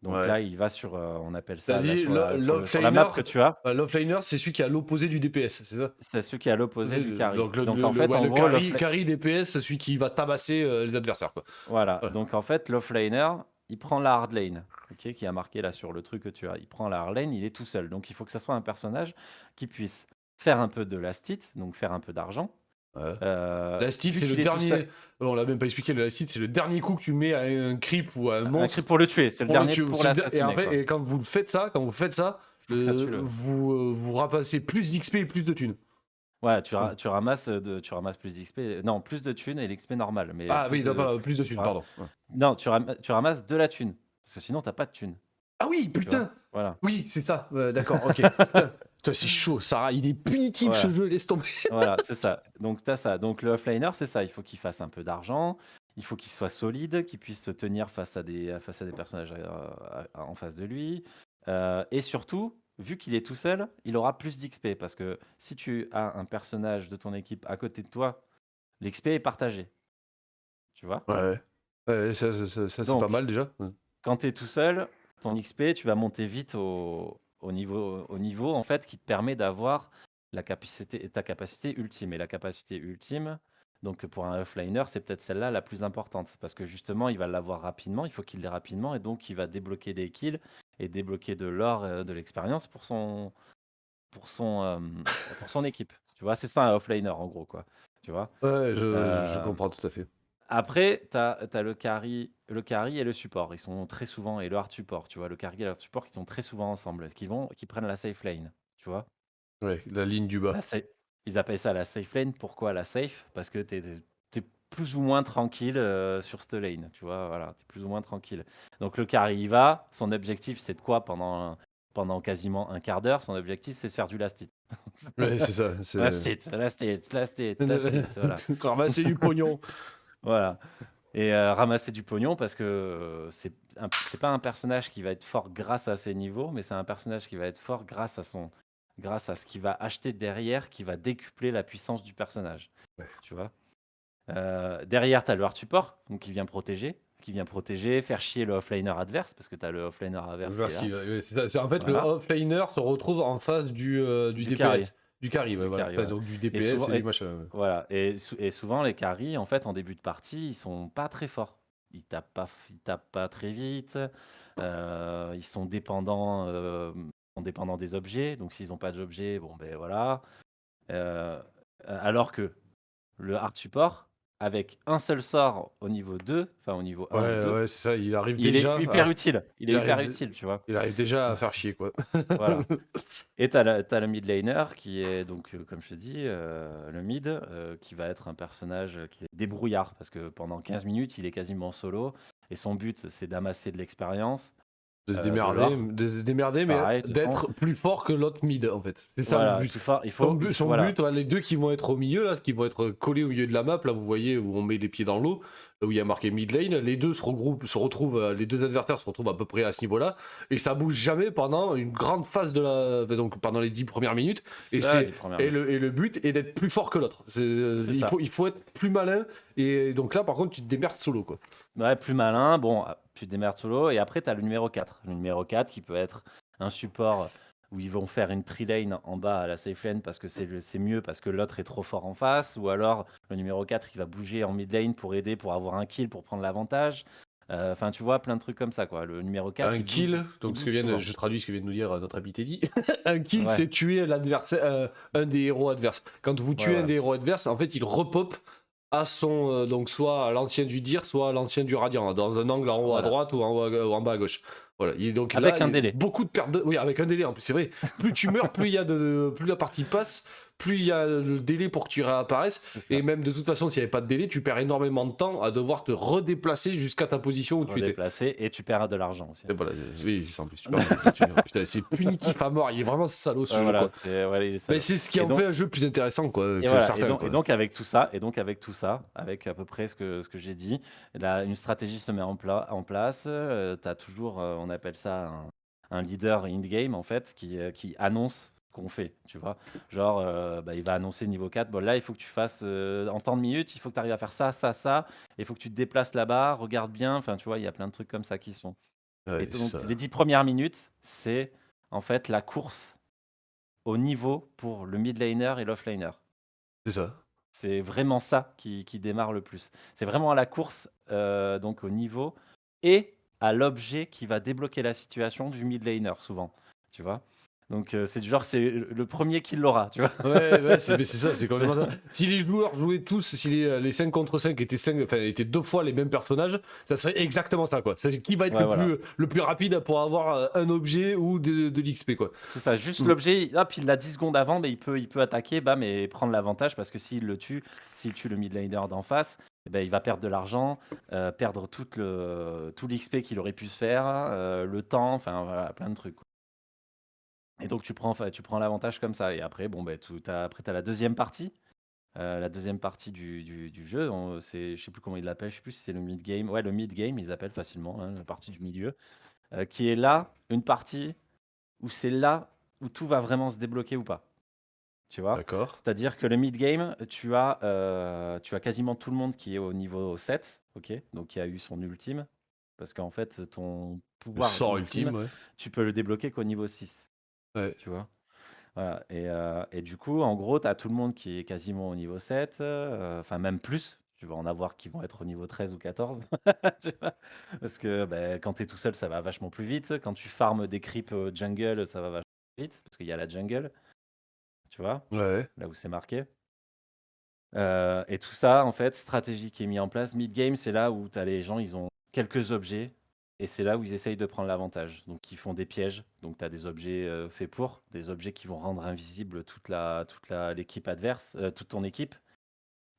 Donc Ouais. là, il va sur, on appelle T'as ça là dit sur la map l'offlaner, que tu as, l'offlaner, c'est celui qui est à l'opposé du DPS, c'est ça? c'est celui qui est à l'opposé du carry. Donc Donc en fait, ouais, en le gros, carry DPS, celui qui va tabasser les adversaires, quoi. voilà, Ouais. donc en fait, l'offlaner, il prend la hard lane, OK, qui a marqué là sur le truc que tu as. Il prend la hard lane, il est tout seul. Donc il faut que ça soit un personnage qui puisse faire un peu de last hit, donc faire un peu d'argent. Ouais. Heu, L'Astit, vu c'est le qu'il est tout seul, dernier. On l'a même pas expliqué, le Astit, c'est le dernier coup que tu mets à un creep ou à un un cri monstre pour le tuer, c'est le pour le dernier tuer. pour Et en l'assassiner, fait, quoi. quand vous faites ça, Faut que ça tue le vous ramassez plus d'XP et plus de thunes. ouais, Ouais. tu ramasses plus d'XP, non, plus de thunes et l'XP normal, mais Ah plus oui, non, de plus de tu thunes, ra pardon. Ouais. non, tu ramasses de la thune, parce que sinon tu as pas de thune, Ah oui, tu vois? putain. Voilà, Oui, c'est ça. D'accord, ok. Putain, putain, c'est chaud, Sarah. Il est punitif ce voilà. jeu, laisse tomber. Voilà, c'est ça. Donc tu as ça. Donc le offliner, c'est ça. Il faut qu'il fasse un peu d'argent, il faut qu'il soit solide, qu'il puisse se tenir face à des personnages en face de lui. Et surtout, vu qu'il est tout seul, il aura plus d'XP. Parce que si tu as un personnage de ton équipe à côté de toi, l'XP est partagé. Tu vois? Ouais. Ouais, ça, c'est pas Donc, mal déjà. Ouais. quand tu es tout seul, ton XP, tu vas monter vite au niveau en fait, qui te permet d'avoir ta capacité ultime. Et la capacité ultime, donc pour un offliner, c'est peut-être celle-là la plus importante. Parce que justement, il va l'avoir rapidement, il faut qu'il l'ait rapidement, et donc il va débloquer des kills et débloquer de l'or, de l'expérience pour son équipe. Tu vois, c'est ça un offlaner en gros, quoi. Tu vois? Ouais, je Euh, comprends tout à fait. Après, tu as le carry et le support. Ils sont très souvent et le hard support, tu vois? Le carry et le hard support qui sont très souvent ensemble, qui prennent la safe lane, tu vois? Ouais, la ligne du bas. La sa Ils appellent ça la safe lane. Pourquoi la safe? Parce que tu es plus ou moins tranquille, sur cette lane, tu vois? Voilà, tu es plus ou moins tranquille. Donc le carry y va, son objectif c'est de quoi pendant quasiment un quart d'heure? Son objectif c'est de faire du last hit. Ouais, c'est ça, c'est Last hit, last hit, last hit, last hit, voilà. ramasser du pognon. Voilà. Et ramasser du pognon parce que, c'est pas un personnage qui va être fort grâce à ses niveaux, mais c'est un personnage qui va être fort grâce à ce qu'il va acheter derrière, qui va décupler la puissance du personnage, Ouais. tu vois? Derrière, tu as le hard support, donc qui vient protéger, faire chier le offlaner adverse, parce que tu as le offlaner adverse qui est Parce là, qu'il ouais, c'est ça. C'est en fait le voilà, offlaner se retrouve en face du du carry, DPS, du carry, ouais, du voilà. carry, Enfin voilà. donc du Et DPS souvent et du machin, ouais. voilà, et souvent les carries, en fait, en début de partie, ils sont pas très forts. Ils tapent pas très vite, ils sont dépendants des objets, donc s'ils ont pas d'objets, bon, ben voilà. Heu, alors que le hard support, avec un seul sort au niveau 2, enfin au niveau un ou Ouais, 2, ouais, c'est ça, il arrive il est déjà hyper à utile. Il est il arrive hyper dé utile, tu vois? il arrive déjà à faire chier, quoi. Voilà. Et tu le mid laner qui est donc, comme je te dis, le mid, qui va être un personnage, qui est débrouillard parce que pendant 15 minutes, il est quasiment solo et son but, c'est d'amasser de l'expérience, de l'or, De se démerder, mais pareil, de toute façon. d'être plus fort que l'autre mid, en fait. C'est ça le Voilà, but. plus fort, Son voilà, but, ouais, les deux qui vont être au milieu, là, qui vont être collés au milieu de la map, là, vous voyez, où on met les pieds dans l'eau, là où il y a marqué mid lane, les deux se retrouvent, les deux adversaires se retrouvent à peu près à ce niveau-là, et ça bouge jamais pendant une grande phase de la. Enfin, donc pendant les 10 premières minutes, et ça, c'est. 10 premières minutes. Et le but est d'être plus fort que l'autre. C'est ça. Il faut être plus malin, et donc là, par contre, tu te démerdes solo, quoi. Ouais, plus malin, bon, tu te démerdes solo et après tu as le numéro 4. Le numéro 4 qui peut être un support où ils vont faire une tree lane en bas à la safe lane parce que c'est mieux parce que l'autre est trop fort en face, ou alors le numéro 4 qui va bouger en mid lane pour aider, pour avoir un kill, pour prendre l'avantage. Enfin, tu vois, plein de trucs comme ça, quoi. Le numéro 4, Un kill, il donc bouge souvent. je traduis ce que vient de nous dire notre ami Teddy. Un kill, Ouais, c'est tuer l'adversaire, un des héros adverses. Quand vous ouais, tuez un voilà. des héros adverses, en fait, il repop à son, donc soit à l'ancien du Dir, soit à l'ancien du Radiant, dans un angle en haut à Voilà. droite ou ou en bas à gauche. Voilà. Donc là, Avec il un y a délai. beaucoup de pertes de. Oui, avec un délai en plus, c'est vrai. Plus tu meurs, plus il y a plus la partie passe, plus il y a le délai pour que tu réapparaisses. C'est Et ça. même de toute façon, s'il n'y avait pas de délai, tu perds énormément de temps à devoir te redéplacer jusqu'à ta position où tu étais. Redéplacer et tu perds de l'argent aussi. Et voilà, oui, c'est en plus, tu parles de fortune. Putain, c'est punitif à mort, il est vraiment salaud ce Ouais, jeu, voilà, quoi. c'est ouais, il est Mais salaud. c'est ce qui Et en fait donc un jeu plus intéressant, quoi, Et que voilà, certains, et quoi. donc avec tout ça, avec à peu près ce que j'ai dit, là, une stratégie se met en place, tu as toujours, on appelle ça un leader in game en fait qui annonce ce qu'on fait, tu vois? Genre, bah, il va annoncer niveau 4: «Bon là, il faut que tu fasses, en tant de minutes, il faut que tu arrives à faire ça, ça, ça, il faut que tu te déplaces là-bas, regarde bien», enfin, tu vois? Il y a plein de trucs comme ça qui sont et Ouais, donc les ça 10 premières minutes, c'est en fait la course au niveau pour le mid laner et l'off laner. c'est ça. C'est vraiment ça qui démarre le plus. C'est vraiment à la course, donc au niveau et à l'objet qui va débloquer la situation du mid laner souvent, tu vois? Donc c'est du genre, c'est le 1er qui l'aura, tu vois? Ouais, ouais, c'est mais c'est ça, c'est Tu complètement ça. Si les joueurs jouaient tous, si les 5 contre 5 étaient 5, enfin, étaient 2 fois les mêmes personnages, ça serait exactement ça, quoi. C'est qui va être Ouais, voilà. le plus rapide pour avoir un objet ou de l'XP, quoi. C'est ça, juste Mm. l'objet, hop, il l'a 10 secondes avant, mais il peut attaquer, bam et prendre l'avantage parce que s'il tue le mid laner d'en face, et ben, il va perdre de l'argent, perdre tout l'XP qu'il aurait pu se faire, le temps, enfin voilà, plein de trucs. Et donc tu prends l'avantage comme ça et après bon, ben après tu as la deuxième partie du jeu, je sais plus comment ils l'appellent, je sais plus si c'est le mid game. Ouais, le mid game, ils appellent facilement, hein, la partie du milieu, qui est là, une partie où c'est là où tout va vraiment se débloquer ou pas, tu vois? D'accord. C'est-à-dire que le mid game, tu as quasiment tout le monde qui est au niveau 7, OK? Donc qui a eu son ultime, parce qu'en fait, ton Le pouvoir sort ultime, ultime, ouais. tu peux le débloquer qu'au niveau 6, Ouais. tu vois? Voilà et du coup, en gros, tu as tout le monde qui est quasiment au niveau 7, enfin même plus. Tu vas en avoir qui vont être au niveau 13 ou 14, tu vois? Parce que, beh, quand tu es tout seul, ça va vachement plus vite. Quand tu farmes des creeps, jungle, ça va vachement plus vite parce qu'il y a la jungle, tu vois? Ouais. Là où c'est marqué. Et tout ça, en fait, stratégie qui est mis en place. Mid-game, c'est là où tu as les gens, ils ont quelques objets et c'est là où ils essayent de prendre l'avantage. Donc ils font des pièges, donc tu as des objets, faits pour, des objets qui vont rendre invisible toute la l'équipe adverse, toute ton équipe.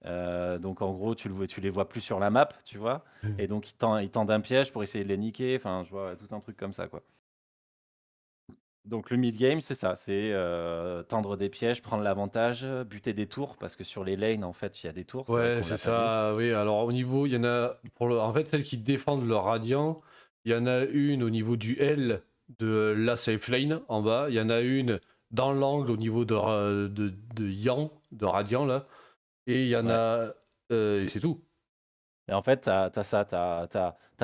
Donc en gros, tu les vois plus sur la map, tu vois? Et donc ils tendent un piège pour essayer de les niquer, enfin, je vois tout un truc comme ça, quoi. Donc le mid game, c'est ça, c'est, tendre des pièges, prendre l'avantage, buter des tours parce que sur les lanes, en fait, il y a des tours, c'est vrai Ouais, qu'on c'est l'a pas dit. ça, oui. Alors, au niveau, il y en a, en fait, celles qui défendent leur radiant, il y en a une au niveau du L de la safe lane en bas. Il y en a une dans l'angle au niveau de Yang, de radiant là. Et il y en Ouais. a. Et c'est tout. Et en fait, tu as ça, tu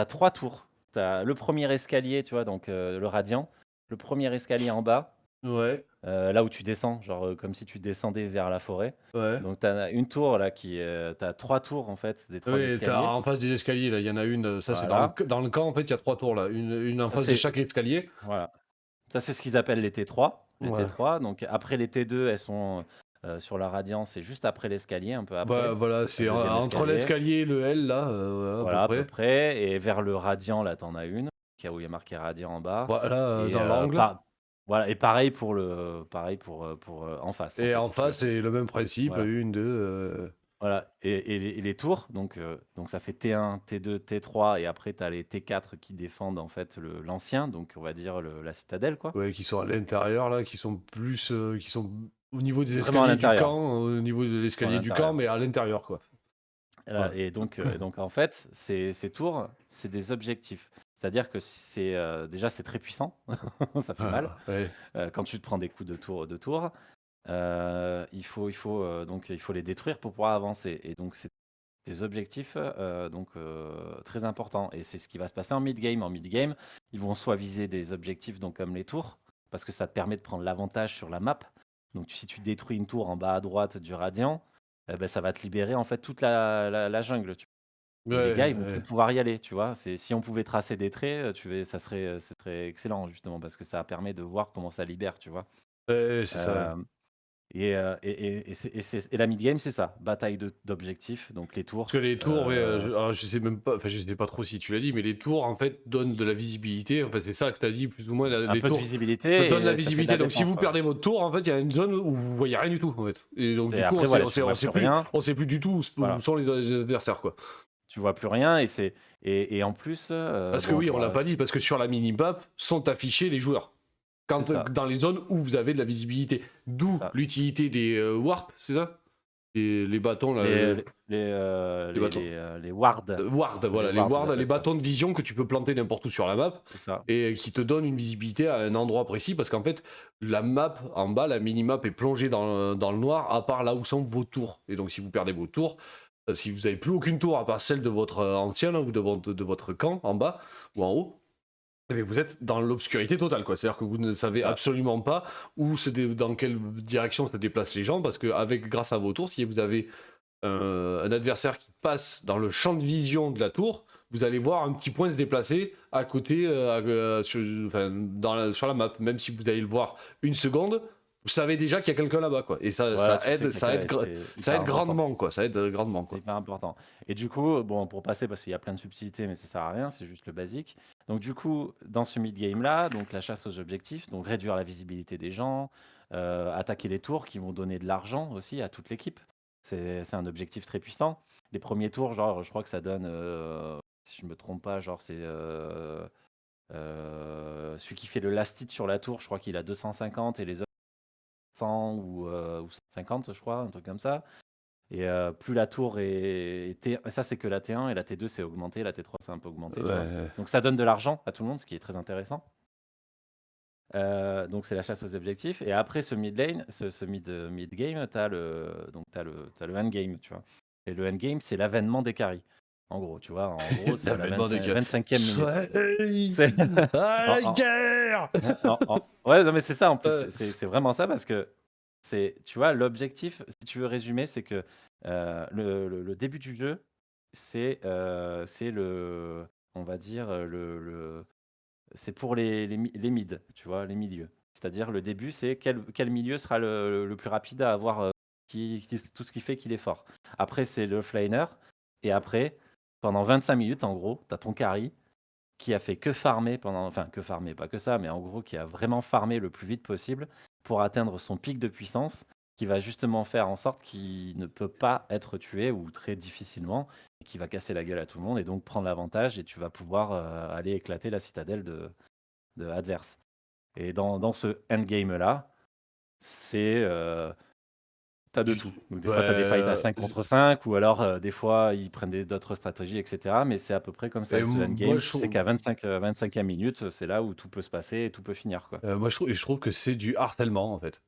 as 3 tours. Tu as le premier escalier, tu vois? Donc le radiant, le premier escalier en bas, Ouais, là où tu descends, genre, comme si tu descendais vers la forêt. ouais. Donc tu as une tour là tu as 3 tours en fait, des 3 Oui, escaliers. en face des escaliers, là, il y en a une. Ça, c'est Voilà. dans le camp, en fait, il y a 3 tours là. Une en Ça face de c'est chaque escalier. voilà. Ça, c'est ce qu'ils appellent les T3. Les Ouais. T3, donc après les T2, elles sont, sur la Radiance, c'est juste après l'escalier, un peu Bah, après, voilà, le c'est 2e entre escalier, l'escalier et le L là, ouais, à peu voilà, à peu près. près et vers le Radiant, là, tu en as une, qui où il y a marqué Radiant en bas Voilà, et dans l'angle. pa voilà et pareil pour en face, en Et fait, en si tu veux. face, c'est le même principe, Voilà, une, deux. voilà et les tours, donc ça fait T1, T2, T3 et après tu as les T4 qui défendent, en fait, l'ancien, donc on va dire la citadelle, quoi. Ouais, qui sont à l'intérieur, là, qui sont plus. Qui sont au niveau des Vraiment à escaliers du l'intérieur. camp, au niveau de Ils sont à l'escalier du camp, l'intérieur. mais à l'intérieur, quoi. Voilà Voilà. et donc en fait, ces tours, c'est des objectifs. C'est-à-dire que c'est, déjà c'est très puissant, ça fait mal, Ah, ouais. quand tu te prends des coups de tour. Il faut les détruire pour pouvoir avancer et donc c'est des objectifs, très importants et c'est ce qui va se passer en mid game. En mid game, ils vont soit viser des objectifs donc comme les tours, parce que ça te permet de prendre l'avantage sur la map. Donc si tu détruis une tour en bas à droite du radian, ça va te libérer en fait toute la jungle, et les Ouais, gars, ils vont plus ouais. pouvoir y aller, tu vois? C'est si on pouvait tracer des traits, ça serait excellent justement parce que ça permet de voir comment ça libère, tu vois? Ouais, c'est ça. Hem et la mid game, c'est ça, bataille d'objectifs, donc les Parce que tours, les tours, ouais, alors je sais même pas, enfin, je sais pas trop si tu l'as dit, mais les tours, en fait, donnent de la visibilité. Enfin, c'est ça que tu as dit, plus ou moins, un les peu de tours donnent visibilité la et ça fait de la visibilité. Donc, si défense, vous voilà. perdez votre tour, en fait, il y a une zone où vous voyez rien du tout, en fait. Et donc, C'est du coup, après voilà, tu on vois sait plus plus, rien, on sait plus du tout où voilà, sont les adversaires, quoi. tu vois plus rien et en plus, Parce que bon oui, on pour, l'a pas dit, parce que sur la mini-map sont affichés les joueurs. c'est Quand, ça, dans les zones où vous avez de la visibilité. c'est D'où ça. l'utilité des warp, c'est ça les bâtons, là, Les wards, ward, les voilà, les wards, ils ward, les appellent ça, bâtons de vision que tu peux planter n'importe où sur la map c'est ça. et qui te donnent une visibilité à un endroit précis parce qu'en fait, la map en bas, la mini-map est plongée dans le noir à part là où sont vos tours. Et donc, si vous perdez vos tours, si vous avez plus aucune tour à part celle de votre ancien ou de votre camp en bas ou en haut, eh bien, vous êtes dans l'obscurité totale, quoi. C'est-à-dire que vous ne C'est savez ça. absolument pas dans quelle direction se déplacent les gens, parce que grâce à vos tours, si vous avez un adversaire qui passe dans le champ de vision de la tour, vous allez voir un petit point se déplacer à côté, sur la map. Même si vous allez le voir une seconde, vous savez déjà qu'il y a quelqu'un là-bas, quoi. Et Voilà, tu sais que c'est ça hyper aide important. grandement, quoi. Ça aide grandement, C'est quoi. hyper important et du coup, bon, pour passer parce qu'il y a plein de subtilités, mais ça sert à rien, c'est juste le basique. Donc du coup, dans ce mid game là, donc la chasse aux objectifs, donc réduire la visibilité des gens, attaquer les tours qui vont donner de l'argent aussi à toute l'équipe. C'est un objectif très puissant. Les premiers tours, genre, je crois que ça donne, si je me trompe pas, genre c'est, celui qui fait le last hit sur la tour, je crois qu'il a 250 et les autres 100 ou 150, je crois, un truc comme ça. Et plus la tour est T ça c'est que la T1 et la T2 c'est augmenté, la T3 c'est un peu augmenté, tu vois? Ouais. Donc ça donne de l'argent à tout le monde, ce qui est très intéressant. Donc c'est la chasse aux objectifs et après ce mid lane, ce mid game, tu as le end game, tu vois? Et le end game, c'est l'avènement des carries. En gros, tu vois? En gros, c'est à la L'avènement des 25e minute. Soleil C'est à en la guerre. ouais, non mais c'est ça en plus, Euh, c'est vraiment ça parce que tu vois, l'objectif, si tu veux résumer, c'est que, le début du jeu, c'est on va dire, c'est pour les mid, tu vois? Les milieux. C'est-à-dire le début, c'est quel milieu sera le plus rapide à avoir tout ce qui fait qu'il est fort. Après, c'est le offlaner. Et après, pendant 25 minutes, en gros, tu as ton carry qui a fait que farmer enfin que farmer, pas que ça, mais en gros qui a vraiment farmé le plus vite possible pour atteindre son pic de puissance, qui va justement faire en sorte qu'il ne peut pas être tué ou très difficilement, et qui va casser la gueule à tout le monde et donc prendre l'avantage et tu vas pouvoir aller éclater la citadelle de adverse. Et dans ce endgame là, c'est t'as de Tu- tout. Donc des fois, tu as des fights à Ouais, 5 contre 5 ou alors, des fois, ils prennent d'autres stratégies et cetera, mais c'est à peu près comme ça. Ce moi endgame, je tu sais trouve, qu'à 25e minute, c'est là où tout peut se passer et tout peut finir, quoi. je trouve que c'est du harcèlement en fait.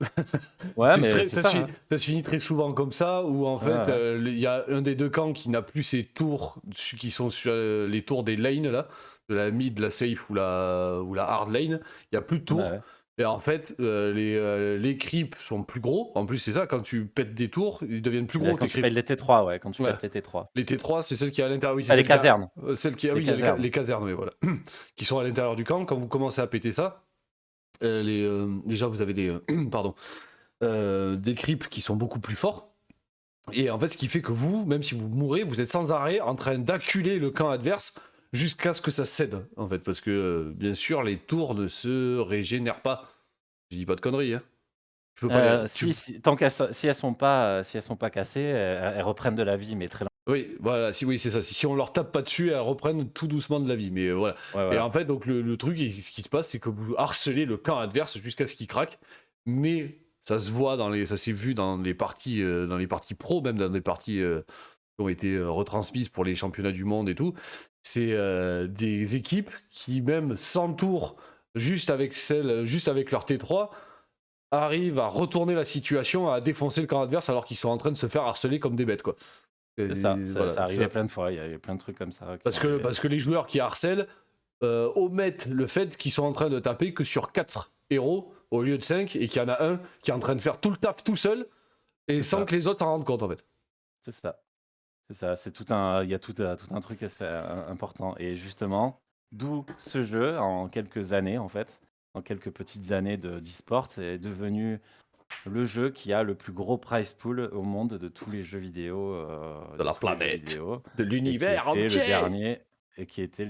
Ouais, mais c'est ça, hein. Ça se finit très souvent comme ça, où en Ouais, fait, ouais. il y a un des deux camps qui n'a plus ses tours, qui sont sur les tours des lanes, là, de la mid, la safe ou la hard lane. Il n'y a plus de Ouais, tours. ouais. Et en fait, les creeps sont plus gros. En plus, c'est ça, quand tu pètes des tours, ils deviennent plus gros, Quand tes tu creeps. pètes les T3, ouais, quand tu Ouais. pètes les T3. Les T3, c'est celle qui est à l'intérieur. Oui, c'est Ah, les celle qui a. casernes, Celle qui a, les oui, il y a casernes. les casernes, oui, voilà. Qui sont à l'intérieur du camp. Quand vous commencez à péter ça, déjà, vous avez des. Pardon. Des creeps qui sont beaucoup plus forts. Et en fait, ce qui fait que vous, même si vous mourrez, vous êtes sans arrêt en train d'acculer le camp adverse jusqu'à ce que ça cède, en fait. Parce que, bien sûr, les tours ne se régénèrent pas. Je dis pas de conneries, hein. Tu veux pas les. Tant si elles sont pas cassées, elles reprennent de la vie, mais très Oui, voilà, oui, c'est ça. Si on leur tape pas dessus, elles reprennent tout doucement de la vie. Mais voilà. ouais, Et voilà. en fait, donc le truc, ce qui se passe, c'est que vous harcelez le camp adverse jusqu'à ce qu'il craque. Mais ça se voit ça s'est vu dans les parties pro, même dans les parties qui ont été retransmises pour les championnats du monde et tout. C'est des équipes qui, même sans tour, juste avec leur T3, arrivent à retourner la situation, à défoncer le camp adverse alors qu'ils sont en train de se faire harceler comme des bêtes, quoi. C'est ça, Et ça voilà, ça arrivait plein de fois, il y avait plein de trucs comme ça qui sont arrivés. parce que les joueurs qui harcèlent omettent le fait qu'ils sont en train de taper que sur 4 héros au lieu de 5 et qu'il y en a un qui est en train de faire tout le taf tout seul et C'est sans ça, que les autres s'en rendent compte en fait. c'est ça. C'est ça, il y a tout un truc assez important. Et justement, d'où ce jeu, en quelques années, en fait, en quelques petites années d'e-sport, est devenu le jeu qui a le plus gros prize pool au monde de tous les jeux vidéo, De la de tous les jeux planète, vidéo, de et qui l'univers était le entier.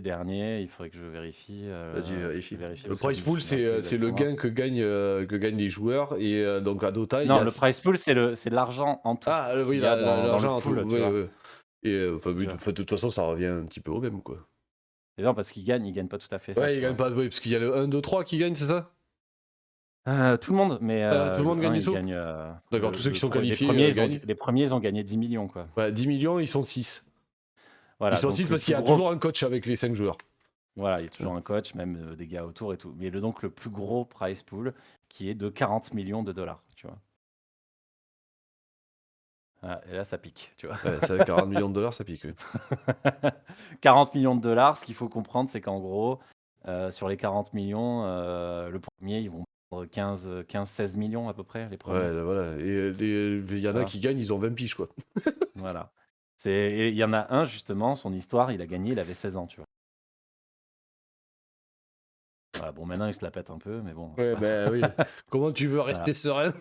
dernier, il faudrait que je vérifie, Vas-y, vérifie. Le parce que je prize me pool, souviens plus c'est le exactement. gain que gagnent les joueurs. Et donc à Dota, il y Non, a. le prize pool, c'est l'argent en tout Ah oui, qu'il y a dans le l'argent en tout. pool, tu Oui, vois. oui. Et enfin, oui, Tu vois. de toute façon, ça revient un petit peu au même, quoi. Et non, parce qu'il gagne pas tout à fait ça, Ouais, ils tu gagnent vois. pas. Oui, parce qu'il y a le 1, 2, 3 qui gagne, c'est ça? Tout le monde, mais Tout le monde le gagne 1 des il sous? gagne, D'accord, tous ceux qui sont les qualifiés premiers gagnent. ils ont gagné 10 millions quoi. Ouais, 10 millions, ils sont 6. Ils Voilà, sont donc 6 le parce plus qu'il y a gros toujours un coach avec les 5 joueurs. voilà, il y a toujours un coach, même, des gars autour et tout. Mais donc le plus gros prize pool qui est de 40 millions de dollars, tu vois? Ah et là ça pique, tu vois? Ouais, c'est vrai, 40 millions de dollars, ça pique. Oui. 40 millions de dollars, ce qu'il faut comprendre, c'est qu'en gros, sur les 40 millions, le premier ils vont prendre 15-16 millions à peu près, les premiers. Ouais, voilà. Et il y Tu en a vois? qui gagnent, ils ont 20 piges, quoi. Voilà. Et il y en a un justement, son histoire, il a gagné, il avait 16 ans, tu vois? Voilà, bon maintenant il se la pète un peu, mais bon, c'est Ouais, pas ben oui. Comment tu veux rester voilà. serein?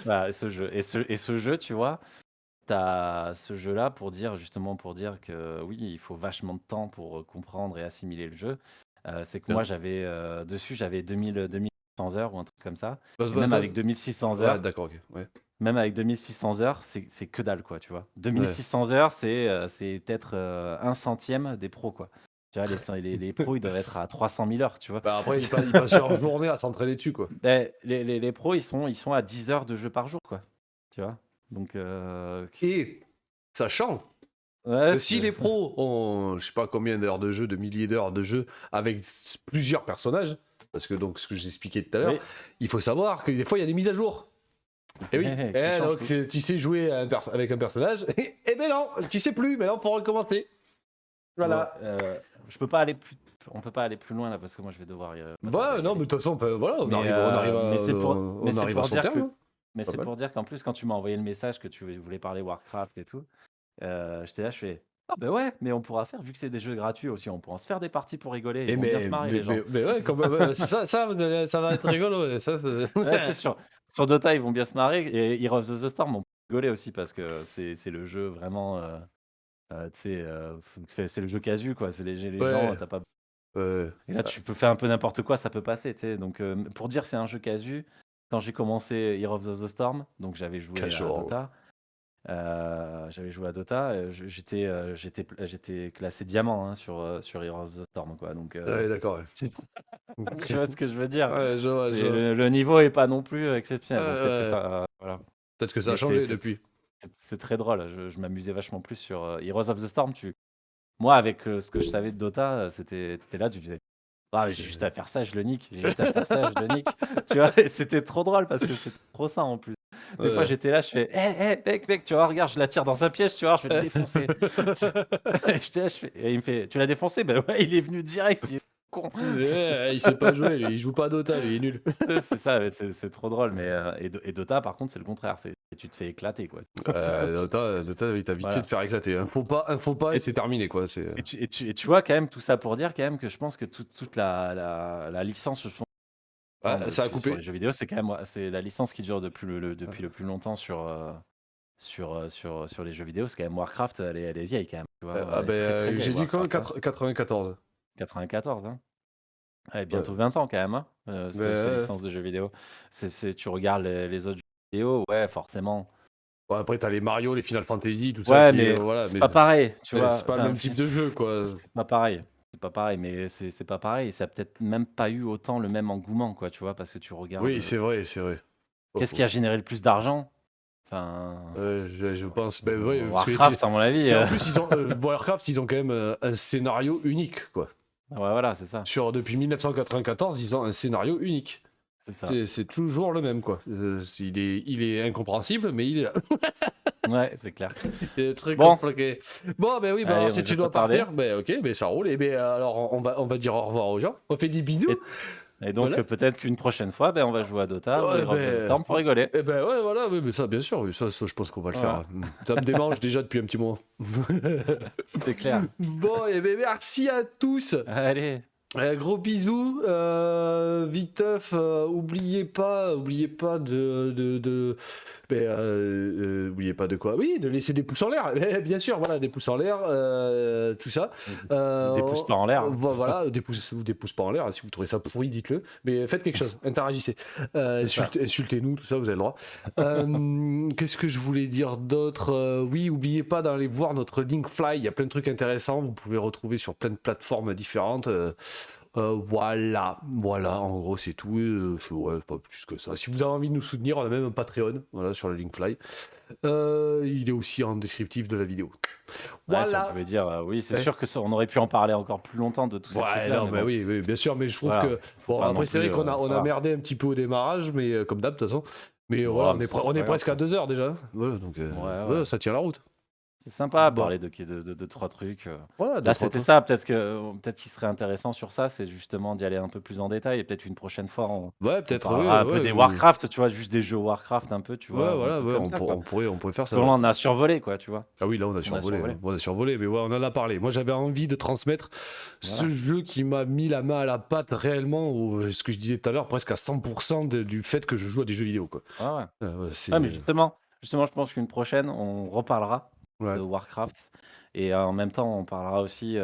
Voilà, ce jeu, tu vois? Tu as ce jeu-là pour dire justement pour dire que oui, il faut vachement de temps pour, comprendre et assimiler le jeu. C'est que moi Bien. j'avais, dessus j'avais 2 600 heures ou un truc comme ça Bah, et bah, même attends, avec 2 600 ouais, heures d'accord, ok. Ouais. même avec 2 600 heures, c'est que dalle quoi, tu vois? deux mille Ouais. six cents heures, c'est peut-être, 1/100 des pros quoi. Tu vois? Les pros, ils doivent être à 300 000 heures, tu vois? Bah, après, ils passent leur journée à s'entraîner dessus, quoi. Beh, les pros, ils sont à 10 heures de jeu par jour, quoi. Tu vois? Donc Et sachant ouais, que si les pros ont, je sais pas combien d'heures de jeu, de milliers d'heures de jeu avec plusieurs personnages, parce que donc ce que j'expliquais tout à l'heure, oui, il faut savoir que des fois il y a des mises à jour. Et oui, qui change donc tout. tu sais jouer avec un personnage, et ben non, tu sais plus, mais non, faut recommencer. Bon, Voilà. je peux pas aller plus on peut pas aller plus loin là parce que moi je vais devoir Bah non, mais de toute façon, ben, voilà, mais on c'est arrive à pour son dire terme, que hein. mais Pas c'est mal. pour dire qu'en plus quand tu m'as envoyé le message que tu voulais parler Warcraft et tout, j'étais là, je fais: Ah bah ouais, mais on pourra faire, vu que c'est des jeux gratuits aussi, on pourra se faire des parties pour rigoler. Ils Et vont bien se marrer, les gens. mais ouais, quand même, c'est ça, ça va être rigolo. Ouais, ça, Ouais, tu sais, sur Dota, ils vont bien se marrer et Heroes of the Storm, on peut rigoler aussi parce que c'est le jeu vraiment, tu sais, c'est le jeu casu, quoi. C'est les gens, ouais, tu pas ouais, et là, tu peux faire un peu n'importe quoi, ça peut passer, tu sais? Donc, pour dire que c'est un jeu casu, quand j'ai commencé Heroes of the Storm, donc casual. j'avais joué à Dota, j'étais classé diamant, hein, sur Heroes of the Storm, quoi, donc, Ouais, d'accord. Ouais. tu tu vois ce que je veux dire? Ouais, je vois, je C'est vois. le niveau est pas non plus, exceptionnel. Bon, peut-être que Ouais. ça voilà, Peut-être que ça a mais changé depuis. c'est très drôle. Je m'amusais vachement plus sur, Heroes of the Storm. Tu Moi, avec, ce que je savais de Dota, tu là, tu faisais: «Ah, mais j'ai juste C'est à faire ça, je le nique, j'ai juste à faire ça, je le nique». Tu vois? Et c'était trop drôle parce que c'était trop ça, en plus. Des fois, ouais. j'étais là, je fais: «Eh, eh, mec, tu vois, regarde, je la tire dans un piège, tu vois? Je vais le défoncer». Et j'étais là, je fais et il me fait: «Tu l'as défoncé?» «Bah ouais, il est venu direct, il est con». Ouais, il sait pas jouer, lui, il joue pas à Dota, lui, il est nul. C'est ça, ouais, c'est trop drôle, mais et Dota, par contre, c'est le contraire, tu te fais éclater, quoi. Tu vois? Dota, il t'a vite fait de Voilà faire éclater. Un faux pas et et c'est terminé, quoi. C'est tu vois, quand même, tout ça pour dire quand même que je pense que toute la licence se temps ça a depuis sur les coupé. jeux vidéo, c'est quand même c'est la licence qui dure depuis le plus longtemps sur les jeux vidéo, c'est quand même Warcraft, elle est vieille quand même, tu vois? Elle est très, très vieille J'ai dit quand Warcraft, hein. 94. 94, hein. Ouais, Ouais. bientôt 20 ans quand même, hein, ce Beh, licence de jeux vidéo. Tu regardes les autres jeux vidéo, ouais, forcément. bon, après, t'as les Mario, les Final Fantasy, tout ça Ouais, qui, mais voilà, c'est pas pareil, tu mais vois? c'est pas le Enfin, même type de jeu, quoi. c'est pas pareil. C'est pas pareil, mais c'est pas pareil. Ça a peut-être même pas eu autant le même engouement, quoi, tu vois? Parce que tu regardes, Oui, c'est vrai. Pas qu'est-ce qui faux. a généré le plus d'argent? Enfin, Je pense, ben ouais, parce que Warcraft, à mon avis, mais en plus, Warcraft, ils ont quand même, un scénario unique, quoi. ouais, voilà, c'est ça, Depuis 1994, ils ont un scénario unique. c'est ça. C'est toujours le même, quoi. Il est incompréhensible, mais il est là. Ouais, c'est clair. Il est très Bon, compliqué. Bon, ben oui, ben allez, alors je si vais tu pas dois tarder partir, ben ok, ben ça roule. Et ben alors on va dire au revoir aux gens. On fait des bisous. et et donc, Voilà. peut-être qu'une prochaine fois, ben, on va jouer à Dota ou Ouais, Heroes of the Storm pour rigoler. eh ben ouais, voilà, oui, mais ça, bien sûr, oui, ça, je pense qu'on va le faire. Voilà, Ça me démange déjà depuis un petit moment. c'est clair. Bon, et ben merci à tous. Allez, Gros bisous, Viteuf, oubliez pas oubliez pas de quoi? Oui, de laisser des pouces en l'air, bien sûr, voilà, des pouces en l'air, tout ça. des pouces pas en l'air, hein. Voilà, des pouces pas en l'air, si vous trouvez ça pourri, dites-le, mais faites quelque chose, interagissez. C'est ça. Insultez-nous, tout ça, vous avez le droit. Qu'est-ce que je voulais dire d'autre? Oui, oubliez pas d'aller voir notre Linkfly, il y a plein de trucs intéressants, vous pouvez retrouver sur plein de plateformes différentes. Voilà, en gros c'est tout. Ouais, pas plus que ça. Si vous avez envie de nous soutenir, on a même un Patreon, voilà, sur le Linkfly. Il est aussi en descriptif de la vidéo. Ouais, si on Voilà. pouvait dire, oui, c'est Ouais, sûr que ça on aurait pu en parler encore plus longtemps de tous ces ouais, trucs-là, non, mais mais bon, oui, oui, bien sûr, mais je trouve voilà, que faut bon, pas non après c'est plus, vrai ça on a va. merdé un petit peu au démarrage, mais comme d'hab de toute façon. Mais voilà, Ouais, mais ça, on c'est est pas grave presque à ça. 2 heures déjà. Voilà, donc Ouais, ouais. ouais, ça tient la route. C'est sympa à Bon, parler de 3 trucs, voilà, deux Là, trois c'était trucs. ça, peut-être qu'il serait intéressant sur ça, c'est justement d'y aller un peu plus en détail et peut-être une prochaine fois, Ouais, on peut-être, oui, parlera un peu ouais, des Warcraft, tu vois? Juste des jeux Warcraft un peu, tu ouais, vois? Un voilà, truc ouais, comme ça, quoi. on pourrait faire Parce ça, que là, ouais. on a survolé, quoi, tu vois? Ah oui, là On a survolé, on a survolé, mais ouais, on en a parlé. Moi, j'avais envie de transmettre ce voilà. jeu qui m'a mis la main à la pâte réellement, ce que je disais tout à l'heure, presque à 100% du fait que je joue à des jeux vidéo, quoi. Ouais, ouais. Ouais, Ouais, mais c'est... justement, je pense qu'une prochaine, on reparlera de Ouais. Warcraft et en même temps, on parlera aussi,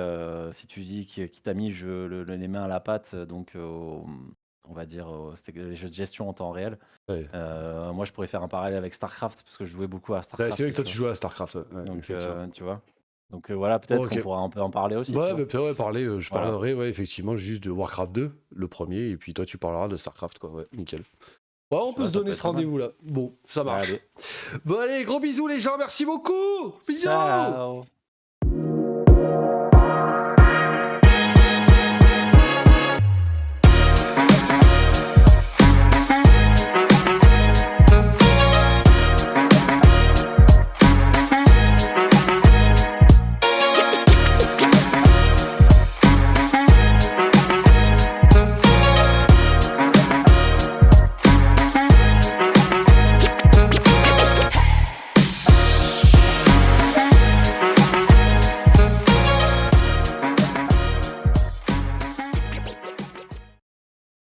si tu dis qui t'a mis les mains à la pâte, donc on va dire, c'était les jeux de gestion en temps réel. Ouais. Moi, je pourrais faire un parallèle avec StarCraft parce que je jouais beaucoup à Ouais, c'est StarCraft vrai que toi, aussi, tu ouais. joues à StarCraft, ouais, Donc, effectivement. tu vois? Donc, voilà, Bon, peut-être qu'on ok. pourra un peu en parler aussi, tu Ouais, vois? mais ouais, je Voilà, parlerai, ouais, effectivement, juste de Warcraft 2, le premier, et puis toi, tu parleras de StarCraft, quoi, ouais, nickel. Ouais, on tu peut vois? se Ça donner peut ce être pas mal. rendez-vous là. Bon, ça marche. Allez, Bon, allez, gros bisous, les gens, merci beaucoup. Bisous. ciao!